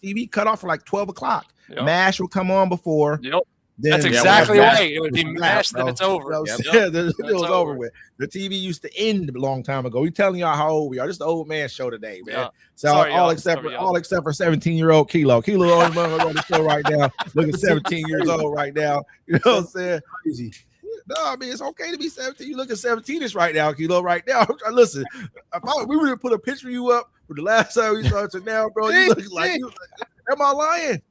[SPEAKER 1] TV cut off for like 12 o'clock. Yep. MASH will come on before.
[SPEAKER 3] Yep. That's exactly right. It would be MASH, then it's over.
[SPEAKER 1] It was over with. The TV used to end a long time ago. We telling y'all how old we are. Just the old man show today, man. Yeah. So all except for 17-year-old Kilo. Kilo on the show right now. Looking 17 years old right now. You know what I'm saying? Crazy. No, I mean it's okay to be 17. You look at 17ish right now, Kilo. Right now, listen. We would have put a picture of you up for the last time we saw it to now, bro. You look like am I lying?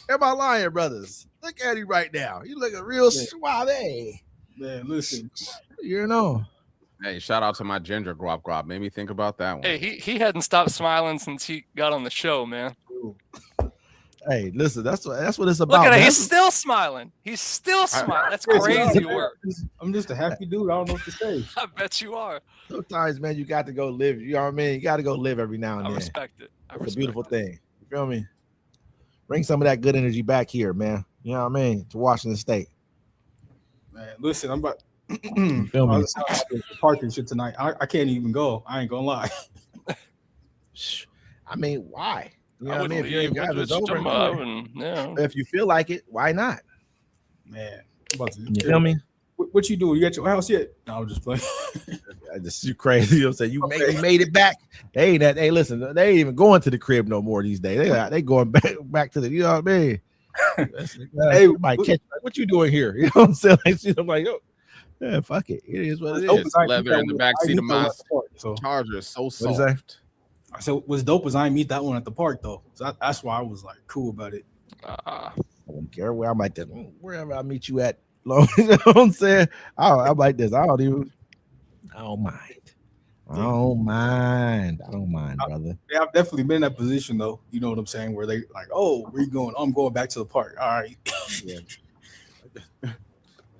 [SPEAKER 1] Am I lying, brothers? Look at him right now. You look a real suave.
[SPEAKER 4] Man, listen.
[SPEAKER 2] Hey, shout out to my ginger guap. Made me think about that one.
[SPEAKER 3] Hey, he hadn't stopped smiling since he got on the show, man.
[SPEAKER 1] Hey, listen, that's what it's about.
[SPEAKER 3] Look at him. He's still smiling. He's still smiling. That's crazy work.
[SPEAKER 4] I'm just a happy dude. I don't know what to say.
[SPEAKER 3] I bet you are.
[SPEAKER 1] Sometimes, man, you got to go live. You know what I mean? You got to go live every now and then.
[SPEAKER 3] I respect it.
[SPEAKER 1] It's a beautiful thing. You feel me? Bring some of that good energy back here, man. You know what I mean? To Washington State.
[SPEAKER 4] Man, listen, I'm about
[SPEAKER 1] Feel me?
[SPEAKER 4] parking shit tonight. I can't even go. I ain't gonna lie.
[SPEAKER 1] I mean, why? You know what I mean? If you
[SPEAKER 3] leave.
[SPEAKER 1] ain't got it over,
[SPEAKER 3] Yeah.
[SPEAKER 1] if you feel like it, why not?
[SPEAKER 4] Man, I'm about to,
[SPEAKER 1] You feel me?
[SPEAKER 4] What you doing? You got your house yet? No, I'm just playing.
[SPEAKER 1] Just you crazy. You know what I'm saying? You made it back. They ain't that. Hey, listen, they ain't even going to the crib no more these days. They going back to the. You know what I mean? Hey, what you doing here? You know what I'm saying? I'm like, oh, yeah, fuck it. It is what it is.
[SPEAKER 2] Leather in the back seat of my Charger is so soft.
[SPEAKER 4] I said, what's dope is I ain't meet that one at the park though. So that's why I was like cool about it.
[SPEAKER 1] I don't care where I'm like this. Wherever I meet you at, you know what I'm saying? I'm like this. I don't mind. I don't mind, brother.
[SPEAKER 4] Yeah, I've definitely been in that position though. You know what I'm saying? Where they like, oh, where you going? I'm going back to the park. All right.
[SPEAKER 1] Yeah.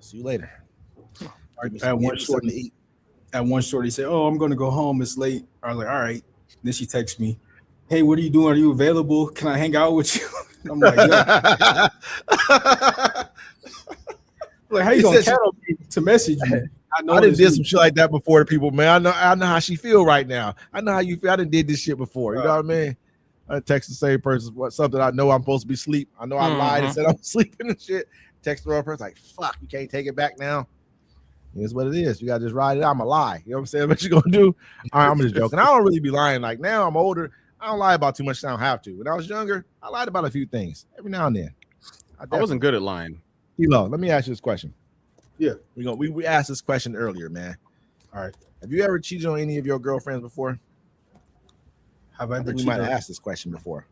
[SPEAKER 1] See you later.
[SPEAKER 4] At one shorty said, oh, I'm gonna go home. It's late. I was like, all right. Then she texts me, hey, what are you doing? Are you available? Can I hang out with you? I'm like, yeah. Like, how you gonna count on me to message me?
[SPEAKER 1] I done did some shit like that before to people, man. I know how she feel right now. I know how you feel. I done did this shit before. You know what I mean? I text the same person something I know I'm supposed to be asleep. I know I lied and said I'm sleeping and shit. Text the other person like, fuck, you can't take it back now. It's what it is. You gotta just ride it out. I'm a lie. You know what I'm saying? What you gonna do? All right, I'm just joking. I don't really be lying. Like now I'm older. I don't lie about too much. I don't have to. When I was younger, I lied about a few things every now and then.
[SPEAKER 2] I wasn't good at lying.
[SPEAKER 1] Elo, let me ask you this question.
[SPEAKER 4] Yeah,
[SPEAKER 1] we asked this question earlier, man. All right. Have you ever cheated on any of your girlfriends before?
[SPEAKER 4] Have I ever
[SPEAKER 1] we might have asked this question before.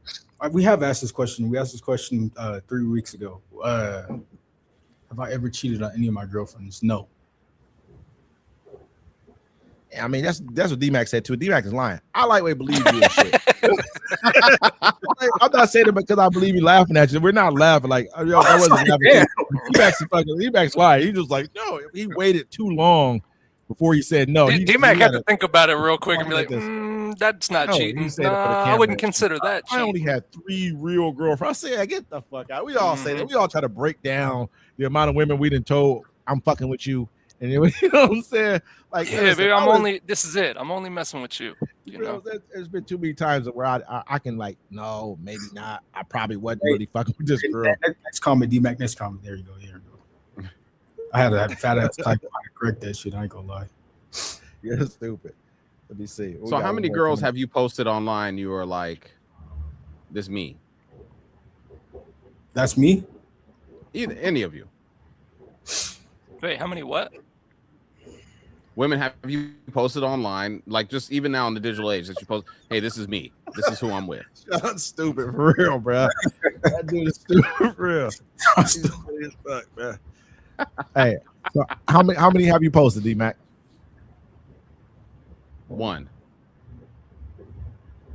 [SPEAKER 4] We have asked this question. We asked this question 3 weeks ago. Have I ever cheated on any of my girlfriends? No.
[SPEAKER 1] I mean, that's what D-Mac said too. D-Mac is lying. I like way believe you and shit. I'm not saying it because I believe you laughing at you. We're not laughing like I wasn't laughing. D-Mac's lying. He just like, no, he waited too long before he said no.
[SPEAKER 3] D-Mac had to think about it real quick and be like, that's not cheating. No, I wouldn't consider that cheating.
[SPEAKER 1] I only had 3 real girlfriends. I said, get the fuck out. We all say that. We all try to break down the amount of women we done told I'm fucking with you. And you know what I'm saying? Like,
[SPEAKER 3] yeah, baby, this is it. I'm only messing with you. You know,
[SPEAKER 1] there's been too many times where I can like, no, maybe not. I probably wasn't really fucking with this girl.
[SPEAKER 4] Next comment, D-Mac, next comment. There you go. I had to have fat ass type to correct that shit. I ain't gonna lie.
[SPEAKER 1] You're stupid. Let me see.
[SPEAKER 2] So how many girls have you posted online? You were like, this me.
[SPEAKER 4] That's me?
[SPEAKER 2] Any of you.
[SPEAKER 3] Wait, how many what?
[SPEAKER 2] Women have you posted online, like just even now in the digital age that you post, hey, this is me. This is who I'm with.
[SPEAKER 1] That's stupid for real, bro. That dude is stupid for real. Stupid as fuck, man. Hey, so how many have you posted, D-Mac?
[SPEAKER 2] 1.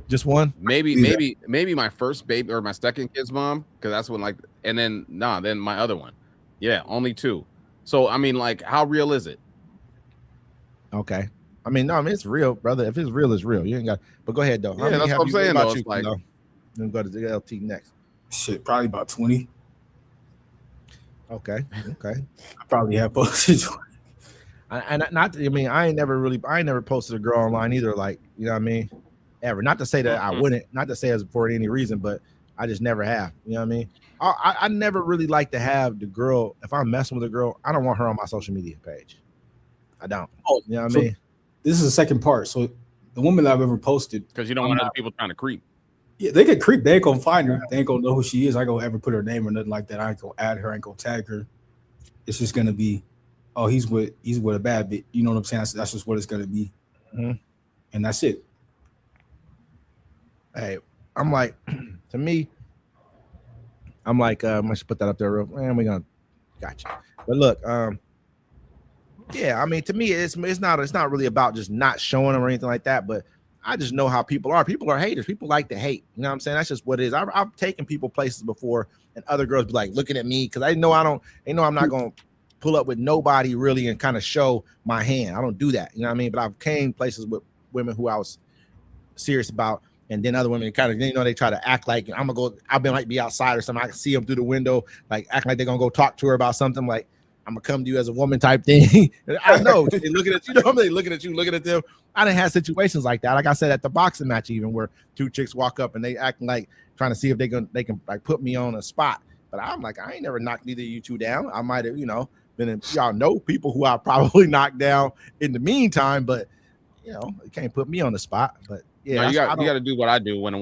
[SPEAKER 1] Just 1?
[SPEAKER 2] Maybe my first baby or my second kid's mom, because that's when like, and then then my other one. Yeah, only 2. So I mean, like, how real is it?
[SPEAKER 1] Okay. I mean, it's real, brother. If it's real, it's real. You ain't got. But go ahead, though.
[SPEAKER 2] Yeah, that's what I'm saying. Though,
[SPEAKER 1] you, like, then go to the LT next.
[SPEAKER 4] Shit, probably about 20.
[SPEAKER 1] Okay. I
[SPEAKER 4] probably have posted.
[SPEAKER 1] I ain't never posted a girl online either. Like, you know what I mean? Ever. Not to say that I wouldn't. Not to say it's for any reason, but I just never have. You know what I mean? I never really like to have the girl. If I'm messing with a girl, I don't want her on my social media page. I don't. You know what I mean?
[SPEAKER 4] This is the second part. So the woman that I've ever posted,
[SPEAKER 2] because you don't want other people trying to creep.
[SPEAKER 4] Yeah, they could creep. They ain't gonna find her. They ain't gonna know who she is. I ain't gonna ever put her name or nothing like that. I ain't gonna add her. I ain't gonna tag her. It's just gonna be, oh, he's with a bad bitch. You know what I'm saying? That's just what it's gonna be, and that's it.
[SPEAKER 1] Hey, I'm like, to me, I'm like, I should put that up there real. Man, we're gonna gotcha. But look, yeah, I mean, to me, it's not really about just not showing them or anything like that. But I just know how people are. People are haters. People like to hate. You know what I'm saying? That's just what it is. I've taken people places before, and other girls be like looking at me because they know I'm not gonna pull up with nobody really and kind of show my hand. I don't do that. You know what I mean? But I've came places with women who I was serious about, And then other women kind of, they try to act like I'm gonna go. Might be outside or something. I can see them through the window, like act like they're gonna go talk to her about something. Like I'm gonna come to you as a woman type thing. I know they looking at you. They looking at you, looking at them. I done had situations like that. Like I said at the boxing match, even where two chicks walk up and they acting like trying to see if they can like put me on a spot. But I'm like, I ain't never knocked neither of you two down. I might have, been in, y'all know people who I probably knocked down in the meantime, but you can't put me on the spot. But yeah,
[SPEAKER 2] no, you got to do what I do when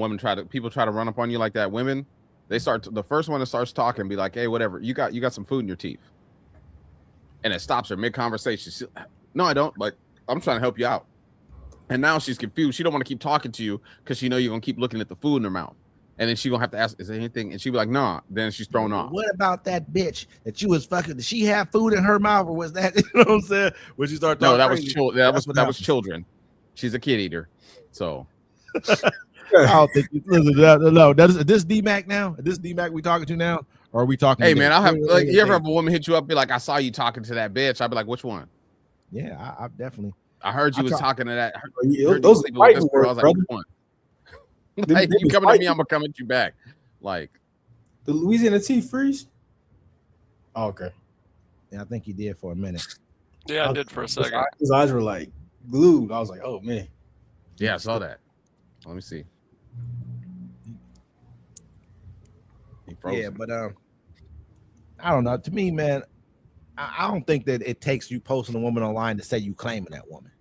[SPEAKER 2] people try to run up on you like that. Women, the first one that starts talking, be like, hey, whatever, you got some food in your teeth, and it stops her mid conversation. No, I don't. But I'm trying to help you out, and now she's confused. She don't want to keep talking to you because she know you're gonna keep looking at the food in her mouth, and then she gonna have to ask, is there anything? And she be like, nah. Then she's thrown off.
[SPEAKER 1] What about that bitch that you was fucking? Did she have food in her mouth, or was that? You know what I'm saying? When she started talking,
[SPEAKER 2] that was children. She's a kid eater, so.
[SPEAKER 1] I don't think no. Is this D-Mac now? Is this D-Mac we talking to now? Or are we talking?
[SPEAKER 2] Hey man, you ever have a woman hit you up, be like, I saw you talking to that bitch. I'd be like, which one?
[SPEAKER 1] Yeah, I definitely.
[SPEAKER 2] I heard you was talking to that.
[SPEAKER 4] Those are fighting words,
[SPEAKER 2] I was like, which one? Like, you coming at me, I'm gonna come at you back. Like
[SPEAKER 4] the Louisiana Tea freeze. Oh, okay.
[SPEAKER 1] Yeah, I think he did for a minute.
[SPEAKER 3] Yeah, I did for a second.
[SPEAKER 4] His eyes were like glued. I was like, oh man.
[SPEAKER 2] Yeah, I saw that. Let me see.
[SPEAKER 1] Yeah, but I don't know. To me, man, I don't think that it takes you posting a woman online to say you claiming that woman.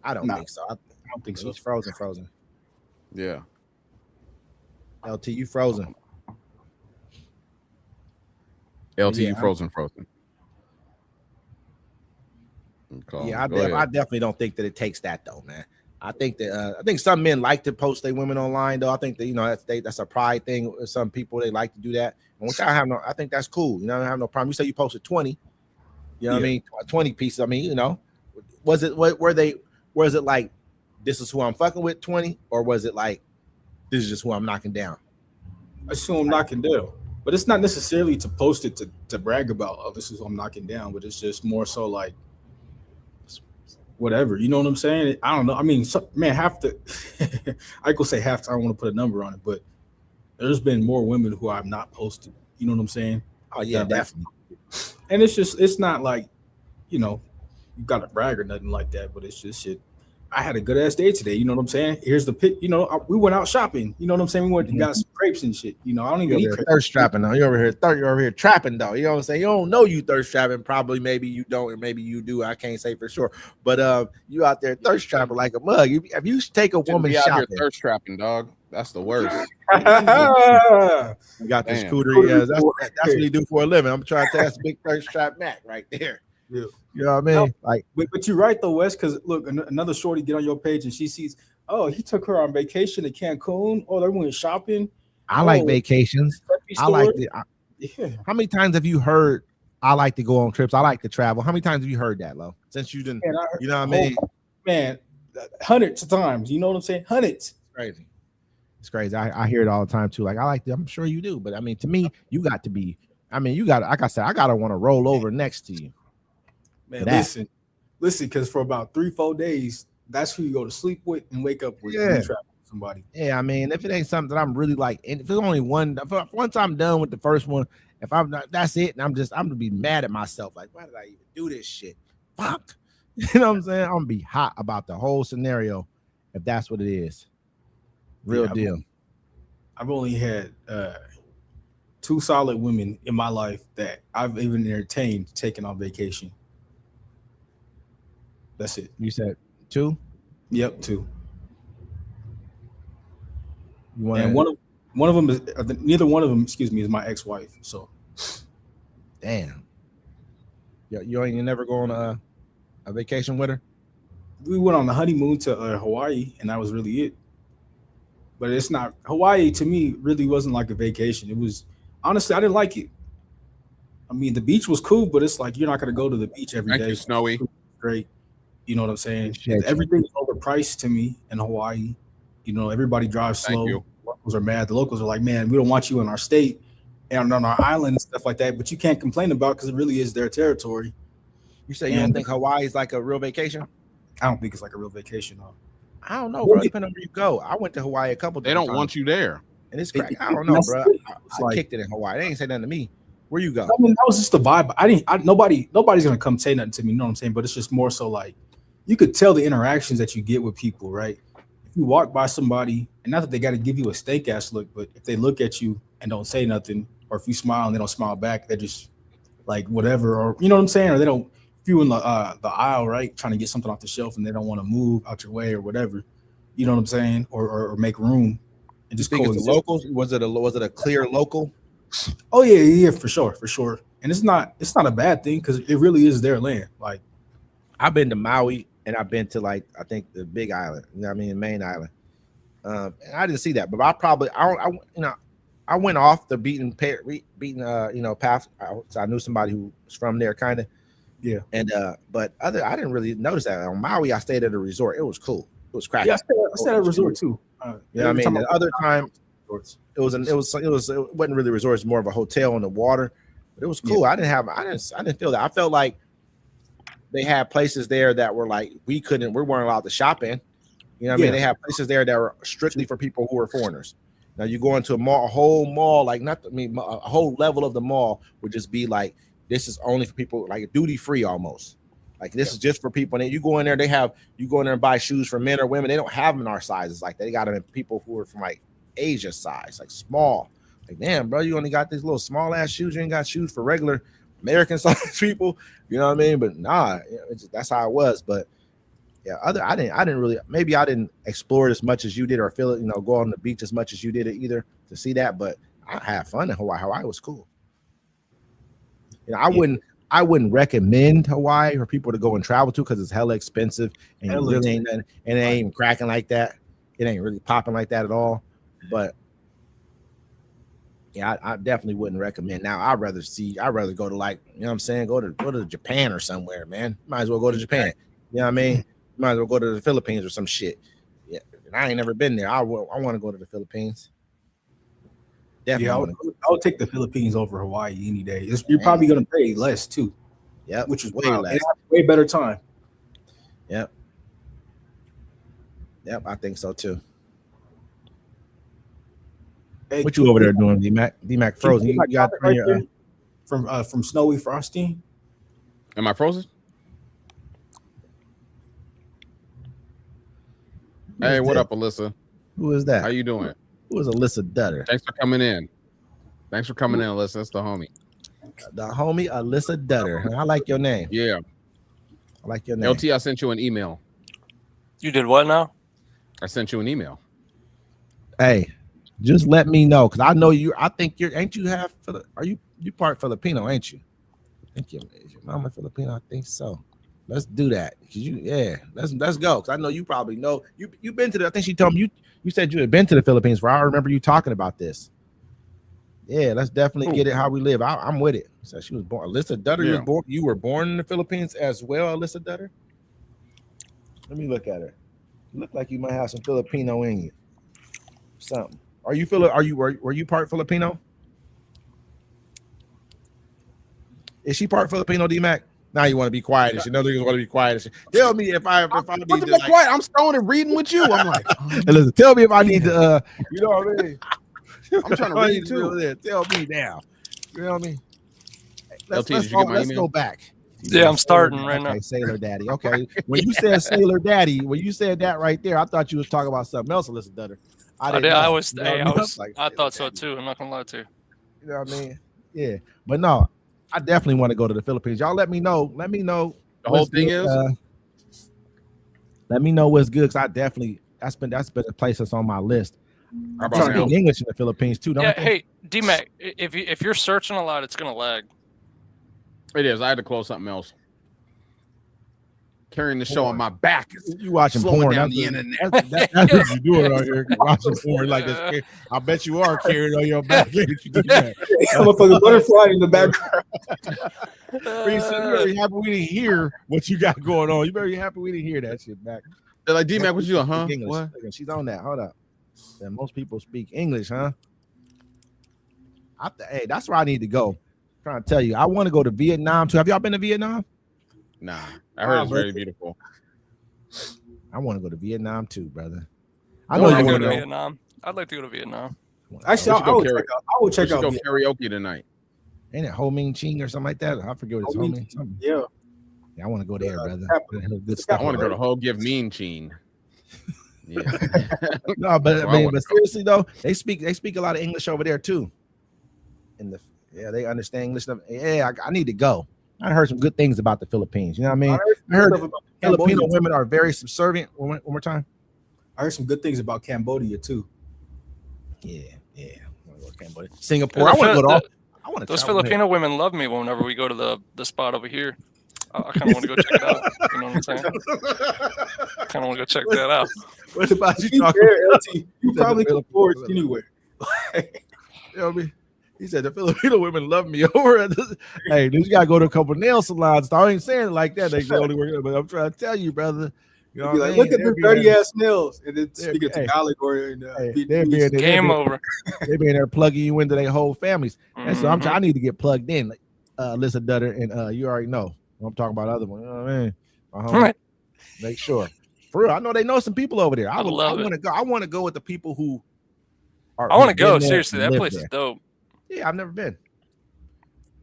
[SPEAKER 1] I don't think so. I
[SPEAKER 4] don't think so.
[SPEAKER 1] It's frozen.
[SPEAKER 2] Yeah.
[SPEAKER 1] LT, you frozen.
[SPEAKER 2] LT, you frozen.
[SPEAKER 1] Okay. Yeah, I definitely don't think that it takes that though, man. I think some men like to post their women online though. I think that that's a pride thing. Some people, they like to do that, and which I think that's cool. I don't have no problem. You say you posted 20, what I mean, 20 pieces. I mean, was it like this is who I'm fucking with 20, or was it like this is just who I'm knocking down?
[SPEAKER 4] I assume I'm knocking down, but it's not necessarily to post it to brag about. Oh, this is who I'm knocking down, but it's just more so like. Whatever, you know what I'm saying? I don't know. I mean, half the I could say half. I don't want to put a number on it, but there's been more women who I've not posted. You know what I'm saying?
[SPEAKER 1] Oh yeah, definitely.
[SPEAKER 4] And it's not like, you got to brag or nothing like that, but it's just shit. I had a good ass day today. You know what I'm saying? Here's the pic. We went out shopping. You know what I'm saying? We went and got some crepes and shit. I don't even eat crepes.
[SPEAKER 1] Thirst trapping though. You're over here trapping though. You know what I'm saying? You don't know you thirst trapping. Probably, maybe you don't, or maybe you do. I can't say for sure. But you out there thirst trapping like a mug. If you take a woman shopping, out here
[SPEAKER 2] thirst trapping, dog. That's the worst.
[SPEAKER 1] You got this scooter. Yeah, that's what you do for a living. I'm trying to that's big thirst trap Mac right there.
[SPEAKER 4] Yeah.
[SPEAKER 1] You know what I mean?
[SPEAKER 4] But you're right though, Wes, because look, another shorty get on your page and she sees, oh, he took her on vacation to Cancun. Oh, they went shopping.
[SPEAKER 1] I like vacations. I like it.
[SPEAKER 4] Yeah.
[SPEAKER 1] How many times have you heard I like to go on trips? I like to travel. How many times have you heard that, Lo? Since you didn't, you know what I mean?
[SPEAKER 4] Man, hundreds of times. You know what I'm saying? Hundreds.
[SPEAKER 1] Crazy. It's crazy. I hear it all the time too. Like I like to, I'm sure you do, but I mean, to me, you got to be. I mean, you got. Like I said, I gotta want to roll over next to you.
[SPEAKER 4] Man, listen, because for about 3-4 days, that's who you go to sleep with and wake up with.
[SPEAKER 1] Yeah,
[SPEAKER 4] somebody.
[SPEAKER 1] Yeah, I mean, if it ain't something that I'm really like, and if it's only one, once I'm done with the first one, if I'm not, that's it, and I'm gonna be mad at myself. Like, why did I even do this shit? Fuck. You know what I'm saying? I'm gonna be hot about the whole scenario if that's what it is. Real deal.
[SPEAKER 4] I've only had 2 solid women in my life that I've even entertained taking on vacation. That's it.
[SPEAKER 1] You said 2?
[SPEAKER 4] Yep, 2.
[SPEAKER 1] And
[SPEAKER 4] one of them is neither one of them. Excuse me, is my ex-wife. So,
[SPEAKER 1] damn. You ain't never go on a vacation with her?
[SPEAKER 4] We went on the honeymoon to Hawaii, and that was really it. But it's not Hawaii to me. Really wasn't like a vacation. It was honestly, I didn't like it. I mean, the beach was cool, but it's like you're not gonna go to the beach every day.
[SPEAKER 2] Thank you, Snowy.
[SPEAKER 4] Great. You know what I'm saying? Everything is overpriced to me in Hawaii. Everybody drives slow. Locals are mad. The locals are like, man, we don't want you in our state and on our island and stuff like that. But you can't complain about because it really is their territory.
[SPEAKER 1] You say you don't think Hawaii is like a real vacation?
[SPEAKER 4] I don't think it's like a real vacation. No.
[SPEAKER 1] I don't know, bro. Depending on where you go. I went to Hawaii a couple.
[SPEAKER 2] They don't want you there,
[SPEAKER 1] and it's crazy. I don't know, bro. I kicked it in Hawaii. They ain't say nothing to me. Where you go?
[SPEAKER 4] I mean, that was just the vibe. Nobody's gonna come say nothing to me. You know what I'm saying? But it's just more so like you could tell the interactions that you get with people, right? If you walk by somebody, and not that they got to give you a steak ass look, but if they look at you and don't say nothing, or if you smile and they don't smile back, they're just like whatever, or you know what I'm saying? Or they don't. If you in the aisle, right, trying to get something off the shelf and they don't want to move out your way or whatever, you know what I'm saying? Or make room and just
[SPEAKER 1] coexist. The locals? Was it a clear local?
[SPEAKER 4] Oh yeah, for sure. And it's not a bad thing because it really is their land. Like
[SPEAKER 1] I've been to Maui and I've been to like I think the Big Island, you know what I mean, main island. And I didn't see that, but I went off the beaten path. I knew somebody who was from there, kind of.
[SPEAKER 4] Yeah.
[SPEAKER 1] And but I didn't really notice that on Maui. I stayed at a resort. It was cool. It was cracking.
[SPEAKER 4] Yeah, I stayed at a resort too.
[SPEAKER 1] You know what I mean? The other time, it wasn't really a resort. It's more of a hotel on the water. But it was cool. Yeah. I didn't feel that. I felt like they had places there that were like we weren't allowed to shop in. You know what I mean? They had places there that were strictly for people who were foreigners. Now you go into a whole mall, like a whole level of the mall would just be like this is only for people like duty free almost. Like this is just for people. And you go in there, you go in there and buy shoes for men or women. They don't have them in our sizes. Like they got them in people who are from like Asia size, like small. Like damn, bro, you only got these little small ass shoes. You ain't got shoes for regular American size people. You know what I mean? But nah, that's how it was. But yeah, I didn't explore it as much as you did or feel it. Go on the beach as much as you did it either to see that. But I had fun in Hawaii. Hawaii was cool. I wouldn't recommend Hawaii for people to go and travel to because it's hella expensive and it really ain't nothing, and it ain't even cracking like that. It ain't really popping like that at all. But yeah, I definitely wouldn't recommend. Now I'd rather go to like, you know what I'm saying, go to Japan or somewhere, man. Might as well go to Japan. You know what I mean? Might as well go to the Philippines or some shit. Yeah, and I ain't never been there. I want to go to the Philippines.
[SPEAKER 4] Definitely. Yeah, I would take the Philippines over Hawaii any day. You're probably going to pay less too.
[SPEAKER 1] Yeah,
[SPEAKER 4] which is
[SPEAKER 1] way less.
[SPEAKER 4] Way better time.
[SPEAKER 1] Yep, I think so too. Hey, what you over there doing, D-Mac frozen? You got right your,
[SPEAKER 4] from Snowy Frosty.
[SPEAKER 2] Am I frozen? Hey, what up, Alyssa?
[SPEAKER 1] Who is that?
[SPEAKER 2] How you doing?
[SPEAKER 1] Who is Alyssa Dutter?
[SPEAKER 2] Thanks for coming in. Alyssa. That's the homie.
[SPEAKER 1] The homie Alyssa Dutter. I like your name.
[SPEAKER 2] Yeah.
[SPEAKER 1] I like your name.
[SPEAKER 2] LT, I sent you an email.
[SPEAKER 3] You did what now?
[SPEAKER 2] I sent you an email.
[SPEAKER 1] Hey, just let me know because I know you. I think ain't you half? Are you part Filipino? Ain't you? I think is your mama Filipino? I think so. Let's do that. Let's go. Cause I know you probably know you've been to I think she told me you said you had been to the Philippines. I remember you talking about this. Yeah, let's definitely get it how we live. I'm with it. So she was born. Alyssa Dutter, yeah. You were born in the Philippines as well, Alyssa Dutter. Let me look at her. You look like you might have some Filipino in you. Something. Were you part Filipino? Is she part Filipino, D-Mac? Now you want to be quiet and shit. No niggas want to be quiet and shit. Tell me if I need to be
[SPEAKER 2] quiet. I'm stoned and reading with you. I'm like,
[SPEAKER 1] listen, tell me if I need to you know what I mean?
[SPEAKER 2] I'm trying to read too.
[SPEAKER 1] Tell me now. You know what I mean? Let's go back.
[SPEAKER 3] Yeah, I'm starting right now.
[SPEAKER 1] Sailor Daddy. Okay. When you said Sailor Daddy, when you said that right there, I thought you was talking about something else, Alyssa Dutter.
[SPEAKER 3] I thought so too. I'm not gonna lie to you.
[SPEAKER 1] You know what I mean? Yeah. But no, I definitely want to go to the Philippines. Y'all let me know. Let me know.
[SPEAKER 2] The whole thing is
[SPEAKER 1] let me know what's good. Cause that's been a place that's on my list. I'm trying to get English in the Philippines too.
[SPEAKER 3] Hey, D-Mac, if you're searching a lot, it's gonna lag.
[SPEAKER 2] It is. I had to close something else. Carrying the show on my back.
[SPEAKER 1] You watching porn
[SPEAKER 2] down the internet.
[SPEAKER 1] That's what you doing out here. Watching porn like this. I bet you are carrying on your back. I'm
[SPEAKER 4] a fucking butterfly in the background.
[SPEAKER 1] You better be happy we didn't hear what you got going on. You better be happy we didn't hear that shit back.
[SPEAKER 2] They're like, D-Mac, what you doing, huh?
[SPEAKER 1] What? She's on that. Hold up. Yeah, most people speak English, huh? Hey, that's where I need to go. I'm trying to tell you, I want to go to Vietnam too. Have y'all been to Vietnam?
[SPEAKER 2] Nah, I heard it's very beautiful.
[SPEAKER 1] I want to go to Vietnam too, brother.
[SPEAKER 3] I know you want to go to Vietnam. I'd like to go to Vietnam.
[SPEAKER 4] Actually, I would check out
[SPEAKER 2] karaoke tonight.
[SPEAKER 1] Ain't it Ho Minh Chinh or something like that? I forget what it's Ho Minh.
[SPEAKER 4] Yeah.
[SPEAKER 1] Yeah, I want to go there, brother.
[SPEAKER 2] Good stuff. I want to go to Ho Give Mean Ching. Yeah.
[SPEAKER 1] No, but seriously though, they speak a lot of English over there too. They understand English. Yeah, I need to go. I heard some good things about the Philippines. You know what I mean? I heard Filipino women are very subservient. One more time.
[SPEAKER 4] I heard some good things about Cambodia too.
[SPEAKER 1] Yeah. I want to go to Cambodia. Singapore. I want to go to all. I want to.
[SPEAKER 3] Those Filipino women love me whenever we go to the spot over here. I kind of want to go check it out. You know what I'm saying? I kind of want to go check that out.
[SPEAKER 1] What about you talking
[SPEAKER 4] LT? You probably can afford anywhere.
[SPEAKER 1] You know what I mean? He said the Filipino women love me over at this. Hey, dude, you gotta go to a couple nail salons. I ain't saying it like that. They only work, but I'm trying to tell you, brother. You know what I mean?
[SPEAKER 4] Look at the dirty ass nails, and then speaking to Tagalog or
[SPEAKER 3] game over.
[SPEAKER 1] They be in there plugging you into their whole families. And so I need to get plugged in. Listen, Dutter, and you already know. I'm talking about other one. You know what I mean?
[SPEAKER 3] Right.
[SPEAKER 1] Make sure. For real, I know they know some people over there. I want to go. I want to go with the people who are.
[SPEAKER 3] I want to go. Seriously, that place is dope.
[SPEAKER 1] Yeah, I've never been.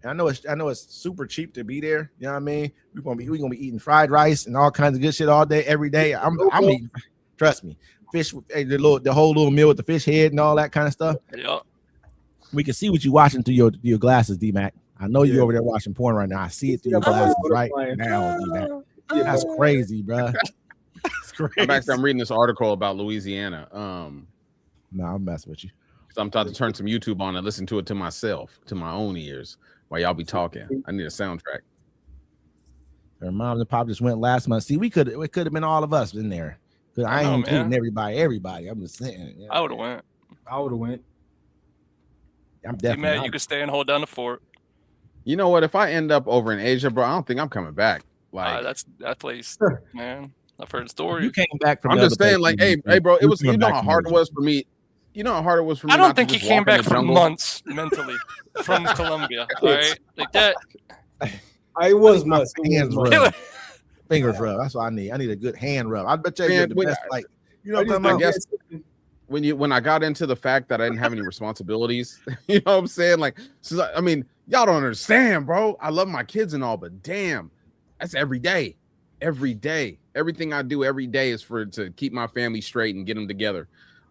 [SPEAKER 1] And I know it's super cheap to be there. You know what I mean? We're gonna be eating fried rice and all kinds of good shit all day, every day. I'm eating. Trust me, fish. The whole little meal with the fish head and all that kind of stuff.
[SPEAKER 3] Yeah.
[SPEAKER 1] We can see what you watching through your glasses, D-Mac. I know you over there watching porn right now. I see it through your glasses right now, D-Mac. That's crazy, bro. That's crazy.
[SPEAKER 2] I'm reading this article about Louisiana.
[SPEAKER 1] No, I'm messing with you.
[SPEAKER 2] So I'm about to turn some YouTube on and listen to it to myself, to my own ears, while y'all be talking. I need a soundtrack.
[SPEAKER 1] Her mom and pop just went last month. See, it could have been all of us in there. Because I ain't including everybody. I'm just saying.
[SPEAKER 3] I would have went.
[SPEAKER 1] I'm definitely.
[SPEAKER 3] You could stay and hold down the fort.
[SPEAKER 2] You know what? If I end up over in Asia, bro, I don't think I'm coming back. Like
[SPEAKER 3] that place, man. I've heard stories.
[SPEAKER 1] You came back from.
[SPEAKER 2] I'm just saying, like, hey, bro, it was. You know how hard it was for me. You know how hard it was for me.
[SPEAKER 3] I don't think he came back for months mentally from Colombia. All right, like that.
[SPEAKER 4] I was months.
[SPEAKER 1] Hands rub. Fingers rub. That's what I need. I need a good hand rub. I bet you get the best. Like, you know what I'm talking about?
[SPEAKER 2] When I got into the fact that I didn't have any responsibilities, you know what I'm saying? Like, so, I mean, y'all don't understand, bro. I love my kids and all, but damn, that's every day. Every day. Everything I do every day is to keep my family straight and get them together.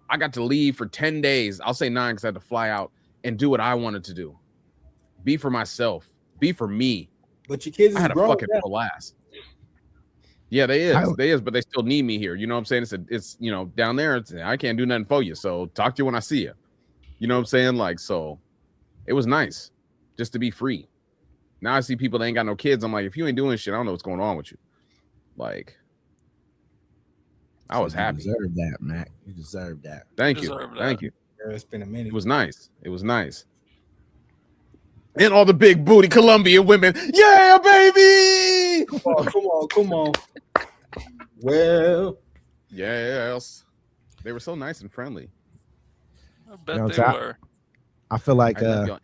[SPEAKER 2] I got to leave for 10 days. I'll say 9 because I had to fly out and do what I wanted to do. Be for myself. Be for me.
[SPEAKER 4] But your kids
[SPEAKER 2] I had a fucking blast. Yeah, they is, but they still need me here. You know what I'm saying? It's you know, down there, I can't do nothing for you. So talk to you when I see you. You know what I'm saying? Like, so it was nice just to be free. Now I see people that ain't got no kids. I'm like, if you ain't doing shit, I don't know what's going on with you. Like, I was happy.
[SPEAKER 1] You deserve that, Mac. You deserve that.
[SPEAKER 2] Thank you. Thank you.
[SPEAKER 4] Yeah, it's been a minute.
[SPEAKER 2] It was nice. It was nice. And all the big booty Colombian women. Yeah, baby.
[SPEAKER 4] Come on. Well,
[SPEAKER 2] yes. They were so nice and friendly.
[SPEAKER 3] I bet they were.
[SPEAKER 1] I feel like hey,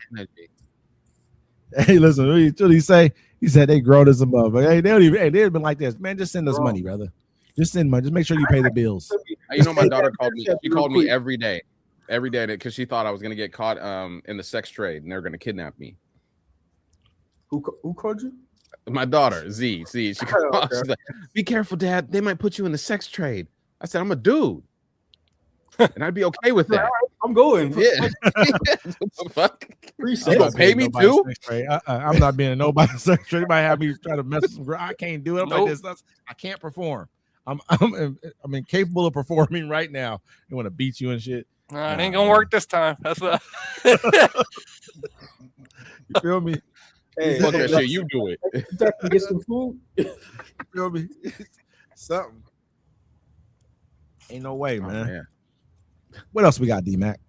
[SPEAKER 1] listen, what did he say? He said they grown as a mother. Hey, they've been like this. Man, just send us money, brother. Just send money. Just make sure you pay the bills.
[SPEAKER 2] You know, my daughter called me. She called me every day because she thought I was gonna get caught in the sex trade and they're gonna kidnap me.
[SPEAKER 4] Who called you?
[SPEAKER 2] My daughter, Z. She's like, be careful, Dad. They might put you in the sex trade. I said, I'm a dude. And I'd be okay with that.
[SPEAKER 4] I'm going.
[SPEAKER 2] Yeah. Fuck. You gonna pay me too?
[SPEAKER 1] I'm not being in nobody's sex trade. You might have me try to mess with some girl. I can't do it. I'm like this. I can't perform. I'm incapable of performing right now. They want to beat you and shit.
[SPEAKER 3] Nah, it ain't gonna work this time. That's what.
[SPEAKER 1] You feel me?
[SPEAKER 2] Hey, fuck that shit. You do it.
[SPEAKER 4] Get some food.
[SPEAKER 1] You feel me? Something. Ain't no way, man.
[SPEAKER 2] Man.
[SPEAKER 1] What else we got, D-Mac?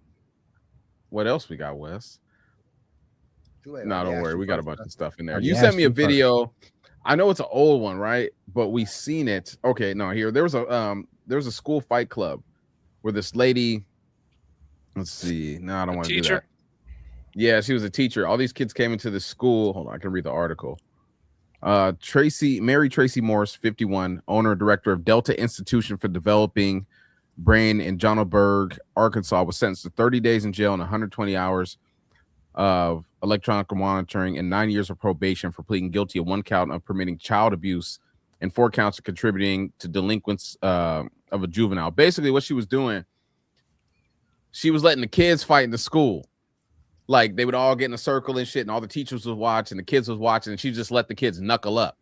[SPEAKER 2] What else we got, Wes? No, don't worry. We got a bunch of stuff in there. You
[SPEAKER 1] Yeah,
[SPEAKER 2] sent me a
[SPEAKER 1] super.
[SPEAKER 2] video. I know it's an old one, right? But we seen it. Okay, no, here. There was a school fight club where this lady. Let's see. No, I don't want to do that. Yeah, she was a teacher. All these kids came into the school. Hold on, I can read the article. Mary Tracy Morris, 51, owner and director of Delta Institution for Developing Brain in Johannesburg, Arkansas, was sentenced to 30 days in jail and 120 hours of electronic monitoring and 9 years of probation for pleading guilty of 1 count of permitting child abuse and 4 counts of contributing to delinquents of a juvenile. Basically, what she was doing, she was letting the kids fight in the school. Like, they would all get in a circle and shit, and all the teachers was watching, the kids was watching, and she just let the kids knuckle up.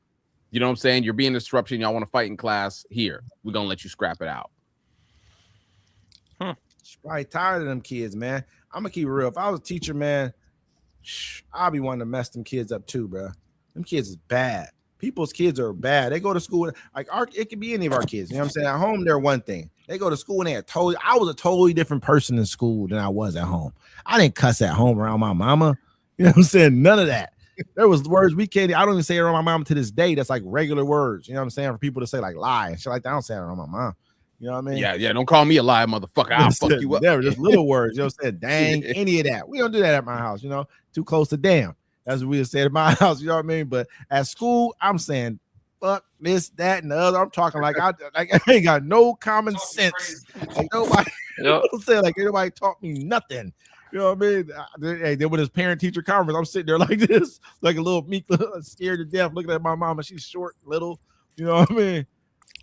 [SPEAKER 2] You know what I'm saying? You're being a disruption. Y'all want to fight in class? Here, we're going to let you scrap it out.
[SPEAKER 1] She's probably tired of them kids, man. I'm going to keep it real. If I was a teacher, man, I'll be wanting to mess them kids up too, bro. Them kids is bad. People's kids are bad. They go to school, like it could be any of our kids. You know what I'm saying? At home, they're one thing. They go to school and I was a totally different person in school than I was at home. I didn't cuss at home around my mama. You know what I'm saying? None of that. There was words we can't. I don't even say it around my mom to this day. That's like regular words. You know what I'm saying? For people to say like lie and shit like that, I don't say it around my mom. You know what I mean?
[SPEAKER 2] Yeah. Don't call me a liar, motherfucker. I'll fuck you up.
[SPEAKER 1] Never, just little words. You know what I'm saying? Dang, any of that. We don't do that at my house. You know, too close to damn. That's what we said at my house. You know what I mean? But at school, I'm saying fuck this, that, and the other. I'm talking like I ain't got no common sense. Like nobody, I'm saying like nobody taught me nothing. You know what I mean? Hey, then with his parent teacher conference, I'm sitting there like this, like a little meek, scared to death, looking at my mama. She's short, little. You know what I mean?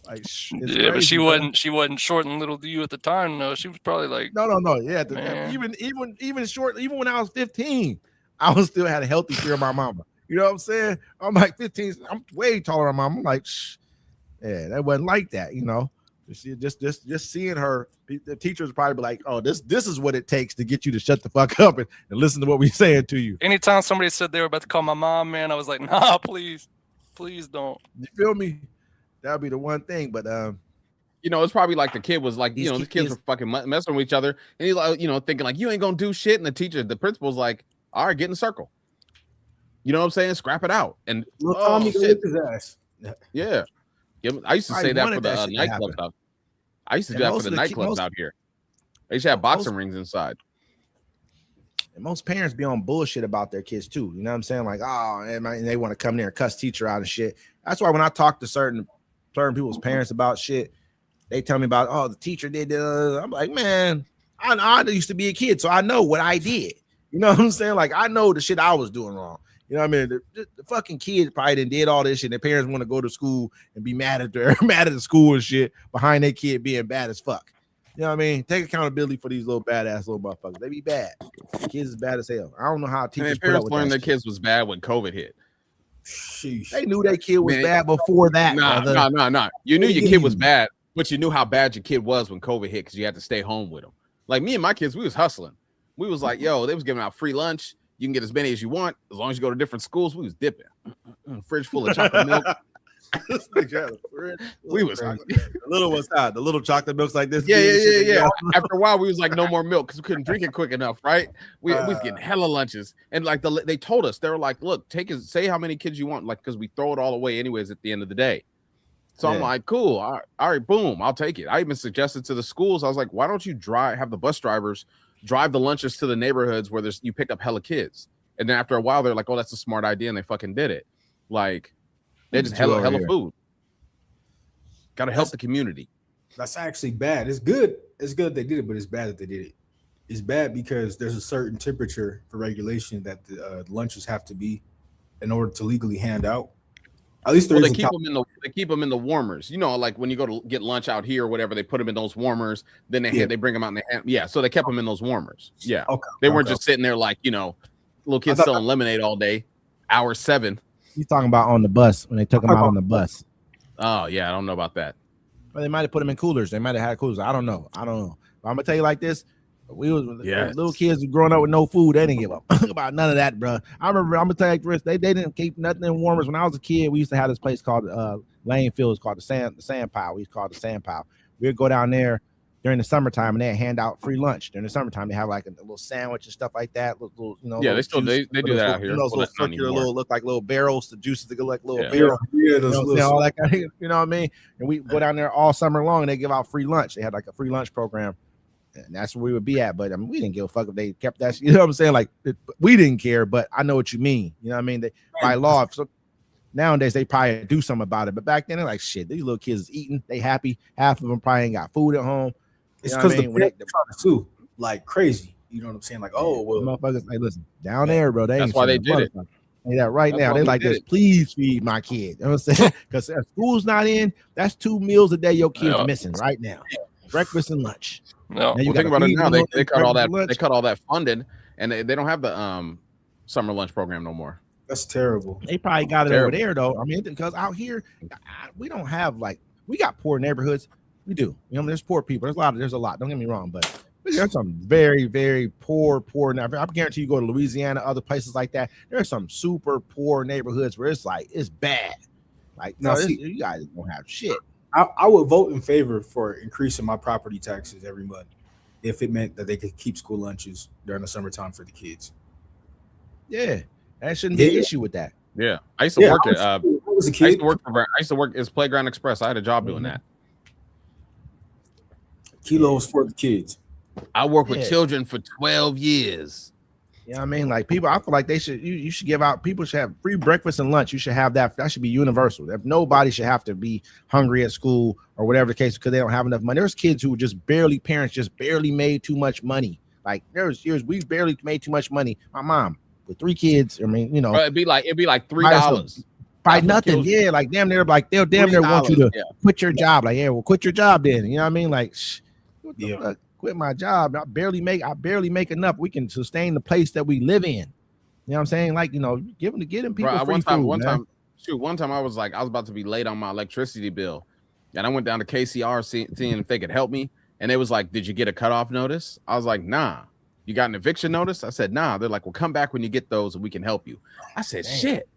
[SPEAKER 1] Like,
[SPEAKER 3] yeah, but she wasn't short and little to you at the time. No, she was probably like
[SPEAKER 1] no. Yeah, even short. Even when I was 15, I was still had a healthy fear of my mama. You know what I'm saying? I'm like 15. I'm way taller than my mom. I'm like, yeah, that wasn't like that. You know, just seeing her. The teachers probably be like, oh, this is what it takes to get you to shut the fuck up and listen to what we're saying to you.
[SPEAKER 3] Anytime somebody said they were about to call my mom, man, I was like, nah, please don't.
[SPEAKER 1] You feel me? That'd be the one thing. But
[SPEAKER 2] you know, it's probably like the kid was like, you know, the kids were fucking messing with each other, and he's like, you know, thinking like, you ain't gonna do shit, and the principal's like, all right, get in the circle. You know what I'm saying? Scrap it out. And
[SPEAKER 4] Tommy shit. His ass.
[SPEAKER 2] Yeah. I used to say that for the nightclubs out. I used to do that for the nightclubs out here. They used to have boxing rings inside.
[SPEAKER 1] And most parents be on bullshit about their kids too. You know what I'm saying? Like, oh, and they want to come there and cuss teacher out and shit. That's why when I talk to certain people's parents about shit, they tell me about, oh, the teacher did. I'm like, man, I used to be a kid, so I know what I did. You know what I'm saying? Like, I know the shit I was doing wrong. You know what I mean? The fucking kids probably did all this shit. Their parents want to go to school and be mad at the school and shit behind their kid being bad as fuck. You know what I mean? Take accountability for these little badass little motherfuckers. They be bad. The kids is bad as hell. I don't know how teachers
[SPEAKER 2] parents learned their kids was bad when COVID hit.
[SPEAKER 1] Sheesh. They knew their kid was bad before that.
[SPEAKER 2] Nah. You knew your kid was bad, but you knew how bad your kid was when COVID hit because you had to stay home with them. Like me and my kids, we was hustling. We was like, yo, they was giving out free lunch. You can get as many as you want as long as you go to different schools. We was dipping. Fridge full of chocolate milk. We was
[SPEAKER 1] the little one's hot. The little chocolate milks like this.
[SPEAKER 2] Yeah. After a while, we was like no more milk because we couldn't drink it quick enough, right? We was getting hella lunches, and like they told us, they were like, look, say how many kids you want, like because we throw it all away anyways at the end of the day. So I'm like, cool, all right, boom, I'll take it. I even suggested to the schools, I was like, why don't you have the bus drivers drive the lunches to the neighborhoods where you pick up hella kids, and then after a while they're like, oh, that's a smart idea, and they fucking did it. Like they just hella food. Gotta help the community.
[SPEAKER 4] That's actually bad. It's good they did it, but it's bad that they did it. It's bad because there's a certain temperature for regulation that the lunches have to be in order to legally hand out. At least
[SPEAKER 2] they keep them in the warmers. You know, like when you go to get lunch out here or whatever, they put them in those warmers. Then they bring them out and so they kept them in those warmers. Yeah, they weren't just sitting there like, you know, little kids selling lemonade all day. Hour 7.
[SPEAKER 1] He's talking about on the bus when they took them out on the bus.
[SPEAKER 2] Oh yeah, I don't know about that.
[SPEAKER 1] But they might have put them in coolers. They might have had coolers. I don't know. But I'm gonna tell you like this. We was little kids growing up with no food. They didn't give up about none of that, bro. I remember. I'm gonna tell you this. They didn't keep nothing in warmers. When I was a kid, we used to have this place called Lane Fields called the sand pile. We used to call it the sand pile. We'd go down there during the summertime and they hand out free lunch. During the summertime, they have like a little sandwich and stuff like that. Little
[SPEAKER 2] you know. Yeah, they do that out here.
[SPEAKER 1] Those little circular look like little barrels. The juices that go like little barrels. Yeah, all that kind of, you know what I mean. And we go down there all summer long and they give out free lunch. They had like a free lunch program. And that's where we would be at. But I mean, we didn't give a fuck if they kept that. You know what I'm saying? Like we didn't care, but I know what you mean. You know what I mean? By law, Nowadays, they probably do something about it. But back then, they're like, shit, these little kids is eating. They happy. Half of them probably ain't got food at home.
[SPEAKER 4] It's because the parents trying to sue like crazy. You know what I'm saying? Like, oh, well.
[SPEAKER 1] Motherfuckers, hey, listen, down there, bro.
[SPEAKER 2] That's why they did it.
[SPEAKER 1] Yeah, right now. They like this, please feed my kid. You know what I'm saying? Because school's not in, that's 2 meals a day your kid's missing right now. Breakfast and lunch.
[SPEAKER 3] No,
[SPEAKER 2] well, think about it now. They cut all that. They cut all that funding, and they don't have the summer lunch program no more.
[SPEAKER 4] That's terrible.
[SPEAKER 1] They probably got it over there though. I mean, because out here we don't have we got poor neighborhoods. We do. You know, there's poor people. There's a lot. Don't get me wrong, but there's some very, very poor. Now, I guarantee you go to Louisiana, other places like that. There's some super poor neighborhoods where it's bad. Like, no, you guys don't have shit.
[SPEAKER 4] I would vote in favor for increasing my property taxes every month if it meant that they could keep school lunches during the summertime for the kids.
[SPEAKER 1] Yeah, that shouldn't be an issue with that.
[SPEAKER 2] Yeah, I used to work at.
[SPEAKER 4] I was a kid.
[SPEAKER 2] I used to work as Playground Express. I had a job doing that.
[SPEAKER 4] Kilos for the kids.
[SPEAKER 2] I worked with children for 12 years.
[SPEAKER 1] You know what I mean? Like people, I feel like they should. You should give out. People should have free breakfast and lunch. You should have that. That should be universal. If nobody should have to be hungry at school or whatever the case because they don't have enough money. There's kids who parents just barely made too much money. Like there's years we barely made too much money. My mom with 3 kids. I mean, you know,
[SPEAKER 2] it'd be like $3.
[SPEAKER 1] By nothing. Yeah, like damn near like they'll damn near want you to quit your job. Like, yeah, well, quit your job then. You know what I mean? Like, quit my job. I barely make enough. We can sustain the place that we live in. You know what I'm saying? Like, you know, get them people free food.
[SPEAKER 2] One time I was about to be late on my electricity bill, and I went down to KCR seeing if they could help me. And they was like, "Did you get a cutoff notice?" I was like, "Nah." "You got an eviction notice?" I said, "Nah." They're like, "Well, come back when you get those, and we can help you." I said, "Shit,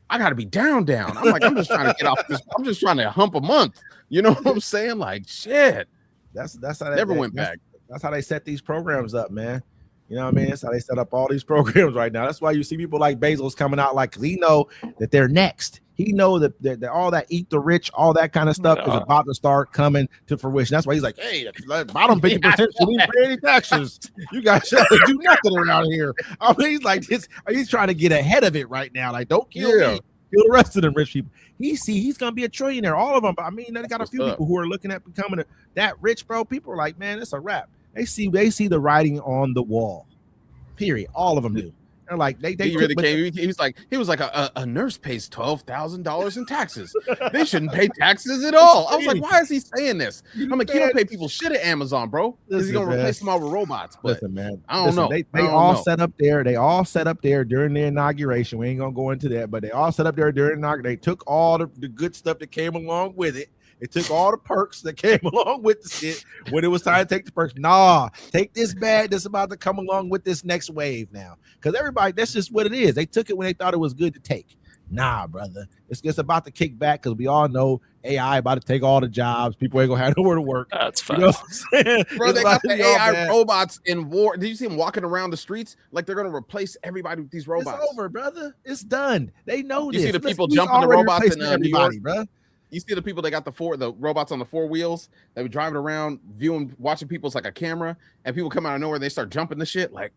[SPEAKER 2] I got to be down. I'm like, I'm just trying to get off this. I'm just trying to hump a month. You know what I'm saying? Like, shit.
[SPEAKER 1] That's how they
[SPEAKER 2] never went back.
[SPEAKER 1] That's how they set these programs up, man. You know what I mean? That's how they set up all these programs right now. That's why you see people like Bezos coming out like, because he know that they're next. He know that all that eat the rich, all that kind of stuff is about to start coming to fruition. That's why he's like, hey, bottom 50% shouldn't pay any taxes. You guys should do nothing around here. I mean, he's like this. He's trying to get ahead of it right now. Like, don't kill me. Kill the rest of them rich people. He's gonna be a trillionaire, all of them. But I mean, they got a few people who are looking at becoming that rich, bro. People are like, man, it's a wrap. They see the writing on the wall. Period. All of them do. They're like they
[SPEAKER 2] he really came. He was like a nurse pays $12,000 in taxes. They shouldn't pay taxes at all. I was like, why is he saying this? I'm like, you don't pay people shit at Amazon, bro. Is he gonna replace them all with robots? But
[SPEAKER 1] listen, man,
[SPEAKER 2] I don't know.
[SPEAKER 1] They all set up there. They all set up there during the inauguration. We ain't gonna go into that, but they all set up there during the inauguration. They took all the good stuff that came along with it. It took all the perks that came along with the shit when it was time to take the perks. Nah, take this bad that's about to come along with this next wave now. Because everybody, that's just what it is. They took it when they thought it was good to take. Nah, brother. It's just about to kick back because we all know AI about to take all the jobs. People ain't going to have nowhere to work.
[SPEAKER 3] That's fine.
[SPEAKER 1] You know what I'm saying?
[SPEAKER 2] Bro, they got the AI robots in war. Did you see them walking around the streets? Like they're going to replace everybody with these robots.
[SPEAKER 1] It's over, brother. It's done. They know this.
[SPEAKER 2] You see the people jumping the robots in New York,
[SPEAKER 1] bro.
[SPEAKER 2] You see the people that got the robots on the 4 wheels that were driving around, watching people's like a camera, and people come out of nowhere and they start jumping the shit like,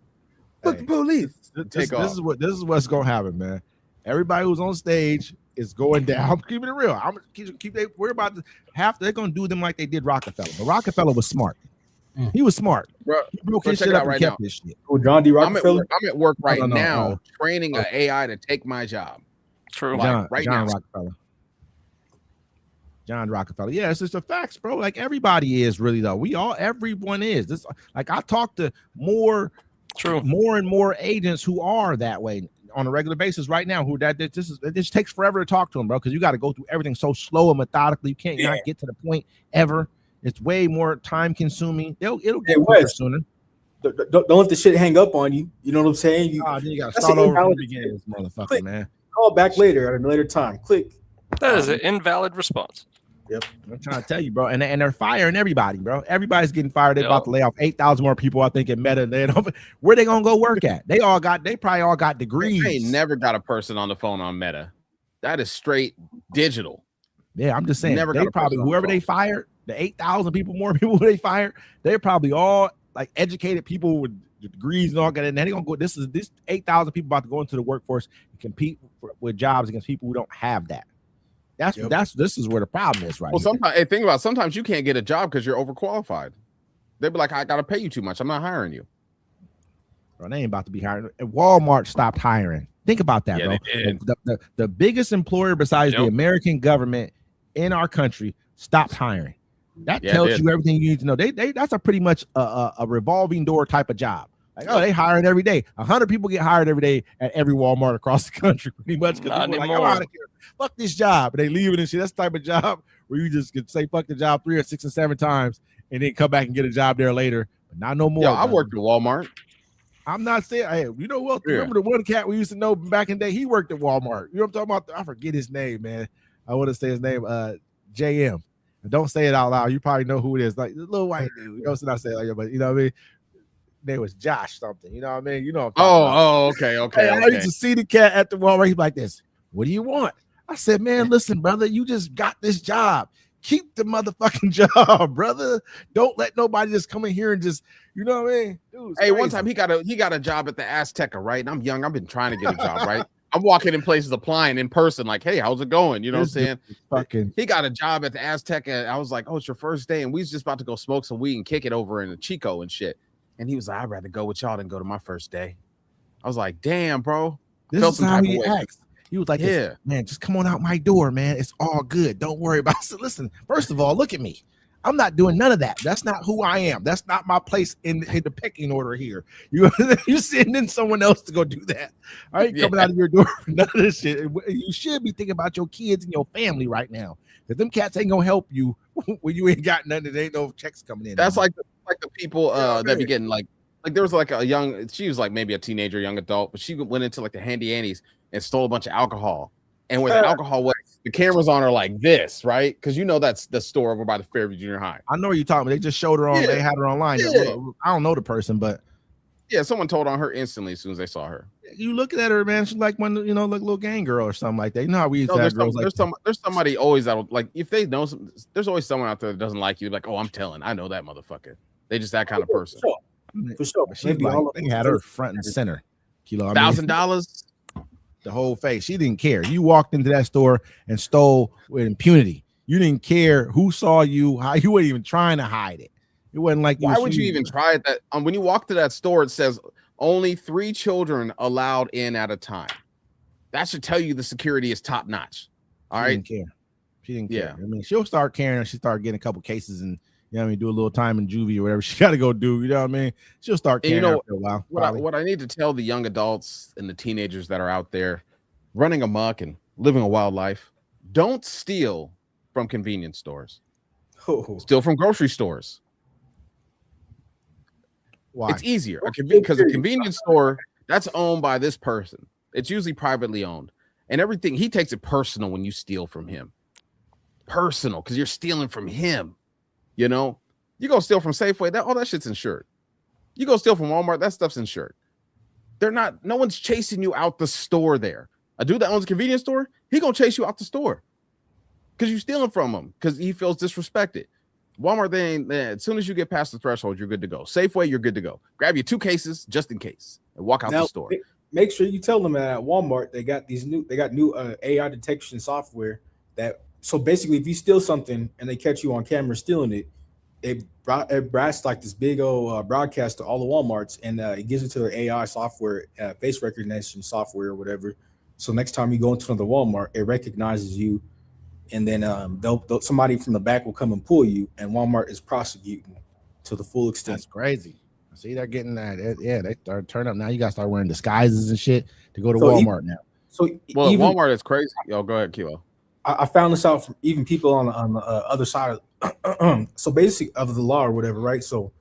[SPEAKER 2] "Fuck the police!"
[SPEAKER 1] This is what's gonna happen, man. Everybody who's on stage is going down. I'm keeping it real. We're about to they're gonna do them like they did Rockefeller. But Rockefeller was smart. He was smart.
[SPEAKER 2] Bro,
[SPEAKER 1] he broke his shit up and kept his shit.
[SPEAKER 4] Oh, John D. Rockefeller.
[SPEAKER 2] I'm at work right now training an AI to take my job.
[SPEAKER 3] True.
[SPEAKER 1] John Rockefeller. John Rockefeller. Yeah, it's just the facts, bro. Like everybody is really though. Everyone is. This like I talk to more and more agents who are that way on a regular basis right now. It just takes forever to talk to them, bro, because you got to go through everything so slow and methodically. You can't not get to the point ever. It's way more time consuming. It'll get sooner.
[SPEAKER 4] Don't let the shit hang up on you. You know what I'm saying? You
[SPEAKER 1] got to start over from the beginning, motherfucker,
[SPEAKER 4] click.
[SPEAKER 1] Man.
[SPEAKER 4] Call back later at a later time. Click.
[SPEAKER 3] That is an invalid response.
[SPEAKER 4] Yep.
[SPEAKER 1] I'm trying to tell you, bro. And they're firing everybody, bro. Everybody's getting fired. They're about to lay off 8,000 more people, I think, in Meta. Where they gonna go work at? They probably all got degrees.
[SPEAKER 2] They never got a person on the phone on Meta. That is straight digital.
[SPEAKER 1] Yeah, I'm just saying. They probably whoever they fired, the 8,000 more people they fired, they're probably all like educated people with degrees and all that, and then they're gonna go. This 8,000 people about to go into the workforce and compete with jobs against people who don't have that. This is where the problem is, right?
[SPEAKER 2] Well, sometimes think about it, sometimes you can't get a job because you're overqualified. They'd be like, I gotta pay you too much. I'm not hiring you.
[SPEAKER 1] Bro, they ain't about to be hiring. Walmart stopped hiring. Think about that, bro. The biggest employer besides the American government in our country stopped hiring. That tells you everything you need to know. That's a pretty much a revolving door type of job. Like, they hiring every day. 100 people get hired every day at every Walmart across the country, pretty much. Not anymore. Like, I'm out of here. Fuck this job. And they leave it and shit. That's the type of job where you just could say fuck the job 3 or 6 or 7 times and then come back and get a job there later. But not no more.
[SPEAKER 2] Yeah, I worked at Walmart.
[SPEAKER 1] I'm not saying, hey, you know what? Remember the one cat we used to know back in the day? He worked at Walmart. You know what I'm talking about? I forget his name, man. I want to say his name, JM. Don't say it out loud. You probably know who it is. Like the little white dude. You know, so I say like, but you know what I mean? Name was Josh something. You know what I mean? You know.
[SPEAKER 2] Okay.
[SPEAKER 1] Hey, I used to see the cat at the Walmart. He's like this. What do you want? I said, man, listen, brother, you just got this job. Keep the motherfucking job, brother. Don't let nobody just come in here and just, you know what I mean? Dude,
[SPEAKER 2] hey, crazy. One time he got a job at the Azteca, right? And I'm young. I've been trying to get a job, right? I'm walking in places applying in person, like, hey, how's it going? You know what I'm saying? He got a job at the Azteca. I was like, oh, it's your first day. And we was just about to go smoke some weed and kick it over in the Chico and shit. And he was like, I'd rather go with y'all than go to my first day. I was like, damn, bro.
[SPEAKER 1] This is how he acts. He was like, man, just come on out my door, man. It's all good. Don't worry about it. So listen, first of all, look at me. I'm not doing none of that. That's not who I am. That's not my place in the pecking order here. You're sending someone else to go do that. I ain't coming out of your door for none of this shit. You should be thinking about your kids and your family right now. Because them cats ain't gonna help you when you ain't got nothing. There ain't no checks coming in.
[SPEAKER 2] That's like the people that be getting like there was like a young, she was like maybe a teenager, young adult, but she went into like the Handy Annie's and stole a bunch of alcohol. And where the alcohol was, the cameras on her like this, right? Because you know that's the store over by the Fairview Junior High.
[SPEAKER 1] I know what you're talking about. They just showed her on. They had her online. Yeah. I don't know the person, but
[SPEAKER 2] someone told on her instantly as soon as they saw her.
[SPEAKER 1] You looking at her, man. She's like one, like a little gang girl or something like that. You know how we used to have girls
[SPEAKER 2] there's somebody always that like if they know there's always someone out there that doesn't like you. Like, oh, I'm telling, I know that motherfucker. They just that kind of person.
[SPEAKER 1] For sure. They had her front and center.
[SPEAKER 2] $1,000.
[SPEAKER 1] The whole face. She didn't care. You walked into that store and stole with impunity. You didn't care who saw you, how you weren't even trying to hide it. It wasn't like
[SPEAKER 2] why would you even try it? That when you walk to that store, it says only 3 children allowed in at a time. That should tell you the security is top notch. All right.
[SPEAKER 1] She didn't care. I mean, she'll start caring. She started getting a couple cases and you know what I mean, do a little time in juvie or whatever she got to go do. You know what I mean? She'll start caring after a while.
[SPEAKER 2] What I need to tell the young adults and the teenagers that are out there running amok and living a wild life, don't steal from convenience stores. Steal from grocery stores.
[SPEAKER 1] Why?
[SPEAKER 2] It's easier because a convenience store that's owned by this person. It's usually privately owned, and everything he takes it personal when you steal from him. Personal, because you're stealing from him. You know, you go steal from Safeway, all that shit's insured. You go steal from Walmart, that stuff's insured. No one's chasing you out the store there. A dude that owns a convenience store, he gonna chase you out the store because you're stealing from him because he feels disrespected. Walmart, as soon as you get past the threshold, you're good to go. Safeway, you're good to go. Grab your 2 cases just in case and walk out the store.
[SPEAKER 4] Make sure you tell them that at Walmart they got new AI detection software that. So basically, if you steal something and they catch you on camera stealing it, it broadcasts like this big old broadcast to all the Walmarts, and it gives it to their AI software, face recognition software or whatever. So next time you go into another Walmart, it recognizes you, and then somebody from the back will come and pull you, and Walmart is prosecuting to the full extent.
[SPEAKER 1] That's crazy. See, they're getting that. Yeah, they start turning up now. You got to start wearing disguises and shit to go to Walmart now.
[SPEAKER 2] Walmart is crazy. Yo, go ahead, Kilo.
[SPEAKER 4] I found this out from even people on the other side of so basically of the law or whatever, right? So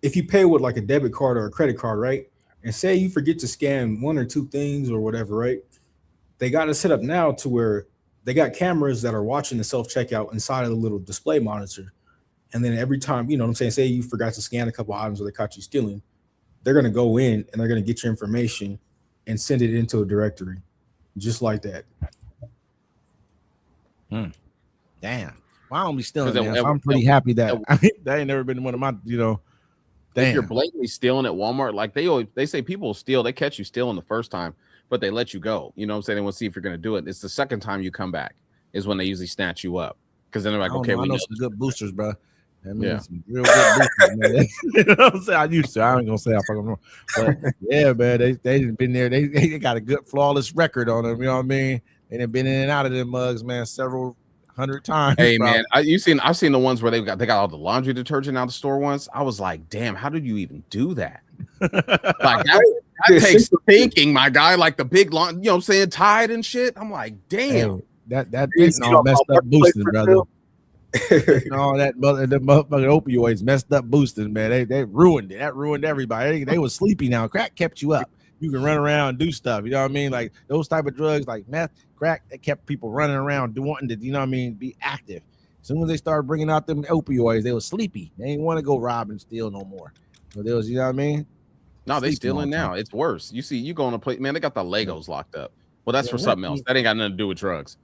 [SPEAKER 4] if you pay with like a debit card or a credit card, right? And say you forget to scan 1 or 2 things or whatever, right? They got it set up now to where they got cameras that are watching the self-checkout inside of the little display monitor. And then every time, you know what I'm saying, say you forgot to scan a couple items or they caught you stealing, they're going to go in and they're going to get your information and send it into a directory just like that.
[SPEAKER 1] Damn. Well, I don't be stealing, man. So I'm pretty happy that that ain't never been one of my,
[SPEAKER 2] if you're blatantly stealing at Walmart, like they say people steal, they catch you stealing the first time, but they let you go. You know what I'm saying? They want to see if you're going to do it. It's the second time you come back is when they usually snatch you up. Because then they're like, okay,
[SPEAKER 1] we
[SPEAKER 2] know
[SPEAKER 1] some good boosters, bro. That means some real good boosters, man. You know what I'm saying? I used to. I ain't gonna say I fucking know. But yeah, man, they been there. They got a good flawless record on them. You know what I mean? They done been in and out of them mugs, man, several 100 times.
[SPEAKER 2] Hey, probably. Man, I've seen the ones where they got all the laundry detergent out of the store once. I was like, damn, how did you even do that? Like that takes thinking, my guy. Like the big lawn, you know what I'm saying, Tide and shit. I'm like, damn,
[SPEAKER 1] that all messed up boosting, brother. All that the motherfucking opioids messed up boosting, man. They ruined it. That ruined everybody. They was sleepy now. Crack kept you up. You can run around and do stuff. You know what I mean? Like those type of drugs, like meth, crack, that kept people running around, wanting to, you know what I mean, be active. As soon as they started bringing out them opioids, they were sleepy. They didn't want to go rob and steal no more. So they was, you know what I mean?
[SPEAKER 2] No, they stealing now. It's worse. You see, you go on a plate, man. They got the Legos locked up. Well, that's for something else. That ain't got nothing to do with drugs.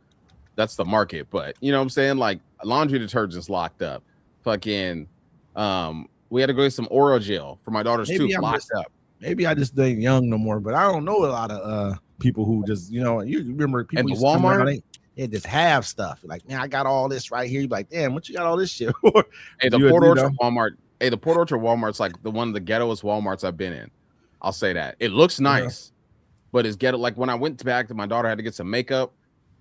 [SPEAKER 2] That's the market. But you know what I'm saying? Like laundry detergent's locked up. Fucking, we had to go get some oral gel for my daughter's tooth locked up.
[SPEAKER 1] Maybe I just ain't young no more, but I don't know a lot of people who just, you know, you remember people
[SPEAKER 2] at Walmart,
[SPEAKER 1] they just have stuff. Like, man, I got all this right here. You're like, damn, what you got all this shit for?
[SPEAKER 2] Hey, the Port Orchard Walmart. Hey, the Port Orchard Walmart's like one of the ghettoest Walmarts I've been in. I'll say that. It looks nice, but it's ghetto. Like when I went back to my daughter, I had to get some makeup.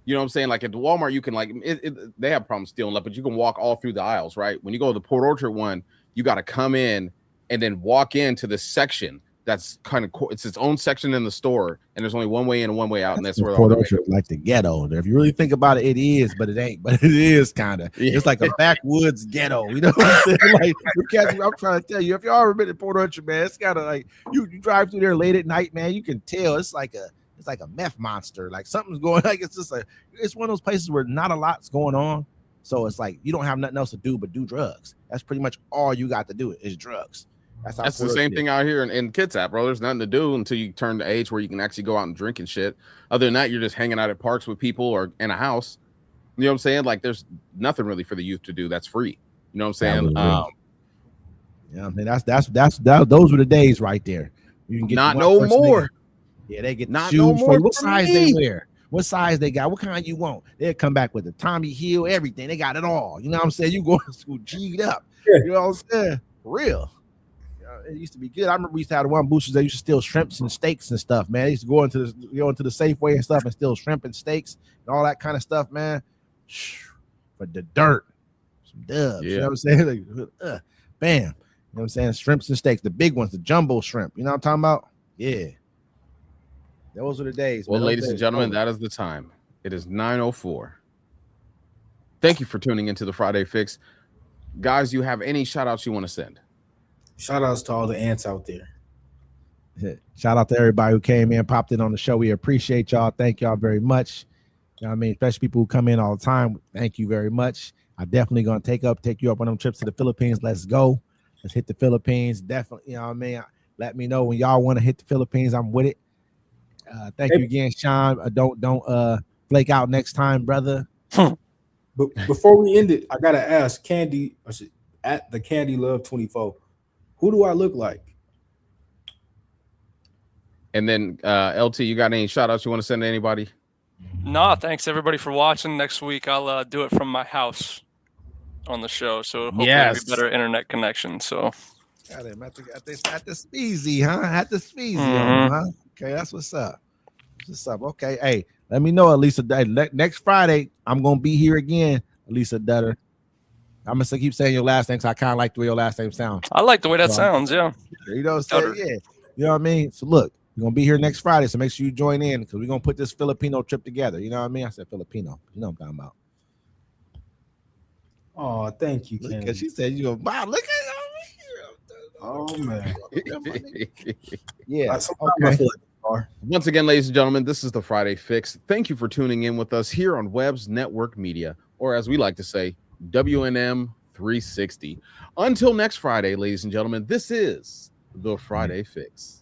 [SPEAKER 2] You know what I'm saying? Like at the Walmart, you can like they have problems stealing up, but you can walk all through the aisles, right? When you go to the Port Orchard one, you got to come in and then walk into the section that's kind of cool. It's its own section in the store, and there's only one way in and one way out, and that's where
[SPEAKER 1] Port Orchard, like the ghetto. If you really think about it, it is, but it ain't. But it is kind of. It's like a backwoods ghetto. You know what I'm saying? Like I'm trying to tell you, if y'all ever been to Port Orchard, man, it's kind of like you drive through there late at night, man. You can tell it's like a meth monster. Like something's going. Like it's one of those places where not a lot's going on. So it's like you don't have nothing else to do but do drugs. That's pretty much all you got to do is drugs.
[SPEAKER 2] That's the same thing out here in Kitsap, bro. There's nothing to do until you turn the age where you can actually go out and drink and shit. Other than that, you're just hanging out at parks with people or in a house. You know what I'm saying? Like there's nothing really for the youth to do that's free. You know what I'm saying?
[SPEAKER 1] Yeah, I mean those were the days right there. You can get
[SPEAKER 2] not no more.
[SPEAKER 1] Yeah, they get
[SPEAKER 2] not
[SPEAKER 1] shoes
[SPEAKER 2] no more.
[SPEAKER 1] What size they wear? What size they got? What kind you want? They'll come back with the Tommy Hill, everything. They got it all. You know what I'm saying? You go to school G'd up. Yeah. You know what I'm saying? For real. It used to be good. I remember we used to have one boosters that used to steal shrimps and steaks and stuff, man. They used to go into the Safeway and stuff and steal shrimp and steaks and all that kind of stuff, man. But the dirt, some dubs. Yeah. You know what I'm saying? Like, bam. You know what I'm saying? Shrimps and steaks, the big ones, the jumbo shrimp. You know what I'm talking about? Yeah. Those were the days.
[SPEAKER 2] Well, ladies and gentlemen, that is the time. It is 9:04. Thank you for tuning into the Friday Fix. Guys, you have any shout outs you want to send?
[SPEAKER 4] Shout outs to all the ants out there.
[SPEAKER 1] Shout out to everybody who came in, popped in on the show. We appreciate y'all. Thank y'all very much. You know what I mean? Especially people who come in all the time. Thank you very much. I'm definitely going to take you up on them trips to the Philippines. Let's go. Let's hit the Philippines. Definitely, you know what I mean? Let me know when y'all want to hit the Philippines. I'm with it. Thank you again, Sean. Don't flake out next time, brother.
[SPEAKER 4] But before we end it, I gotta ask Candy at the Candy Love 24. Who do I look like?
[SPEAKER 2] And then LT, you got any shout outs you want to send to anybody?
[SPEAKER 3] No, thanks everybody for watching. Next week I'll do it from my house on the show. So hopefully it'll be better internet connection. So
[SPEAKER 1] got him at the speezy, huh? At the speezy, huh? Okay, that's what's up. What's up? Okay, hey, let me know, Elisa. Next Friday, I'm gonna be here again, Elisa Dutter. I'm gonna keep saying your last name because I kind of like the way your last name sounds.
[SPEAKER 3] I like the way that sounds. Yeah,
[SPEAKER 1] you know what I'm saying? Yeah, you know what I mean. So look, you're gonna be here next Friday, so make sure you join in because we're gonna put this Filipino trip together. You know what I mean? I said Filipino. You know what I'm talking about.
[SPEAKER 4] Oh, thank you, Ken.
[SPEAKER 1] Because she said you go, wow, look at it.
[SPEAKER 4] Oh man.
[SPEAKER 1] Yeah.
[SPEAKER 4] Okay.
[SPEAKER 2] Once again, ladies and gentlemen, this is the Friday Fix. Thank you for tuning in with us here on Webb's Network Media, or as we like to say, WNM 360. Until next Friday, ladies and gentlemen, this is the Friday Fix.